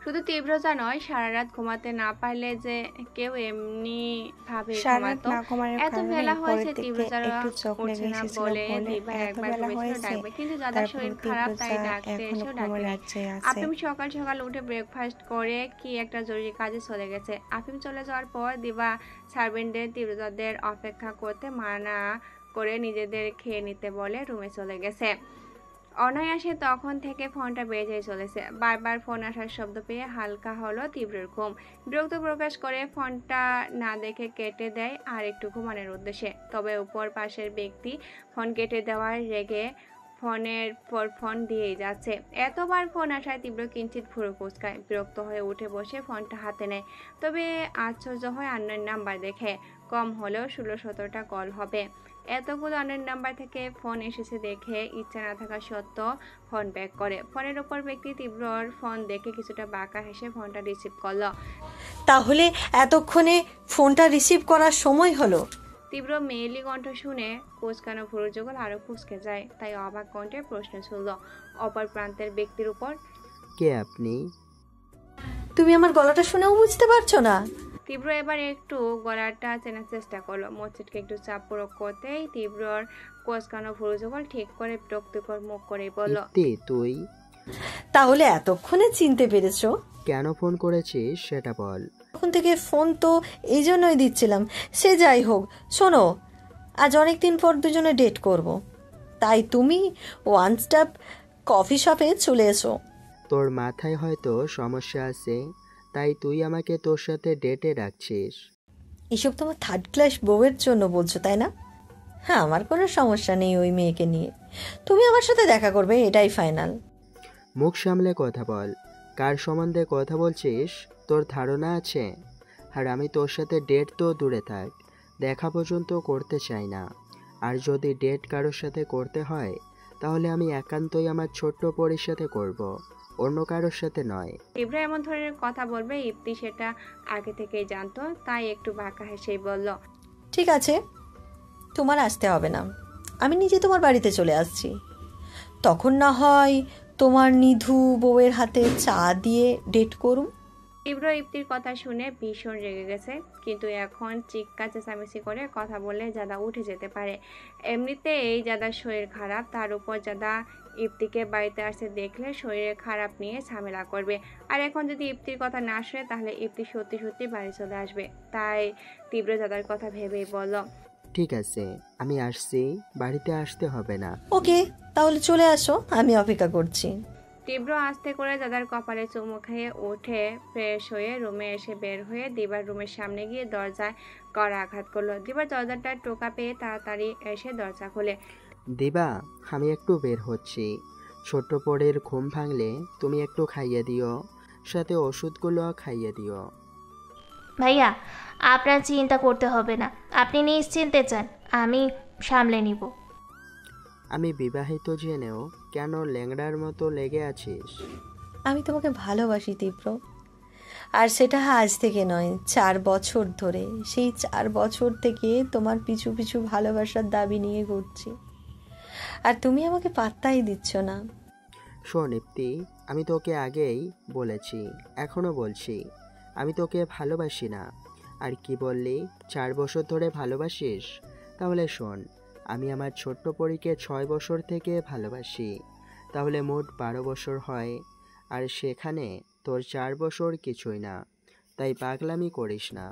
[SPEAKER 3] শুধু তীব্রতা নয়, সারা রাত ঘুমাতে না পারলে যে কেউ এমনি ভাবে
[SPEAKER 18] সারা রাত
[SPEAKER 3] ঘুমাতো।
[SPEAKER 18] না ঘুমানোর
[SPEAKER 3] এত
[SPEAKER 18] কারণে
[SPEAKER 3] বেলা হয়েছে
[SPEAKER 18] পরের দিকে
[SPEAKER 3] তীব্রতারা
[SPEAKER 18] একটু চোখ
[SPEAKER 3] উঠছে
[SPEAKER 18] লেগে
[SPEAKER 3] না
[SPEAKER 18] এসেছিল
[SPEAKER 3] বলে
[SPEAKER 18] বলে
[SPEAKER 3] দিবা
[SPEAKER 18] এত
[SPEAKER 3] একবার
[SPEAKER 18] বেলা
[SPEAKER 3] ভেবেছিল
[SPEAKER 18] হয়েছে।
[SPEAKER 3] ডাকবে, কিন্তু দাদার
[SPEAKER 18] তারপর
[SPEAKER 3] শরীর খারাপ তাই
[SPEAKER 18] তীব্রতা
[SPEAKER 3] ডাকতে
[SPEAKER 18] এখনো
[SPEAKER 3] এসেও
[SPEAKER 18] ঘুমের
[SPEAKER 3] ডাকেনি।
[SPEAKER 18] রাজ্যে আছে।
[SPEAKER 3] আফিম সকাল সকাল উঠে ব্রেকফাস্ট করে কি একটা জরুরি কাজে চলে গেছে। আফিম চলে যাওয়ার পর দিবা সার্ভেন্টদের তীব্রতাদের অপেক্ষা করতে মানা করে নিজেদের খেয়ে নিতে বলে রুমে চলে গেছে। অনায়াসে তখন থেকে ফোনটা বেজেই চলেছে। বারবার ফোন আসার শব্দ পেয়ে হালকা হলো তীব্রর ঘুম। বিরক্ত প্রকাশ করে ফোনটা না দেখে কেটে দেয় আর একটু ঘুমানোর উদ্দেশ্যে। তবে উপর পাশের ব্যক্তি ফোন কেটে দেওয়ার রেগে ফোনের পর ফোন দিয়েই যাচ্ছে। এতবার ফোন আসায় তীব্র কিঞ্চিত ভুরু কুঁচকায়। বিরক্ত হয়ে উঠে বসে ফোনটা হাতে নেয়। তবে আশ্চর্য হয় আননোন নাম্বার দেখে। কম হলেও 16-17টা কল হবে। এতগুলো আননোন নাম্বার থেকে ফোন এসেছে দেখে ইচ্ছা না থাকা সত্ত্বেও ফোন ব্যাক করে। ফোনের ওপর ব্যক্তি তীব্রর ফোন দেখে কিছুটা বাঁকা হেসে ফোনটা রিসিভ করলো।
[SPEAKER 14] তাহলে এতক্ষণে ফোনটা রিসিভ করার সময় হলো?
[SPEAKER 3] তীব্র মেয়েলি কণ্ঠ শুনে কুঁচকানো ভুরুর যুগল আরো কুঁচকে যায়। তাই অবাক কণ্ঠে প্রশ্ন ছুড়ল অপর প্রান্তের ব্যক্তির উপর।
[SPEAKER 2] কে আপনি?
[SPEAKER 14] তুমি আমার গলাটা শুনেও বুঝতে পারছো না?
[SPEAKER 3] তীব্র এবার একটু গলাটা চেনার চেষ্টা করলো। মস্তিষ্কে একটু চাপ প্রয়োগ করতেই তীব্রর কোচকানো ভুরু যুগল ঠিক করে বিরক্তিকর মুখ করে বলল,
[SPEAKER 2] তুই?
[SPEAKER 14] তাহলে এতক্ষণে চিনতে পেরেছো?
[SPEAKER 2] কেন ফোন করেছিস সেটা বল।
[SPEAKER 14] তখন থেকে ফোন তো এই জন্যই দিচ্ছিলাম। সে যাই হোক, শোনো, আজ অনেক দিন পর দুজনে ডেট করব। তাই তুমি ওয়ান স্টপ কফি শপে চলে এসো।
[SPEAKER 2] তোর মাথায় হয়তো সমস্যা আছে, তাই তুই আমাকে তোর সাথে ডেটে রাখছিস।
[SPEAKER 14] এসব তোমার থার্ড ক্লাস বউয়ের জন্য বলছো, তাই না? হ্যাঁ, আমার কোনো সমস্যা নেই ওই মেয়েকে নিয়ে। তুমি আমার সাথে দেখা করবে, এটাই ফাইনাল।
[SPEAKER 2] মুখ সামলে কথা বল। কার সম্বন্ধে কথা বলছিস তোর ধারণা আছে? আর আমি তোর সাথে ডেট তো দূরে থাক, দেখা পর্যন্ত করতে চাই না। আর যদি ডেট কারোর সাথে করতে হয় তাহলে আমি একান্তই আমার ছোট্ট পরির সাথে করব, অন্য কারোর সাথে নয়।
[SPEAKER 3] তীব্র এমন ধরনের কথা বলবে ইপ্তি সেটা আগে থেকেই জানতো, তাই একটু বাঁকা হেসেই বলল,
[SPEAKER 14] ঠিক আছে, তোমার আসতে হবে না, আমি নিজে তোমার বাড়িতে চলে আসছি। তখন না হয় তোমার নিধু বউয়ের হাতে চা দিয়ে ডেট করুম।
[SPEAKER 3] তীব্র ইপ্তির কথা শুনে ভীষণ রেগে গেছে, কিন্তু এখন চিৎকার চেঁচামেচি করে কথা বললে জাদা উঠে যেতে পারে। এমনিতেই জাদার শরীর খারাপ, তার উপর জাদা ইপ্তিকে বাড়িতে আসতে দেখলে শরীরের খারাপ নিয়ে ঝামেলা করবে। আর এখন যদি ইপ্তির কথা না শুনে তাহলে ইপ্তি সত্যি সত্যি বাড়ি চলে আসবে। তাই তীব্র জাদার কথা ভেবেই বলল,
[SPEAKER 2] ঠিক আছে, আমি আসছি, বাড়িতে আসতে হবে না।
[SPEAKER 14] ওকে, তাহলে চলে আসো, আমি অপেক্ষা করছি।
[SPEAKER 3] তীব্র আস্তে করে দাদার কপালে চুমু খেয়ে উঠে ফ্রেশ হয়ে রুমে এসে বের হয়ে দিবার রুমের সামনে গিয়ে দরজায় কড়া আঘাত করলো। দিবার দরজাটা টোকা পেয়ে তাড়াতাড়ি এসে দরজা খোলে।
[SPEAKER 2] দিবা, আমি একটু বের হচ্ছি। ছোট্ট পরের ঘুম ভাঙলে তুমি একটু খাইয়ে দিও, সাথে ওষুধগুলো খাইয়ে দিও।
[SPEAKER 1] ভাইয়া, আপনার চিন্তা করতে হবে না, আপনি নিশ্চিন্তে যান, আমি সামলে নিব।
[SPEAKER 2] আমি বিবাহিত জেনেও কেন ল্যাংড়ার মতো লেগে আছিস?
[SPEAKER 14] আমি তোমাকে ভালোবাসি তীব্র, আর সেটা আজ থেকে নয়, 4 বছর ধরে। সেই 4 বছর থেকে তোমার পিছু পিছু ভালোবাসার দাবি নিয়ে ঘুরছি, আর তুমি আমাকে পাত্তাই দিচ্ছ না।
[SPEAKER 2] শোন ইপ্তি, আমি তোকে আগেই বলেছি, এখনো বলছি, আমি তোকে ভালোবাসি না। আর কি বললি 4 বছর ধরে ভালোবাসিস? তাহলে শোন, আমি আমার ছোট্ট পরীকে 6 বছর থেকে ভালোবাসি, তাহলে মোট 12 বছর হয়। আর সেখানে তোর 4 বছর কিছুই না, তাই পাগলামি করিস না।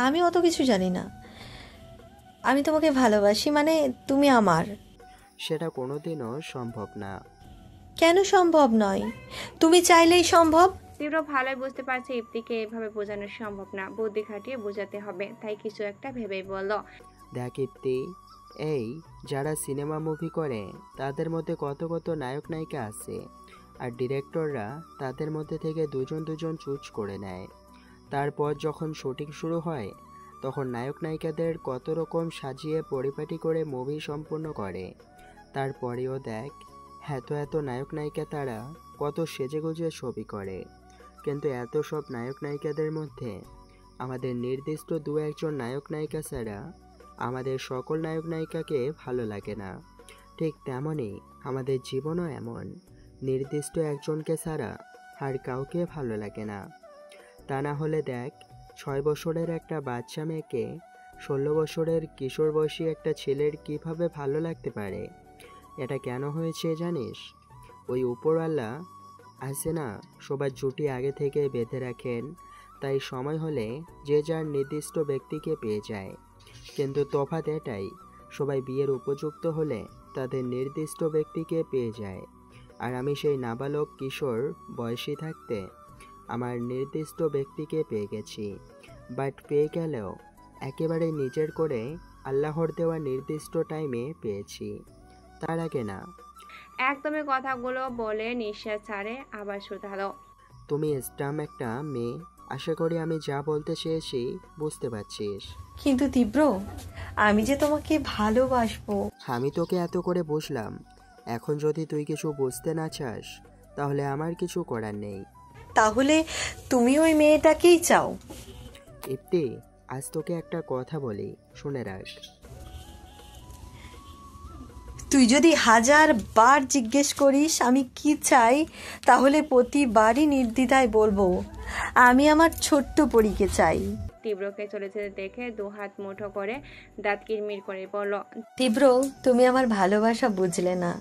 [SPEAKER 14] আমি অত কিছু জানি না, আমি তোমাকে ভালোবাসি, মানে তুমি আমার।
[SPEAKER 2] সেটা কোনোদিনও সম্ভব না।
[SPEAKER 14] কেন সম্ভব নয়? তুমি চাইলেই সম্ভব।
[SPEAKER 3] তীব্র ভালোই বুঝতে পারছে ইপ্তিকে এভাবে বোঝানো সম্ভব না, বুদ্ধি খাটিয়ে বোঝাতে হবে। তাই কিছু একটা ভেবেই বলল,
[SPEAKER 2] দেখ ইপ্তি, এই যারা সিনেমা মুভি করে তাদের মধ্যে কত কত নায়ক নায়িকা আছে, আর ডিরেক্টররা তাদের মধ্যে থেকে দুজন দুজন চুজ করে নেয়। তারপর যখন শুটিং শুরু হয় তখন নায়ক নায়িকাদের কত রকম সাজিয়ে পরিপাটি করে মুভি সম্পূর্ণ করে। তারপরেও দেখ, এত নায়ক নায়িকা তারা কত সেজেগুজে ছবি করে, কিন্তু এত সব নায়ক নায়িকাদের মধ্যে আমাদের নির্দিষ্ট 2-1জন নায়ক নায়িকা ছাড়া আমাদের সকল নায়ক নায়িকাকে ভালো লাগে না। ঠিক তেমনই আমাদের জীবনও এমন, নির্দিষ্ট একজনকে ছাড়া আর কাউকে ভালো লাগে না। তা না হলে দেখ, 6 বছরের একটা বাচ্চা মেয়েকে 16 বছরের কিশোর বয়সী একটা ছেলের কিভাবে ভালো লাগতে পারে? এটা কেন হয়েছে জানিস? ওই উপরওয়ালা আছে না, সবার জুটি আগে থেকে বেঁধে রাখেন, তাই সময় হলে যে যার নির্দিষ্ট ব্যক্তিকে পেয়ে যায়। কিন্তু তফাৎ এটাই, সবাই বিয়ের উপযুক্ত হলে তাদের নির্দিষ্ট ব্যক্তিকে পেয়ে যায়। আর আমি সেই নাবালক কিশোর বয়সী থাকতে আমার নির্দিষ্ট ব্যক্তিকে পেয়ে গেছি। বাট পেয়ে গেলেও একেবারে নিজের করে আল্লাহর দেওয়া নির্দিষ্ট টাইমে পেয়েছি, তার আগে না।
[SPEAKER 3] একদমই কথাগুলো বলে নিঃশ্বাস ছাড়ে, আবার শুধালো।
[SPEAKER 2] তুমি স্টাম একটা মেয়ে, আশা করি আমি যা বলতে চেয়েছি বুঝতে পারছিস।
[SPEAKER 14] কিন্তু তীব্র, আমি যে তোমাকে ভালোবাসবো।
[SPEAKER 2] আমি তোকে এত করে বুঝলাম, এখন যদি তুই কিছু বুঝতে না চাস তাহলে আমার কিছু করার নেই।
[SPEAKER 14] তাহলে তুমি ওই মেয়েটাকেই চাও?
[SPEAKER 2] ইপ্তি, আজ তোকে একটা কথা বলি, শুনে রাখ।
[SPEAKER 14] তুই যদি 1000 বার জিজ্ঞেস করিস আমি কি চাই, তাহলে প্রতিবারই নির্দ্বিধায় বলবো আমি আমার ছোট্ট পরীকে চাই।
[SPEAKER 3] তীব্রকে চলে যেতে দেখে 2 হাত মুঠো করে দাঁত কিরমির করে বলল,
[SPEAKER 14] তীব্র, তুমি আমার ভালোবাসা বুঝলে না,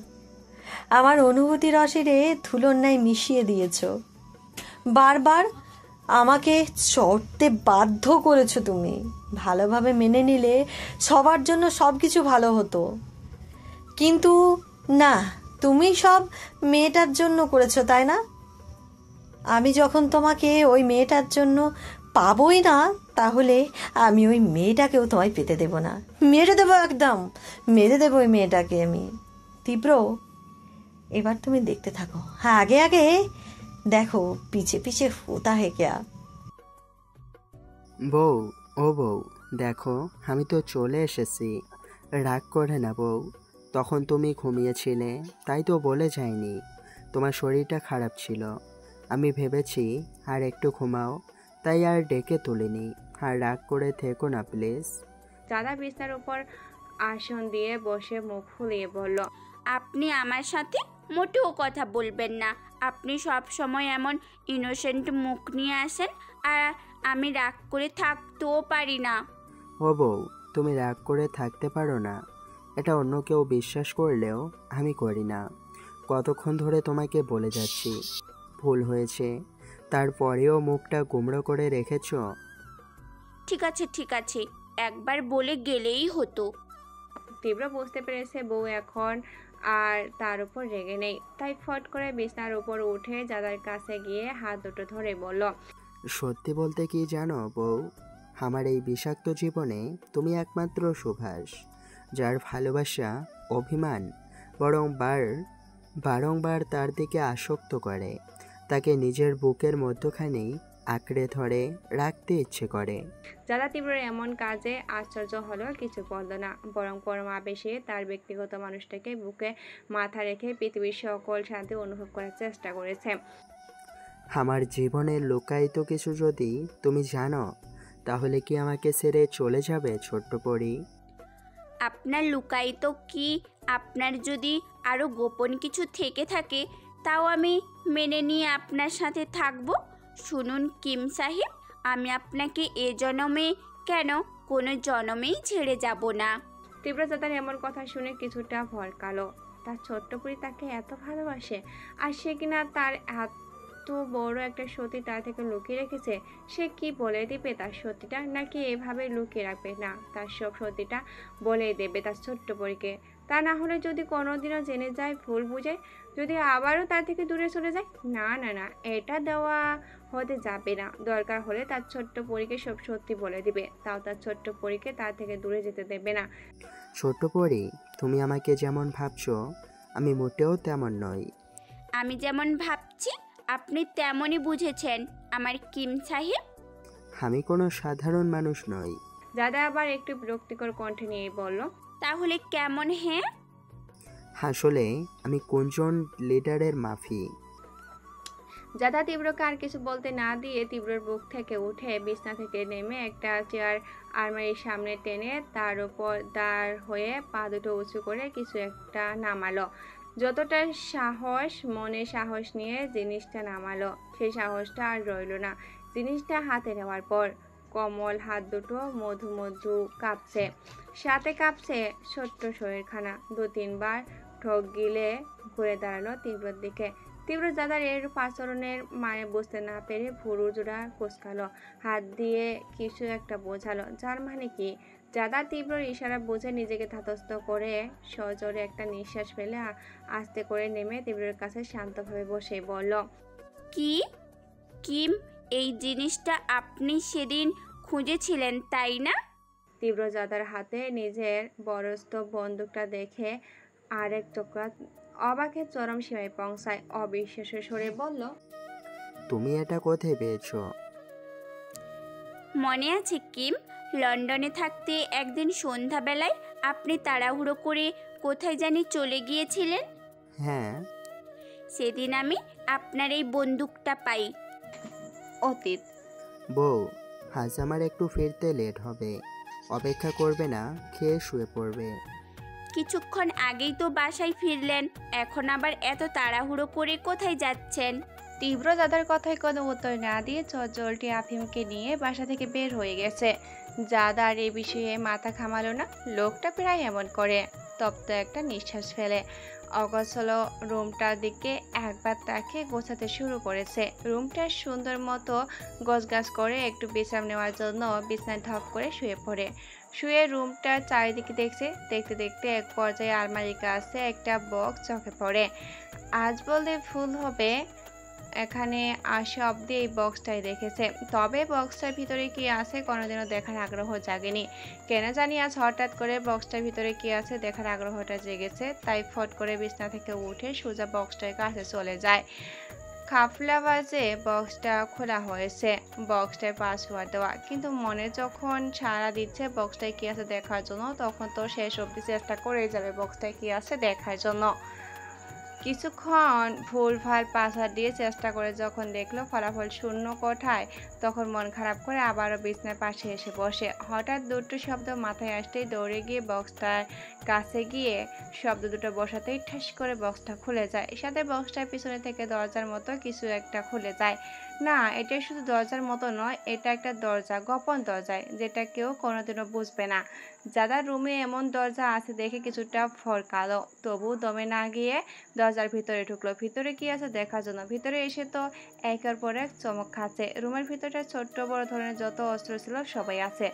[SPEAKER 14] আমার অনুভূতি রসেরে ধুলোর ন্যায় মিশিয়ে দিয়েছ। বারবার আমাকে চড়তে বাধ্য করেছো তুমি। ভালোভাবে মেনে নিলে সবার জন্য সব কিছু ভালো হতো, কিন্তু না, তুমি সব মেয়েটার জন্য করেছো, তাই না? আমি যখন তোমাকে ওই মেয়েটার জন্য পাবোই না, তাহলে আমি ওই মেয়েটাকেও তোমায় পেতে দেব না। মেরে দেবো, একদম মেরে দেবো ওই মেয়েটাকে আমি। তীব্র, এবার তুমি দেখতে থাকো। হ্যাঁ, আগে আগে দেখো পিছে পিছে হোতা হে ক্যা।
[SPEAKER 2] বউ, ও বউ, দেখো আমি তো চলে এসেছি, রাগ করে না বউ। তখন তুমি ঘুমিয়েছিলে, তাই তো বলে যায়নি। তোমার শরীরটা খারাপ ছিল, আমি ভেবেছি আর একটু ঘুমাও, তাই আর ডেকে তুলিনি। আর রাগ করে থেকো না প্লিজ।
[SPEAKER 3] চাঁদা বিছানার উপর আসন দিয়ে বসে মুখ ফুলিয়ে বলল,
[SPEAKER 4] আপনি আমার সাথে মোটেও কথা বলবেন না। আপনি সব সময় এমন ইনোসেন্ট মুখ নিয়ে আসেন, আর আমি রাগ করে থাকতেও পারি না।
[SPEAKER 2] ও বউ, তুমি রাগ করে থাকতে পারো না, এটা অন্য কেউ বিশ্বাস করলেও আমি করি না। কতক্ষণ ধরে তোমাকে বলে যাচ্ছি ভুল হয়েছে, তারপরেও মুখটা গুমড়ো করে রেখেছ।
[SPEAKER 4] ঠিক আছে ঠিক আছে, একবার বলে গেলেই হতো।
[SPEAKER 3] তীব্র বুঝতে পেরেছে বউ এখন আর তার উপর রেগে নেই, তাই ফট করে বিছানার উপর উঠে জাদার কাছে গিয়ে হাত দুটো ধরে বলল,
[SPEAKER 2] সত্যি বলতে কি জানো বউ, আমার এই বিষাক্ত জীবনে তুমি একমাত্র সুভাষ, যার ভালোবাসা অভিমান বারংবার তার দিকে আসক্ত করে, তাকে নিজের বুকের মধ্যখানে আঁকড়ে ধরে রাখতে ইচ্ছে করে।
[SPEAKER 3] যারা তীব্রের এমন কাজে আশ্চর্য হলেও কিছু বলল না, বরং পরম আবেশে তার ব্যক্তিগত মানুষটাকে বুকে মাথা রেখে পৃথিবীর সকল শান্তি অনুভব করার চেষ্টা করেছে।
[SPEAKER 2] আমার জীবনের লুকায়িত কিছু যদি তুমি জানো, তাহলে কি আমাকে ছেড়ে চলে যাবে ছোট্ট পরি?
[SPEAKER 4] আপনার লুকায়িত কি, আপনার যদি আরও গোপন কিছু থেকে থাকে, তাও আমি মেনে নিয়ে আপনার সাথে থাকবো। শুনুন কিম সাহেব, আমি আপনাকে এ জন্মে কেন, কোনো জন্মেই ছেড়ে যাব না।
[SPEAKER 3] তীব্রজাতার এমন কথা শুনে কিছুটা ভরকালো। তার ছোট্ট পরি তাকে এত ভালোবাসে, আর সে কিনা তার এত বড় একটা সত্যি তার থেকে লুকিয়ে রেখেছে। সে কি বলে দিবে তার সত্যিটা, নাকি এভাবে লুকিয়ে রাখবে? না, তার সব সত্যিটা বলে দেবে তার ছোট্ট পরীকে। তা না হলে যদি কোনোদিনও জেনে যায়, ভুল বুঝে যদি আবারও তার থেকে দূরে চলে যায়, না না না, এটা দেওয়া হতে যাবে না। দরকার হলে তার ছোট্ট পরীকে সব সত্যি বলে দিবে, তাও তার ছোট্ট পরীকে তার থেকে দূরে যেতে দেবে না।
[SPEAKER 2] ছোট্ট পরি, তুমি আমাকে যেমন ভাবছো আমি মোটেও তেমন নই।
[SPEAKER 4] আমি যেমন ভাবছি আপনি তেমনই বুঝেছেন আমার কিম সাহেব।
[SPEAKER 2] আমি কোনো সাধারণ মানুষ নই।
[SPEAKER 3] দাদা আবার একটু বিরক্তিকর কণ্ঠে নিয়ে বলল,
[SPEAKER 4] তাহলে কেমন? হ্যাঁ,
[SPEAKER 2] আসলে আমি কোনজন লিডারের মাফি।
[SPEAKER 3] দাদা তীব্রকে আর কিছু বলতে না দিয়ে তীব্রর বুক থেকে উঠে বিছনা থেকে নেমে একটা চেয়ার আলমারির সামনে টেনে তার উপর দাঁড় হয়ে পা দুটো উঁচু করে কিছু একটা নামালো। যতটা সাহস, মনে সাহস নিয়ে জিনিসটা নামালো, সেই সাহসটা আর রইল না। জিনিসটা হাতে নেওয়ার পর কোমল হাত দুটো মধু মধু কাঁপছে, সাথে কাঁপছে ছোট্ট শরীরখানা। 2-3 বার ঠক গিলে ঘুরে দাঁড়ালো তীব্রর দিকে। তীব্র দাদার এর আচরণের মানে বুঝতে না পেরে ভুরু জোড়া কুচকালো, হাত দিয়ে কিছু একটা বোঝালো, যার মানে কি? দাদা তীব্রর ইশারা বুঝে নিজেকে ধাতস্থ করে সজোরে একটা নিঃশ্বাস ফেলে আস্তে করে নেমে তীব্রের কাছে শান্তভাবে বসে বলল,
[SPEAKER 4] কি কিম, এই জিনিসটা আপনি সেদিন খুঁজেছিলেন তাই না?
[SPEAKER 3] তীব্র দাদার হাতে নিজের বরস্ত বন্দুকটা দেখে আরেক চোখা অবাকের চরম সীমায় পৌঁছায়। অবিশ্বাসের স্বরে বলল,
[SPEAKER 2] তুমি এটা কোথায় পেয়েছো?
[SPEAKER 4] মনে আছে কিম, লন্ডনে থাকতে একদিন সন্ধ্যাবেলায় আপনি তাড়াহুড়ো করে কোথায় জানি চলে গিয়েছিলেন?
[SPEAKER 2] হ্যাঁ।
[SPEAKER 4] সেদিন আমি আপনার এই বন্দুকটা পাই।
[SPEAKER 3] অতীত।
[SPEAKER 2] বউ, আজ আমার একটু ফিরতে লেট হবে, অপেক্ষা করবে না, খেয়ে শুয়ে পড়বে।
[SPEAKER 4] কিছুক্ষণ আগেই তো বাসায় ফিরলেন, এখন আবার এত তাড়াহুড়ো করে কোথায় যাচ্ছেন?
[SPEAKER 3] তীব্র দাদার কথায় কোনো উত্তর না দিয়ে চজ্জলটি আফিমকে নিয়ে বাসা থেকে বের হয়ে গেছে। দাদার এই বিষয়ে মাথা ঘামালো না। লোকটা প্রায় এমন করে। তপ্ত একটা নিঃশ্বাস ফেলে অগোছল রুমটার দিকে একবার তাকে গোছাতে শুরু করেছে। রুমটা সুন্দর মতো গোছগাছ করে একটু বিশ্রাম নেওয়ার জন্য বিছানায় ধপ করে শুয়ে পড়ে। শুয়ে রুমটার চারিদিকে দেখছে। দেখতে দেখতে এক পর্যায়ে আলমারির কাছে একটা বক্স চোখে পড়ে। আজ বলতে ভুল হবে, এখানে আসা অব্দি এই বক্সটাই রেখেছে। তবে বক্সটার ভিতরে কি আছে কোনোদিনও দেখার আগ্রহ জাগেনি। কেন জানি আজ হঠাৎ করে বক্সটার ভিতরে কি আছে দেখার আগ্রহটা জেগেছে। তাই ফট করে বিছানা থেকে উঠে সোজা বক্সটার কাছে চলে যায়। খাফলা বাজে বক্সটা খোলা হয়েছে, বক্সটায় পাসওয়ার্ড দেওয়া, কিন্তু মনে যখন সাড়া দিচ্ছে বক্সটায় কি আছে দেখার জন্য, তখন তো শেষ অবধি চেষ্টা করে যাবে বক্সটায় কি আছে দেখার জন্য। কিছুক্ষণ ভুলভাল পাসওয়ার্ড দিয়ে চেষ্টা করে যখন দেখলো ফলাফল শূন্য কোঠায়, তখন মন খারাপ করে আবারও বিছানার পাশে এসে বসে। হঠাৎ দুটো শব্দ মাথায় আসতেই দৌড়ে গিয়ে বক্সটার কাছে গিয়ে শব্দ দুটো বসাতেই ঠাস করে বক্সটা খুলে যায়। সাথে বক্সটার পিছনে থেকে দরজার মতো কিছু একটা খুলে যায়। না, এটা শুধু দরজার মতো নয়, এটা একটা দরজা, গোপন দরজায়, যেটা কেউ কোনোদিনও বুঝবে না। দাদার রুমে এমন দরজা আছে দেখে কিছুটা ফরকালো, তবু দমে না গিয়ে দরজার ভিতরে ঢুকলো। ভিতরে কি আছে দেখার জন্য। ভিতরে এসে তো একের পর এক চমক খাচ্ছে। রুমের ভিতরে ছোট্ট বড় ধরনের যত অস্ত্র ছিল সবাই আছে,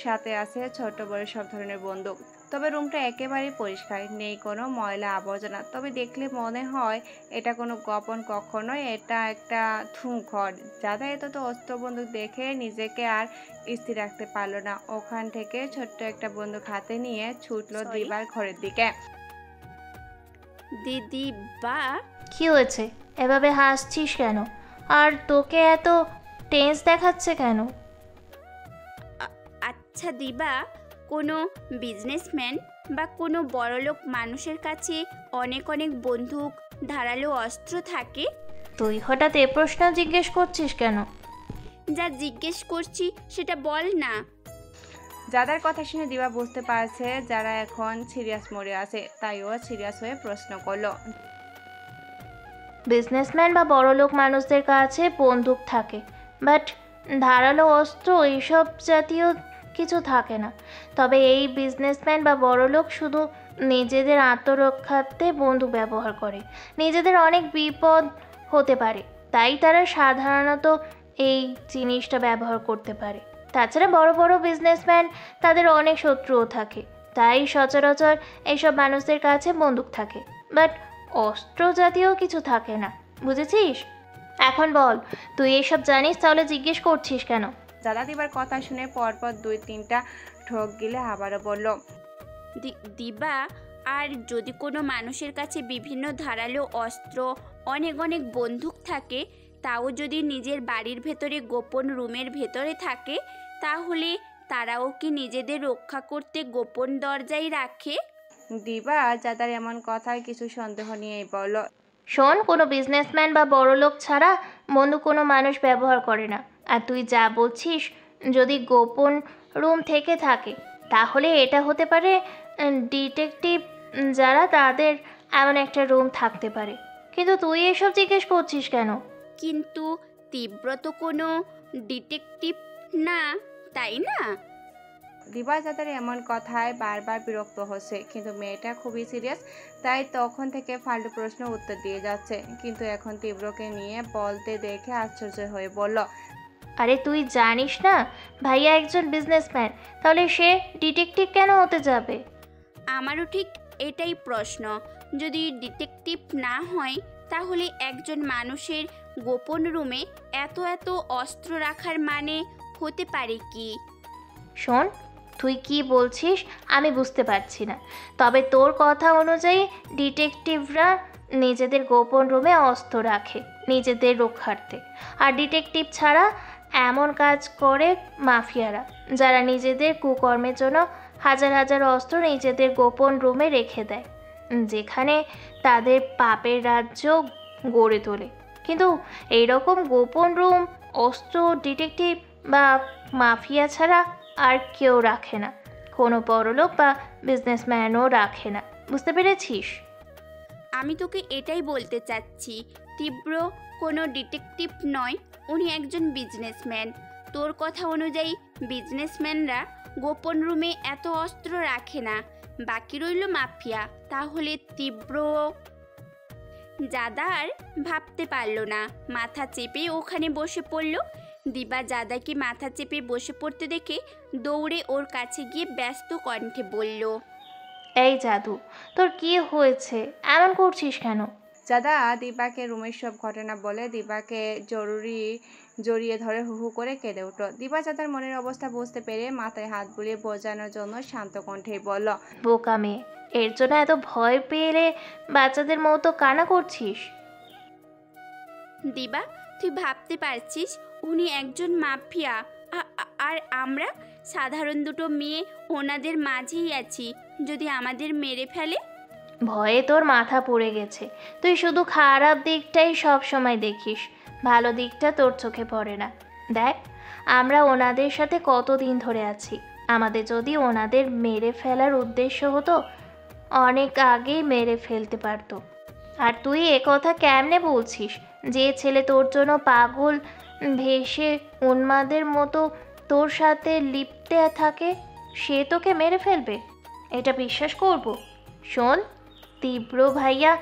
[SPEAKER 3] সাথে আছে ছোট্ট বড় সব ধরনের বন্দুক। তবে রুমটা একেবারেই পরিষ্কার, নেই কোনো ময়লা আবর্জনা। তবে দেখলে মনে হয় এটা কোনো গোপন কক্ষ নয়, এটা একটা ধুমঘর। দাদা এত তো অস্ত্র বন্দুক দেখে নিজেকে আর স্থির রাখতে পারলো না। ওখান থেকে ছোট্ট একটা বন্দুক হাতে নিয়ে ছুটলো দিবার ঘরের দিকে।
[SPEAKER 4] দিদি বা,
[SPEAKER 1] কি হয়েছে? এভাবে হাসছিস কেন? আর তোকে এত টেন্স দেখাচ্ছে কেন?
[SPEAKER 4] আচ্ছা দিবা, কোনো বিজনেসম্যান বা কোনো বড়লোক মানুষের কাছে অনেক অনেক বন্দুক, ধারালো অস্ত্র থাকে।
[SPEAKER 1] তুই হঠাৎ এ প্রশ্ন জিজ্ঞেস করছিস কেন?
[SPEAKER 4] যা জিজ্ঞেস করছি সেটা বল না।
[SPEAKER 3] যাদের কথা শুনে দিবা বুঝতে পারছে যারা এখন সিরিয়াস মোডে আছে, তাই ও সিরিয়াস হয়ে প্রশ্ন করলো,
[SPEAKER 1] বিজনেসম্যান বা বড়লোক মানুষদের কাছে বন্দুক থাকে, বাট ধারালো অস্ত্র এইসব জাতীয় কিছু থাকে না। তবে এই বিজনেসম্যান বা বড়লোক শুধু নিজেদের আত্মরক্ষার্থে বন্দুক ব্যবহার করে। নিজেদের অনেক বিপদ হতে পারে, তাই তারা সাধারণত এই জিনিসটা ব্যবহার করতে পারে। তাছাড়া বড় বড় বিজনেসম্যান তাদের অনেক শত্রুও থাকে, তাই সচরাচর এইসব মানুষদের কাছে বন্দুক থাকে, বাট অস্ত্র জাতীয় কিছু থাকে না। বুঝেছিস? এখন বল, তুই এইসব জানিস তাহলে জিজ্ঞেস করছিস কেন?
[SPEAKER 3] দাদা দিবার কথা শুনে পরপর 2-3টা ঠক গিলে আবারও বলল,
[SPEAKER 4] দিবা, আর যদি কোনো মানুষের কাছে বিভিন্ন ধারালো অস্ত্র, অনেক অনেক বন্দুক থাকে, তাও যদি নিজের বাড়ির ভেতরে গোপন রুমের ভেতরে থাকে, তাহলে তারাও কি নিজেদের রক্ষা করতে গোপন দরজায় রাখে?
[SPEAKER 3] দিবা যাদার এমন কথায় কিছু সন্দেহ নিয়েই বলল,
[SPEAKER 1] শোন, কোনো বিজনেসম্যান বা বড়লোক ছাড়া বন্দুক কোনো মানুষ ব্যবহার করে না। আর তুই যা বলছিস, যদি গোপন রুম থেকে থাকে, তাহলে এটা হতে পারে ডিটেকটিভ যারা তাদের এমন একটা রুম থাকতে পারে, কিন্তু তুই এসব জিজ্ঞেস করছিস কেন?
[SPEAKER 4] কিন্তু তীব্র তো কোনো ডিটেকটিভ না, তাই না?
[SPEAKER 3] দিবা যাদের এমন কথায় বারবার বিরক্ত হচ্ছে, কিন্তু মেয়েটা খুবই সিরিয়াস, তাই তখন থেকে ফালতু প্রশ্ন উত্তর দিয়ে যাচ্ছে। কিন্তু এখন তীব্রকে নিয়ে বলতে দেখে আশ্চর্য হয়ে বলল,
[SPEAKER 1] আরে তুই জানিস না ভাইয়া একজন বিজনেসম্যান, তাহলে সে ডিটেকটিভ কেন হতে যাবে?
[SPEAKER 4] আমারও ঠিক এটাই প্রশ্ন। যদি ডিটেকটিভ না হয় তাহলে একজন মানুষের গোপন রুমে এত এত অস্ত্র রাখার মানে হতে পারে কি?
[SPEAKER 1] শোন, তুই কি বলছিস আমি বুঝতে পারছি না, তবে তোর কথা অনুযায়ী ডিটেকটিভরা নিজেদের গোপন রুমে অস্ত্র রাখে নিজেদের রক্ষার্থে, আর ডিটেকটিভ ছাড়া এমন কাজ করে মাফিয়ারা, যারা নিজেদের কুকর্মের জন্য হাজার হাজার অস্ত্র নিজেদের গোপন রুমে রেখে দেয়, যেখানে তাদের পাপের রাজ্য গড়ে তোলে। কিন্তু এইরকম গোপন রুম অস্ত্র ডিটেকটিভ বা মাফিয়া ছাড়া আর কেউ রাখে না, কোনো বড়লোক বা বিজনেসম্যানও রাখে না, বুঝতে পেরেছিস?
[SPEAKER 4] আমি তোকে এটাই বলতে চাচ্ছি, তীব্র কোনো ডিটেকটিভ নয়, উনি একজন বিজনেসম্যান। তোর কথা অনুযায়ী বিজনেসম্যানরা গোপন রুমে এত অস্ত্র রাখে না, বাকি রইল মাফিয়া। তাহলে তীব্র জাদা আর ভাবতে পারল না, মাথা চেপে ওখানে বসে পড়ল। দিবা জাদাকে মাথা চেপে বসে পড়তে দেখে দৌড়ে ওর কাছে গিয়ে ব্যস্ত কণ্ঠে বলল,
[SPEAKER 1] এই জাদু, তোর কি হয়েছে? এমন করছিস কেন?
[SPEAKER 3] জাদা দিবাকে রুমের সব ঘটনা বলে দিবাকে জড়িয়ে ধরে হু হু করে কেঁদে উঠল। দিবা জাদার মনের অবস্থা বুঝতে পেরে মাথায় হাত বুলিয়ে বোঝানোর জন্য শান্ত কণ্ঠে বলল,
[SPEAKER 1] বোকা মেয়ে, এর জন্য এত ভয় পেলে বাচ্চাদের মতো কান্না করছিস?
[SPEAKER 4] দিবা, তুই ভাবতে পারছিস উনি একজন মাফিয়া, আর আমরা সাধারণ দুটো মেয়ে ওনাদের মাঝেই আছি। যদি আমাদের মেরে ফেলে?
[SPEAKER 1] ভয়ে তোর মাথা পড়ে গেছে। তুই শুধু খারাপ দিকটাই সব সময় দেখিস, ভালো দিকটা তোর চোখে পড়ে না। দেখ, আমরা ওনাদের সাথে কতদিন ধরে আছি। আমাদের যদি ওনাদের মেরে ফেলার উদ্দেশ্য হতো, অনেক আগেই মেরে ফেলতে পারতো। আর তুই কথা কেমনে বলছিস? যে ছেলে তোর জন্য পাগল ভেসে উন্মাদের মতো তোর সাথে লিপ্তে থাকে, সে তোকে মেরে ফেলবে? এটা বিশ্বাস করব? শোন, তীব্র ভাইয়া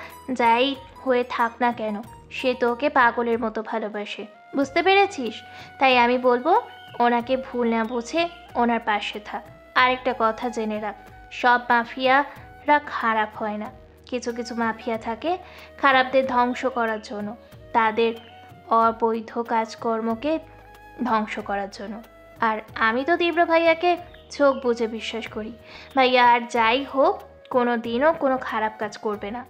[SPEAKER 1] যাই হয়ে থাক না কেন, সে তোকে পাগলের মতো ভালোবাসে, বুঝতে পেরেছিস? তাই আমি বলবো ওনাকে ভুল না বুঝে ওনার পাশে থাক। আরেকটা কথা জেনে রাখ, সব মাফিয়ারা খারাপ হয় না। কিছু কিছু মাফিয়া থাকে খারাপদের ধ্বংস করার জন্য, তাদের অবৈধ কাজকর্মকে ধ্বংস করার জন্য। আর আমি তো তীব্র ভাইয়াকে চোখ বুঝে বিশ্বাস করি। ভাইয়া আর যাই হোক, কোনো দিনও কোনো খারাপ কাজ করবে না।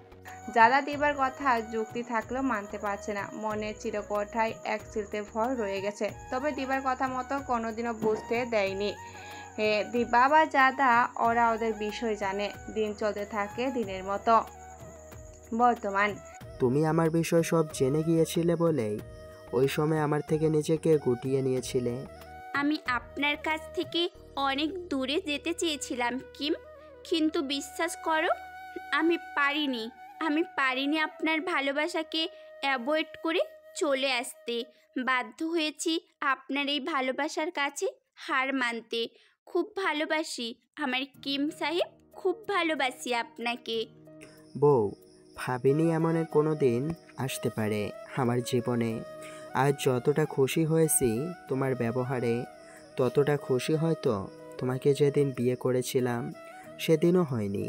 [SPEAKER 3] জাদা দিবার কথা যুক্তি থাকলেও মানতে পারছে না, মনের চিরকোঠায় এক চিলতে ভয় রয়ে গেছে। তবে দিবার কথা মতো কোনোদিনও বুঝতে দেয়নি। দিবা বা জাদা ওরা ওদের বিষয় জানে। দিন চলতে থাকে দিনের মতো। বর্তমান
[SPEAKER 2] তুমি আমার বিষয় সব জেনে গিয়েছিলে বলেই ওই সময় আমার থেকে নিজেকে গুটিয়ে নিয়েছিলে।
[SPEAKER 4] আমি আপনার কাছ থেকে অনেক দূরে যেতে চেয়েছিলাম কিম, কিন্তু বিশ্বাস করো আমি পারিনি আপনার ভালোবাসাকে অ্যাভয়েড করে চলে আসতে। বাধ্য হয়েছি আপনার এই ভালোবাসার কাছে হার মানতে। খুব ভালোবাসি আমার কিম সাহেব, খুব ভালোবাসি আপনাকে।
[SPEAKER 2] বউ, ভাবিনি এমন কোনো দিন আসতে পারে আমার জীবনে। আজ যতটা খুশি হয়েছি তোমার ব্যবহারে, ততটা খুশি হয়তো তোমাকে যেদিন বিয়ে করেছিলাম সেদিনও হয়নি।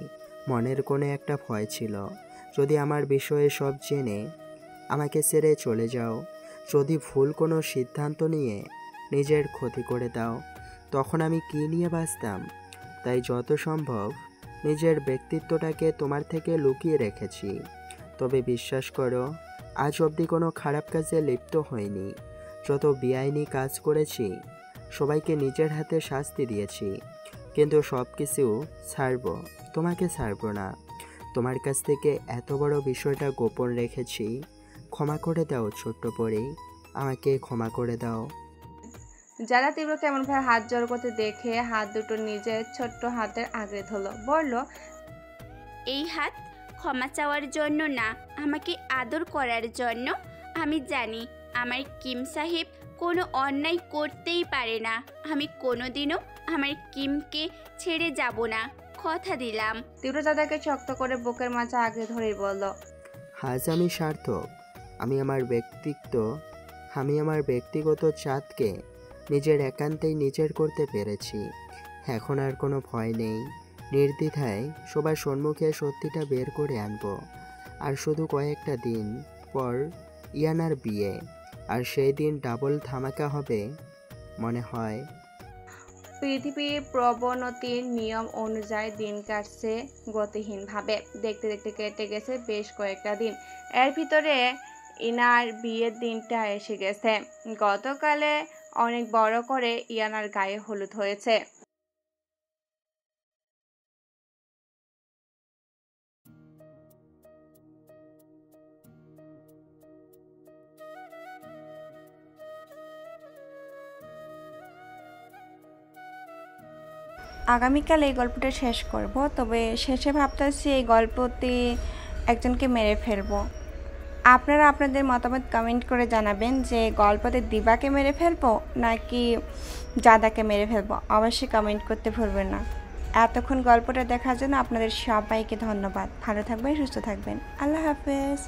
[SPEAKER 2] মনের কোণে একটা ভয় ছিল, যদি আমার বিষয়ে সব জেনে আমাকে ছেড়ে চলে যাও, যদি ভুল কোনো সিদ্ধান্ত নিয়ে নিজের ক্ষতি করে দাও, তখন আমি কী নিয়ে বাঁচতাম। তাই যত সম্ভব নিজের ব্যক্তিত্বটাকে তোমার থেকে লুকিয়ে রেখেছি। তবে বিশ্বাস করো, আজ অবধি কোনো খারাপ কাজে লিপ্ত হয়নি। যত বেআইনি কাজ করেছি সবাইকে নিজের হাতে শাস্তি দিয়েছি, কিন্তু সব কিছু ছাড়বো, তোমাকে ছাড়বো না। তোমার কাছ থেকে এত বড় বিষয়টা গোপন রেখেছি, ক্ষমা করে দাও ছোট্ট পরেই, আমাকে ক্ষমা করে দাও।
[SPEAKER 3] যারা তীব্রকে এমনভাবে হাত জোড় করতে দেখে হাত দুটো নিজের ছোট্ট হাতের আগলে ধরল, বলল,
[SPEAKER 4] এই হাত ক্ষমা চাওয়ার জন্য না, আমাকে আদর করার জন্য। আমি জানি আমার কিম সাহেব কোনো অন্যায় করতেই পারে না। আমি কোনোদিনও আমার কিমকে ছেড়ে যাব না, কথা দিলাম।
[SPEAKER 3] তীব্র দাদাকে শক্ত করে বুকের মাঝে আগলে ধরে বলল,
[SPEAKER 2] আজ আমি সার্থক। আমি আমার ব্যক্তিগত চাঁদকে নিজের একান্তেই নিজের করতে পেরেছি। এখন আর কোনো ভয় নেই। নির্দ্বিধায় সবার সম্মুখে সত্যিটা বের করে আনবো। আর শুধু কয়েকটা দিন পর ইয়ানার বিয়ে, আর সেই দিন ডাবল ধামাকা হবে মনে হয়।
[SPEAKER 3] পৃথিবীর প্রবণতির নিয়ম অনুযায়ী দিন কাটছে গতিহীনভাবে। দেখতে দেখতে কেটে গেছে বেশ কয়েকটা দিন। এর ভিতরে ইনার বিয়ের দিনটা এসে গেছে। গতকালে অনেক বড় করে ইয়ানার গায়ে হলুদ হয়েছে। আগামীকাল এই গল্পটা শেষ করব, তবে শেষে ভাবতেছি এই গল্পতে একজনকে মেরে ফেলবো। আপনারা আপনাদের মতামত কমেন্ট করে জানাবেন যে গল্পতে দিবাকে মেরে ফেলবো নাকি জাদাকে মেরে ফেলবো। অবশ্যই কমেন্ট করতে ভুলবেন না। এতক্ষণ গল্পটা দেখার জন্য আপনাদের সবাইকে ধন্যবাদ। ভালো থাকবেন, সুস্থ থাকবেন। আল্লাহ হাফেজ।